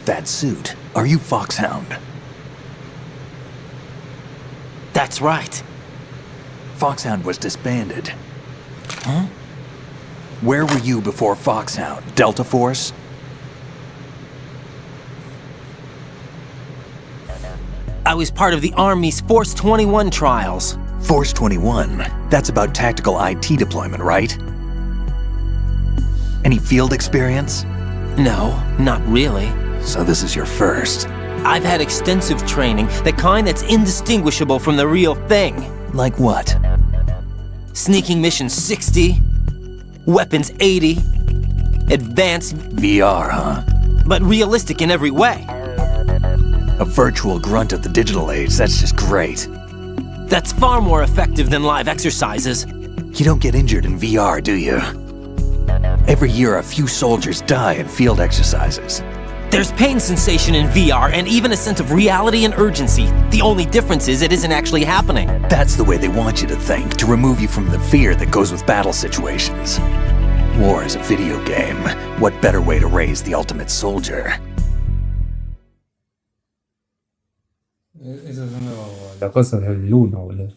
That suit. Are you Foxhound? That's right. Foxhound was disbanded. Huh? Where were you before Foxhound? Delta Force? I was part of the Army's Force 21 trials. Force 21? That's about tactical IT deployment, right? Any field experience? No, not really. So this is your first. I've had extensive training, the kind that's indistinguishable from the real thing. Like what? Sneaking mission 60, weapons 80, advanced VR, huh? but realistic in every way. A virtual grunt of the digital age, that's just great. That's far more effective than live exercises. You don't get injured in VR, do you? Every year a few soldiers die in field exercises. There's pain sensation in VR and even a sense of reality and urgency. The only difference is it isn't actually happening. That's the way they want you to think, to remove you from the fear that goes with battle situations. War is a video game. What better way to raise the ultimate soldier? Esas son las cosas del 1, boludo.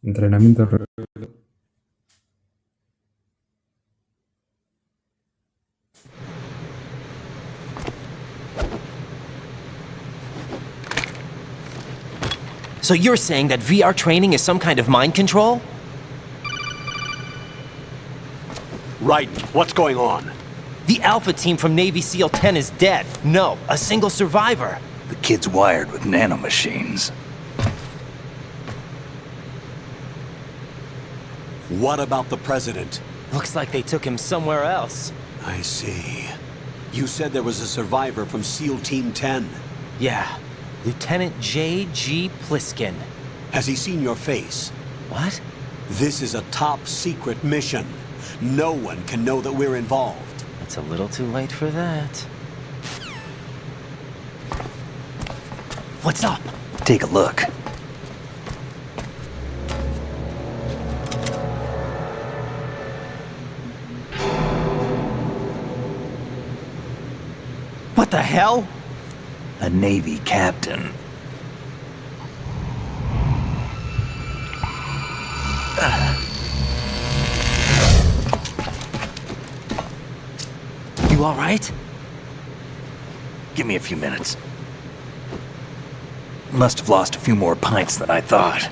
Entrenamiento. So you're saying that VR training is some kind of mind control? Right. What's going on? The Alpha team from Navy SEAL 10 is dead. No, a single survivor. The kid's wired with nanomachines. What about the president? Looks like they took him somewhere else. I see. You said there was a survivor from SEAL Team 10. Yeah. Lieutenant J.G. Pliskin. Has he seen your face? What? This is a top secret mission. No one can know that we're involved. It's a little too late for that. What's up? Take a look. What the hell? A Navy captain. You all right? Give me a few minutes. Must have lost a few more pints than I thought.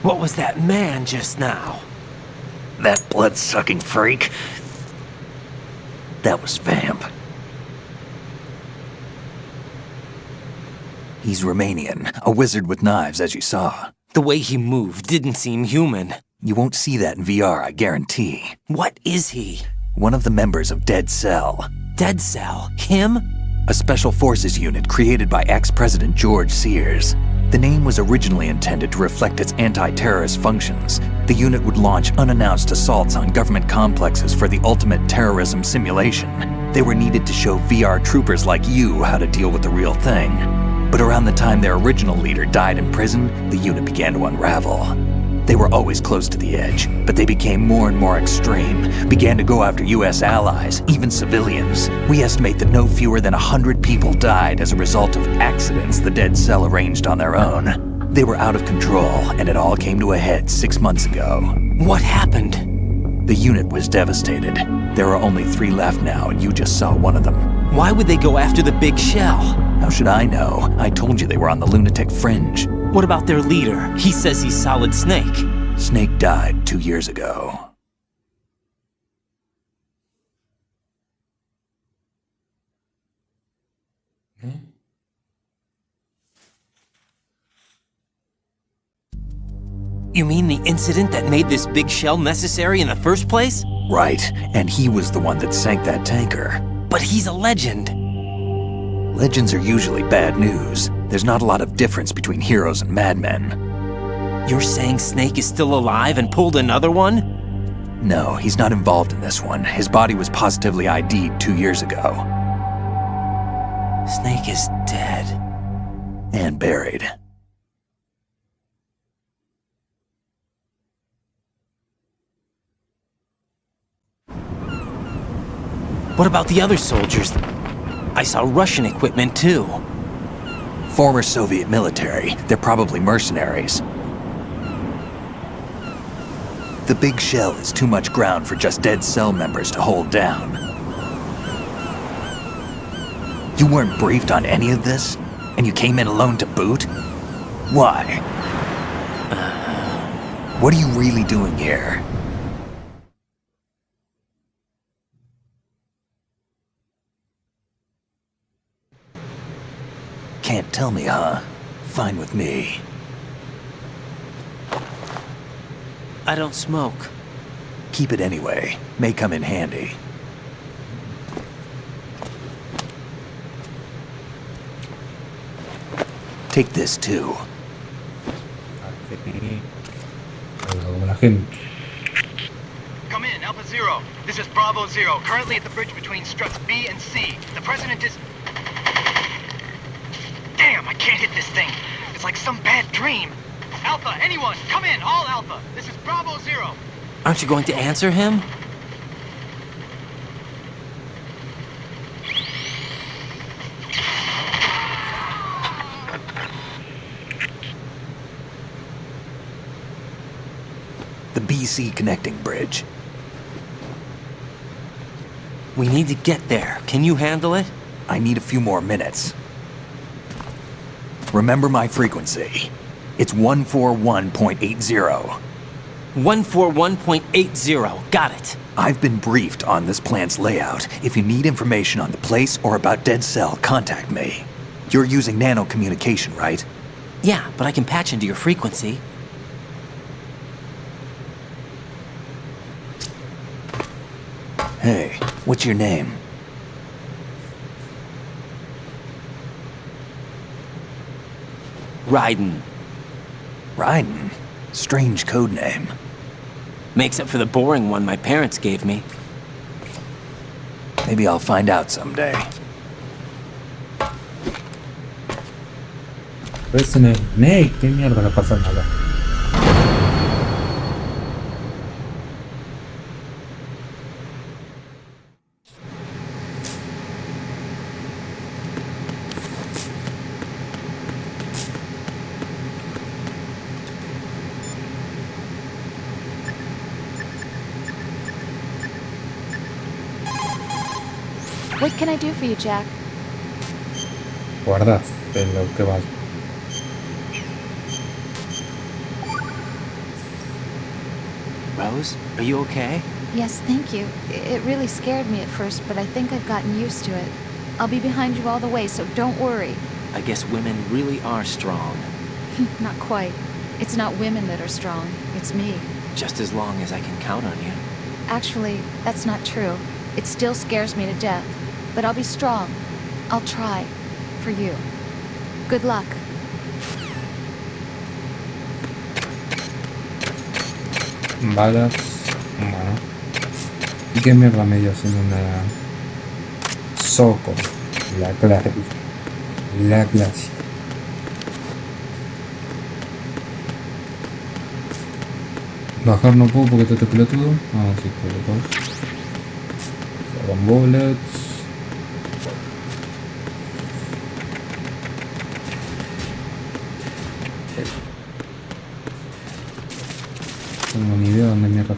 What was that man just now? That blood-sucking freak. That was Vamp. He's Romanian, a wizard with knives, as you saw. The way he moved didn't seem human. You won't see that in VR, I guarantee. What is he? One of the members of Dead Cell. Dead Cell? Him? A special forces unit created by ex-President George Sears. The name was originally intended to reflect its anti-terrorist functions. The unit would launch unannounced assaults on government complexes for the ultimate terrorism simulation. They were needed to show VR troopers like you how to deal with the real thing. But around the time their original leader died in prison, the unit began to unravel. They were always close to the edge, but they became more and more extreme, began to go after US allies, even civilians. We estimate that no fewer than 100 people died as a result of accidents the Dead Cell arranged on their own. They were out of control, and it all came to a head 6 months ago. What happened? The unit was devastated. There are only 3 left now, and you just saw one of them. Why would they go after the big shell? How should I know? I told you they were on the lunatic fringe. What about their leader? He says he's Solid Snake. Snake died 2 years ago. You mean the incident that made this big shell necessary in the first place? Right, and he was the one that sank that tanker. But he's a legend. Legends are usually bad news. There's not a lot of difference between heroes and madmen. You're saying Snake is still alive and pulled another one? No, he's not involved in this one. His body was positively ID'd 2 years ago. Snake is dead. And buried. What about the other soldiers? I saw Russian equipment too. Former Soviet military. They're probably mercenaries. The big shell is too much ground for just Dead Cell members to hold down. You weren't briefed on any of this? And you came in alone to boot? Why? What are you really doing here? Can't tell me, huh? Fine with me. I don't smoke. Keep it anyway. May come in handy. Take this too. Come in, Alpha Zero. This is Bravo Zero, currently at the bridge between struts B and C. The President is... Damn, I can't hit this thing. It's like some bad dream. Alpha, anyone, come in, all Alpha. This is Bravo Zero. Aren't you going to answer him? The BC connecting bridge. We need to get there. Can you handle it? I need a few more minutes. remember my frequency. It's 141.80. 141.80. Got it. I've been briefed on this plant's layout. If you need information on the place or about Dead Cell, contact me. You're using nano communication, right? Yeah, but I can patch into your frequency. Hey, what's your name? Raiden. Raiden? Strange code name. Makes up for the boring one my parents gave me. Maybe I'll find out someday. Resumen. Nate, ¿qué mierda le pasa nada? What can I do for you, Jack? Guardas en lo que vas. Rose, are you okay? Yes, thank you. It really scared me at first, but I think I've gotten used to it. I'll be behind you all the way, so don't worry. I guess women really are strong. Not quite. It's not women that are strong. It's me. Just as long as I can count on you. Actually, that's not true. It still scares me to death. But I'll be strong. I'll try. For you. Good luck. Balas. Bueno. ¿Y qué mierda me dio haciendo una... Soco. La clásica. La clásica. Bajar no puedo porque te pelotudo. Ah, sí, pelotudo. Con bullets. No tengo ni idea de dónde mierda.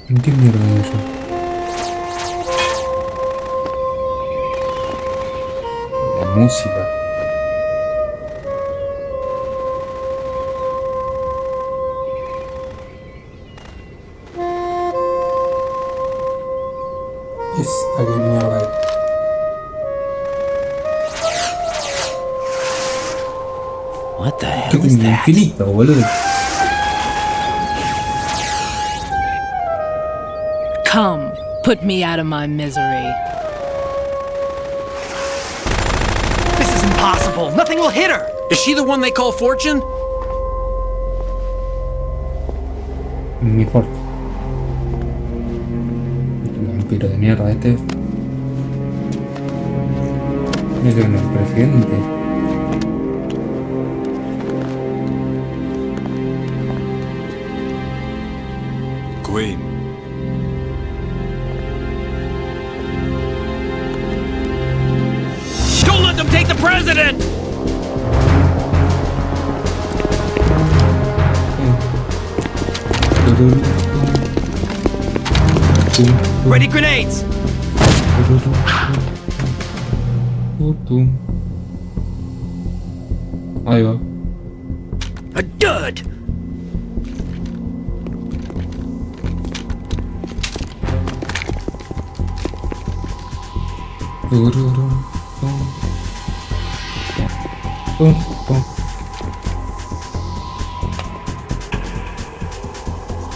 ¿En qué mierda es eso? La música. Esta que mierda es. What the hell ¿Qué is tiene that? infinito, boludo? Come, put me out of my misery. This is impossible. Nothing will hit her. Is she the one they call Fortune? Mi fuerte. El vampiro de mierda este. Ese no es el presidente. Queen. Don't let them take the president! Ready grenades! Ahí va. A dud!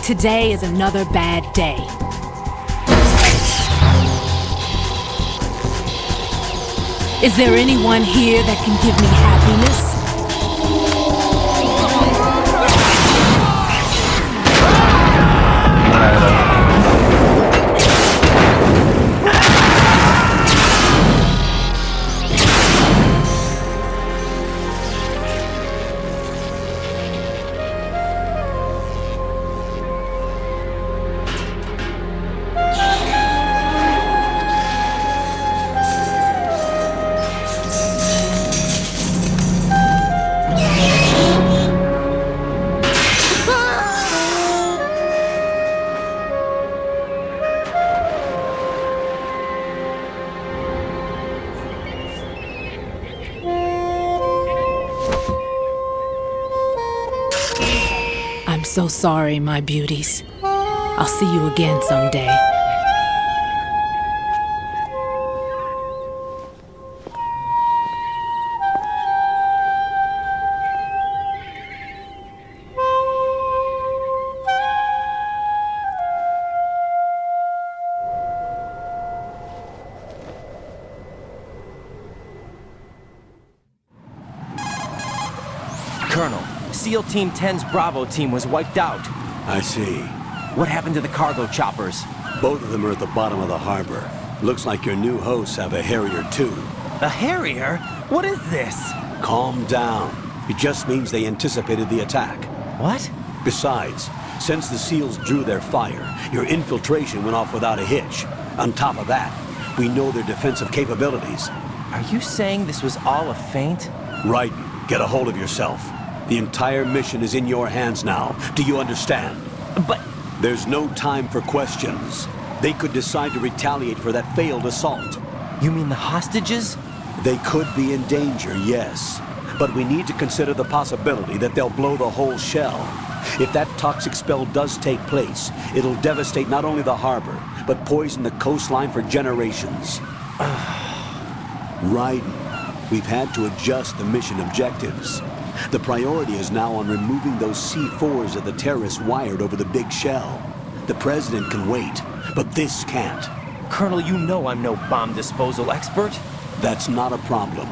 Today is another bad day. Is there anyone here that can give me happiness? so sorry, my beauties. I'll see you again someday. Colonel, SEAL Team 10's Bravo team was wiped out. I see. What happened to the cargo choppers? Both of them are at the bottom of the harbor. Looks like your new hosts have a Harrier too. A Harrier? What is this? Calm down. It just means they anticipated the attack. What? Besides, since the SEALs drew their fire, your infiltration went off without a hitch. On top of that, we know their defensive capabilities. Are you saying this was all a feint? Right. Get a hold of yourself. The entire mission is in your hands now. Do you understand? But... There's no time for questions. They could decide to retaliate for that failed assault. You mean the hostages? They could be in danger, yes. But we need to consider the possibility that they'll blow the whole shell. If that toxic spell does take place, it'll devastate not only the harbor, but poison the coastline for generations. Raiden, we've had to adjust the mission objectives. The priority is now on removing those C4s that the terrorists wired over the big shell. The president can wait, but this can't. Colonel, you know I'm no bomb disposal expert. That's not a problem.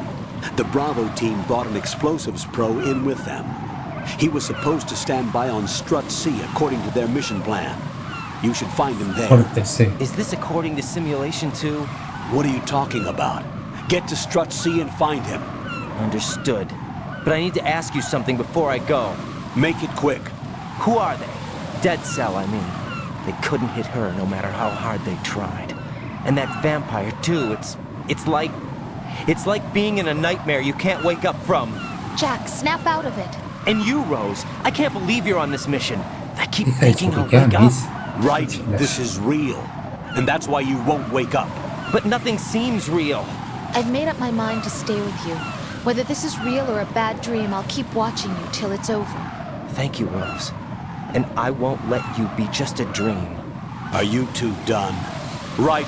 The Bravo team brought an explosives pro in with them. He was supposed to stand by on Strut C according to their mission plan. You should find him there. Is this according to Simulation 2? What are you talking about? Get to Strut C and find him. Understood. But I need to ask you something before I go. Make it quick. Who are they? Dead Cell, I mean. They couldn't hit her no matter how hard they tried. And that vampire, too, it's like being in a nightmare you can't wake up from. Jack, snap out of it. And you, Rose, I can't believe you're on this mission. I keep thinking I'll wake up. Right, this is real. And that's why you won't wake up. But nothing seems real. I've made up my mind to stay with you. Whether this is real or a bad dream, I'll keep watching you till it's over. Thank you, Rose. And I won't let you be just a dream. Are you two done? Right,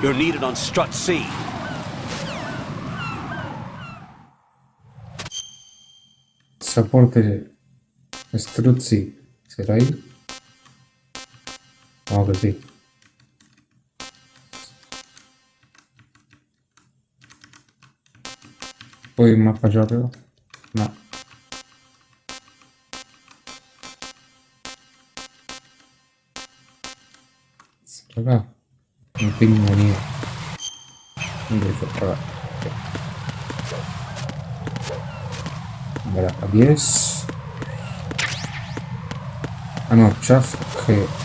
you're needed on Strut C. Soporte Strut C. ¿Será ahí? Vamos que sí. ¿Puedo ir más para allá arriba? No. ¿Será acá? No tengo ni idea. ¿Dónde fue? Acá. Ahora a 10. Ah no, chaff.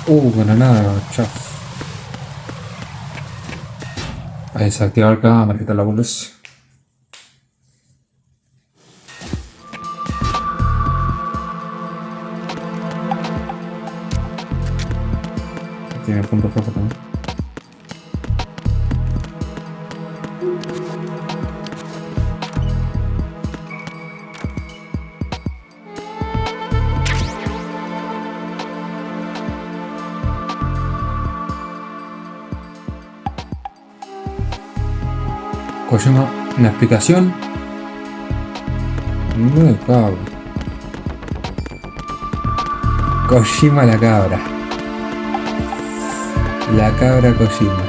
Granada, chaff. A desactivar cámara, ¿qué tal la bolas? Tiene punto rojo también. Kojima, una explicación. No de cabra. Kojima la cabra. La cabra Kojima.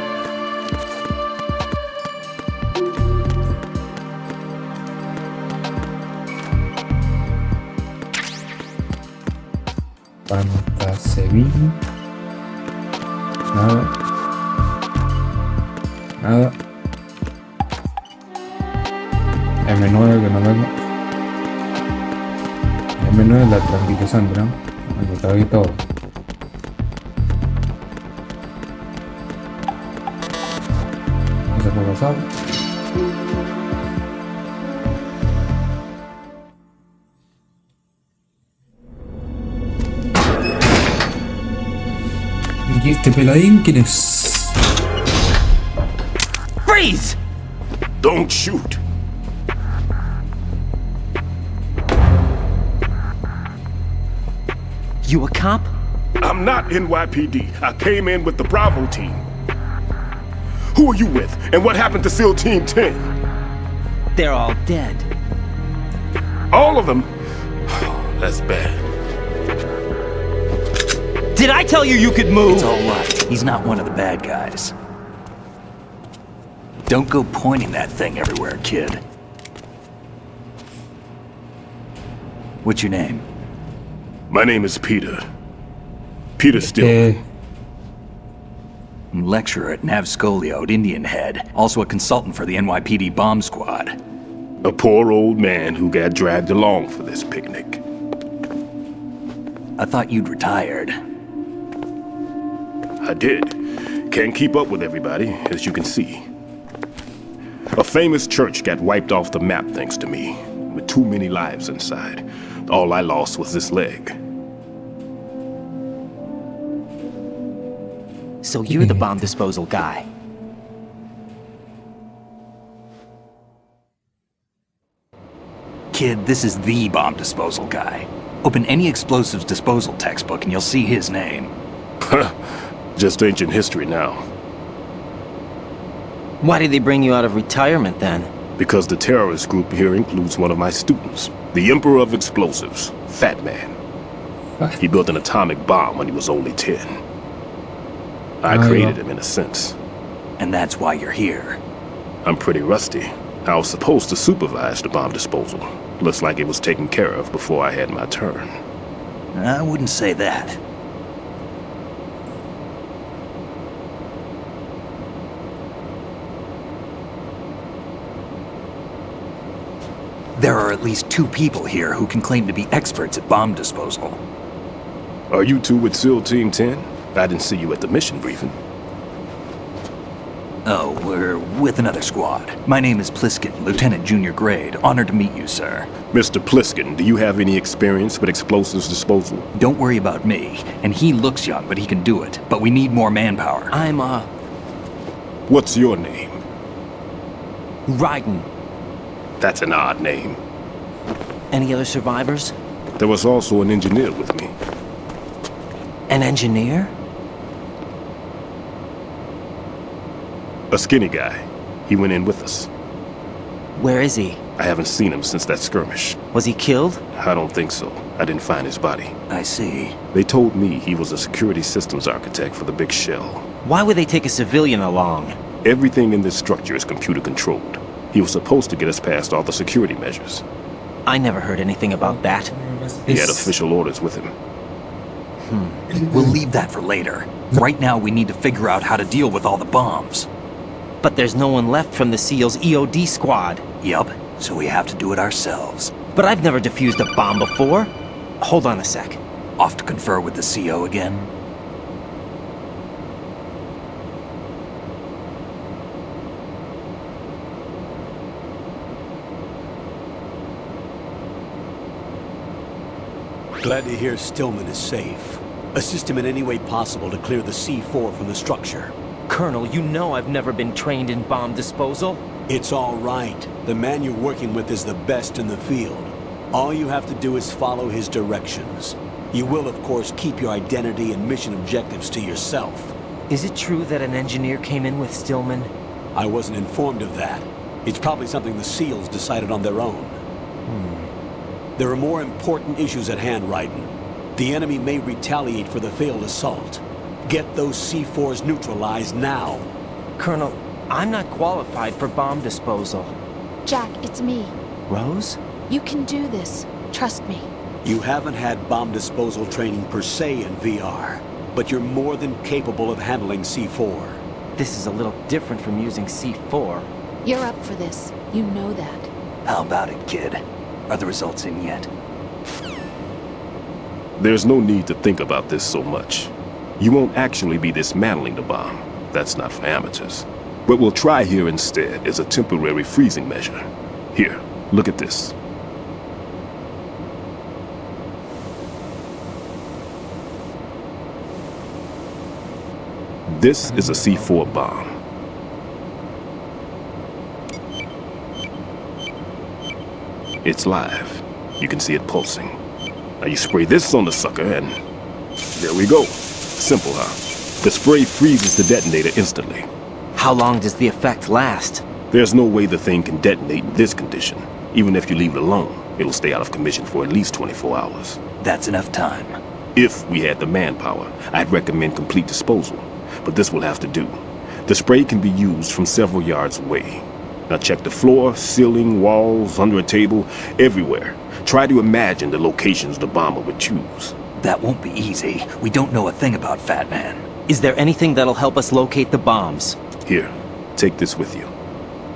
Panta Sevilla. Nada. Nada. M9 que no vengo. M9 es la tranquilizante, ¿no? Me está aquí todo. No se puede pasar. ¿Y este peladín quién es? Freeze! Don't shoot. You a cop? I'm not NYPD. I came in with the Bravo team. Who are you with? And what happened to SEAL Team 10? They're all dead. All of them? That's bad. Did I tell you you could move? It's all right. He's not one of the bad guys. Don't go pointing that thing everywhere, kid. What's your name? My name is Peter. Peter Stillman. Lecturer at Nav Scolioed, Indian Head. Also a consultant for the NYPD bomb squad. A poor old man who got dragged along for this picnic. I thought you'd retired. I did. Can't keep up with everybody, as you can see. A famous church got wiped off the map thanks to me, with too many lives inside. All I lost was this leg. So you're the bomb disposal guy. Kid, this is the bomb disposal guy. Open any explosives disposal textbook and you'll see his name. Just ancient history now. Why did they bring you out of retirement then? Because the terrorist group here includes one of my students, the Emperor of Explosives, Fat Man. He built an atomic bomb when he was only 10. I created him in a sense. And that's why you're here. I'm pretty rusty. I was supposed to supervise the bomb disposal. Looks like it was taken care of before I had my turn. I wouldn't say that. There are at least 2 people here who can claim to be experts at bomb disposal. Are you two with SEAL Team 10? I didn't see you at the mission briefing. Oh, we're with another squad. My name is Pliskin, Lieutenant Junior Grade. Honored to meet you, sir. Mr. Pliskin, do you have any experience with explosives disposal? Don't worry about me. And he looks young, but he can do it. But we need more manpower. What's your name? Raiden. That's an odd name. Any other survivors? There was also an engineer with me. An engineer? A skinny guy. He went in with us. Where is he? I haven't seen him since that skirmish. Was he killed? I don't think so. I didn't find his body. I see. They told me he was a security systems architect for the big shell. Why would they take a civilian along? Everything in this structure is computer controlled. He was supposed to get us past all the security measures. I never heard anything about that. He had official orders with him. We'll leave that for later. Right now we need to figure out how to deal with all the bombs. But there's no one left from the SEAL's EOD squad. Yup, so we have to do it ourselves. But I've never defused a bomb before. Hold on a sec. Off to confer with the CO again? Glad to hear Stillman is safe. Assist him in any way possible to clear the C4 from the structure. Colonel, you know I've never been trained in bomb disposal. It's all right. The man you're working with is the best in the field. All you have to do is follow his directions. You will, of course, keep your identity and mission objectives to yourself. Is it true that an engineer came in with Stillman? I wasn't informed of that. It's probably something the SEALs decided on their own. There are more important issues at hand, Raiden. The enemy may retaliate for the failed assault. Get those C4s neutralized now. Colonel, I'm not qualified for bomb disposal. Jack, it's me. Rose? You can do this. Trust me. You haven't had bomb disposal training per se in VR, but you're more than capable of handling C4. This is a little different from using C4. You're up for this. You know that. How about it, kid? Are the results in yet? There's no need to think about this so much. You won't actually be dismantling the bomb. That's not for amateurs. What we'll try here instead is a temporary freezing measure. Here, look at this. This is a C4 bomb. It's live. You can see it pulsing. Now you spray this on the sucker and There we go. Simple, huh? The spray freezes the detonator instantly. How long does the effect last? There's no way the thing can detonate in this condition. Even if you leave it alone, it'll stay out of commission for at least 24 hours. That's enough time. If we had the manpower, I'd recommend complete disposal. But this will have to do. The spray can be used from several yards away. Now check the floor, ceiling, walls, under a table, everywhere. Try to imagine the locations the bomber would choose. That won't be easy. We don't know a thing about Fat Man. Is there anything that'll help us locate the bombs? Here, take this with you.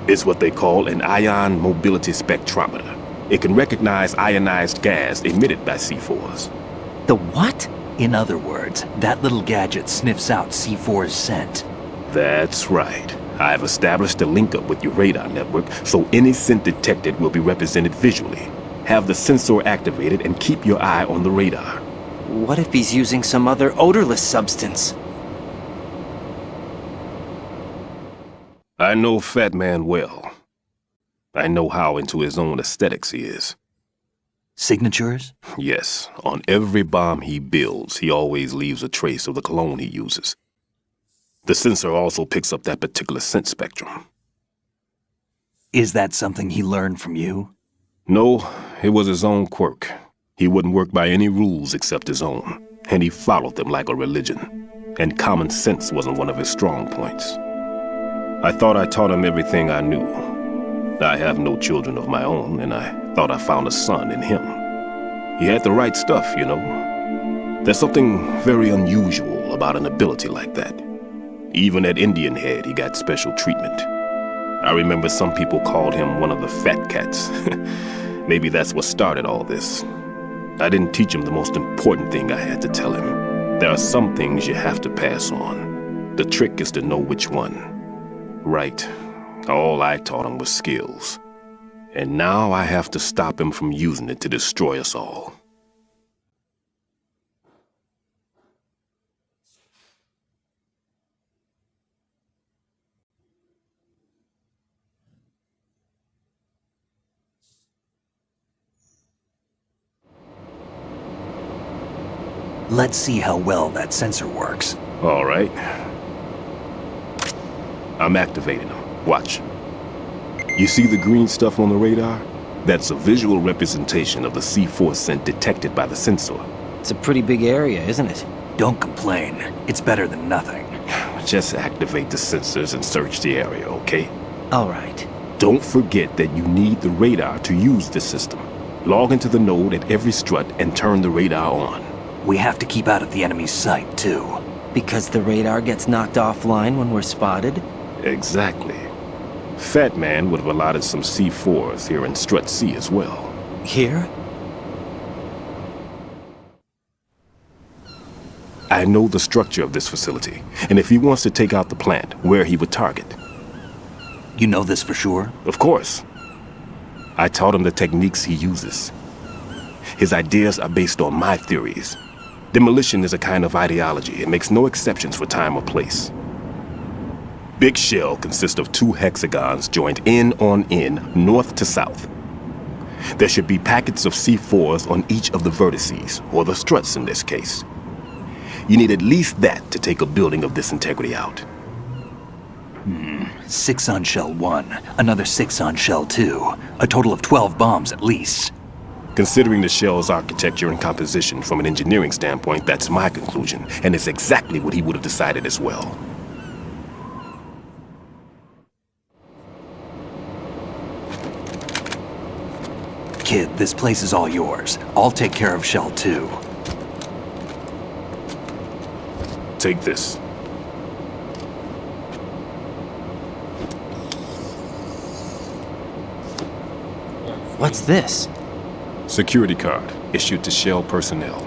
It's what they call an ion mobility spectrometer. It can recognize ionized gas emitted by C4s. The what? In other words, that little gadget sniffs out C4's scent. That's right. I've established a link-up with your radar network, so any scent detected will be represented visually. Have the sensor activated and keep your eye on the radar. What if he's using some other odorless substance? I know Fat Man well. I know how into his own aesthetics he is. Signatures? Yes. On every bomb he builds, he always leaves a trace of the cologne he uses. The sensor also picks up that particular scent spectrum. Is that something he learned from you? No, it was his own quirk. He wouldn't work by any rules except his own, and he followed them like a religion. And common sense wasn't one of his strong points. I thought I taught him everything I knew. I have no children of my own, and I thought I found a son in him. He had the right stuff, you know. There's something very unusual about an ability like that. Even at Indian Head, he got special treatment. I remember some people called him one of the fat cats. Maybe that's what started all this. I didn't teach him the most important thing I had to tell him. There are some things you have to pass on. The trick is to know which one. Right. All I taught him was skills. And now I have to stop him from using it to destroy us all. Let's see how well that sensor works. All right. I'm activating them. Watch. You see the green stuff on the radar? That's a visual representation of the C4 scent detected by the sensor. It's a pretty big area, isn't it? Don't complain. It's better than nothing. Just activate the sensors and search the area, okay? All right. Don't forget that you need the radar to use this system. Log into the node at every strut and turn the radar on. We have to keep out of the enemy's sight, too. Because the radar gets knocked offline when we're spotted? Exactly. Fat Man would have allotted some C4s here in Strut C as well. Here? I know the structure of this facility, and if he wants to take out the plant, where he would target. You know this for sure? Of course. I taught him the techniques he uses. His ideas are based on my theories. Demolition is a kind of ideology. It makes no exceptions for time or place. Big shell consists of 2 hexagons joined end on end, north to south. There should be packets of C4s on each of the vertices, or the struts in this case. You need at least that to take a building of this integrity out. 6 on shell 1, another 6 on shell 2. A total of 12 bombs at least. Considering the shell's architecture and composition from an engineering standpoint, that's my conclusion, and it's exactly what he would have decided as well. Kid, this place is all yours. I'll take care of shell 2. Take this. What's this? Security card issued to Shell personnel.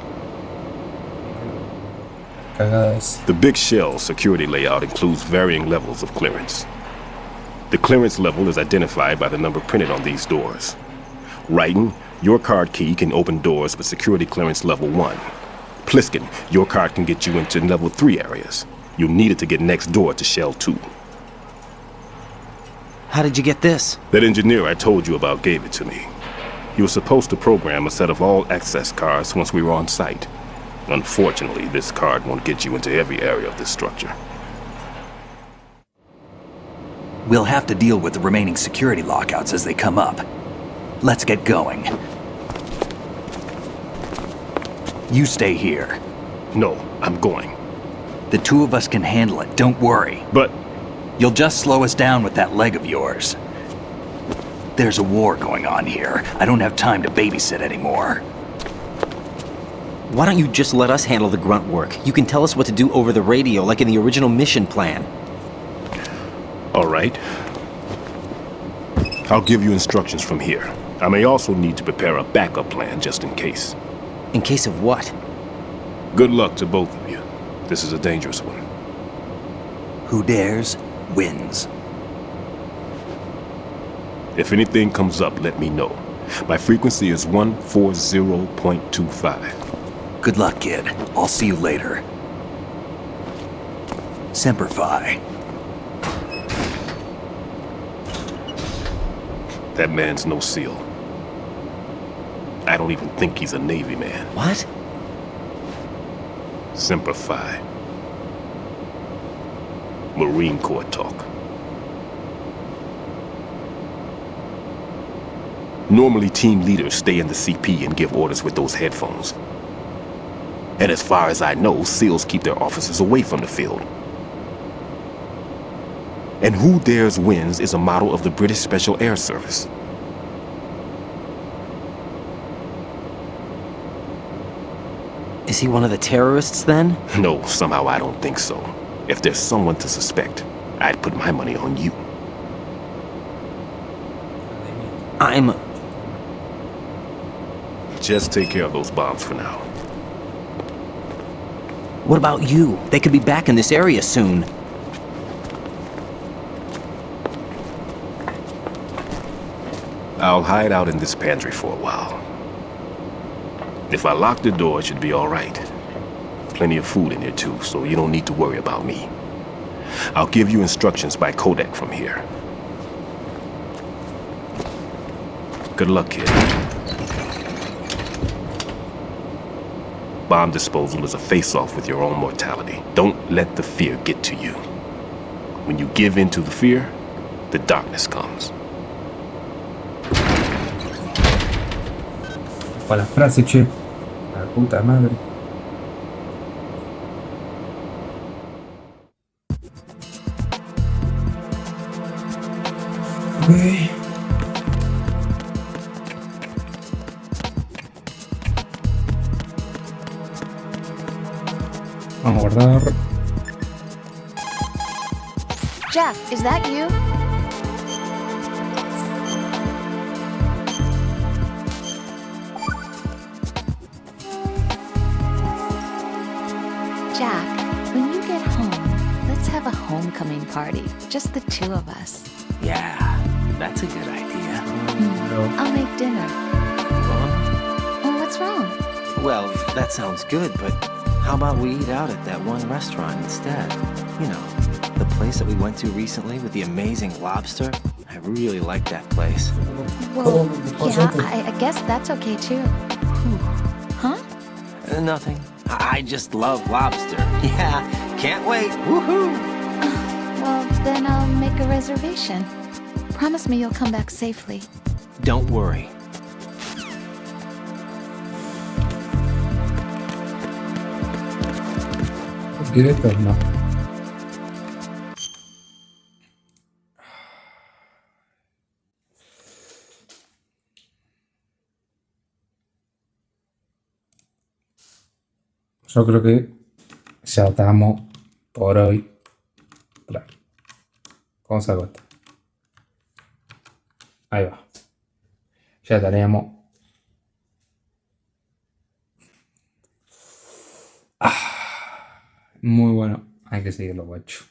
The Big Shell security layout includes varying levels of clearance. The clearance level is identified by the number printed on these doors. Writing, your card key can open doors with security clearance level 1. Pliskin, your card can get you into level 3 areas. You'll need it to get next door to Shell 2. How did you get this? That engineer I told you about gave it to me. He was supposed to program a set of all-access cards once we were on site. Unfortunately, this card won't get you into every area of this structure. We'll have to deal with the remaining security lockouts as they come up. Let's get going. You stay here. No, I'm going. The two of us can handle it, don't worry. But... You'll just slow us down with that leg of yours. There's a war going on here. I don't have time to babysit anymore. Why don't you just let us handle the grunt work? You can tell us what to do over the radio, like in the original mission plan. All right. I'll give you instructions from here. I may also need to prepare a backup plan just in case. In case of what? Good luck to both of you. This is a dangerous one. Who dares, wins. If anything comes up, let me know. My frequency is 140.25. Good luck, kid. I'll see you later. Semper Fi. That man's no SEAL. I don't even think he's a Navy man. What? Semper Fi. Marine Corps talk. Normally, team leaders stay in the CP and give orders with those headphones. And as far as I know, SEALs keep their officers away from the field. And who dares wins is a model of the British Special Air Service. Is he one of the terrorists then? No, somehow I don't think so. If there's someone to suspect, I'd put my money on you. Just take care of those bombs for now. What about you? They could be back in this area soon. I'll hide out in this pantry for a while. If I lock the door, it should be all right. Plenty of food in here too, so you don't need to worry about me. I'll give you instructions by codec from here. Good luck, kid. Bomb disposal is a face-off with your own mortality. Don't let the fear get to you. When you give in to the fear, the darkness comes. Para la frase, che. La puta madre. Ok. Vamos a guardar. Jack, is that you? Jack, when you get home, let's have a homecoming party. Just the two of us. Yeah, that's a good idea. I'll make dinner. Oh, what's wrong? Well, that sounds good, but how about we eat out at that one restaurant instead? You know, the place that we went to recently with the amazing lobster. I really like that place. Well, yeah, I guess that's okay too. Huh? Nothing. I just love lobster. Yeah, can't wait. Woohoo! Well, then I'll make a reservation. Promise me you'll come back safely. Don't worry. Directos no. Yo creo que ya estamos por hoy. ¿Cómo saco esto? Ahí va. Ya estaríamos. Muy bueno. Hay que seguirlo, guacho.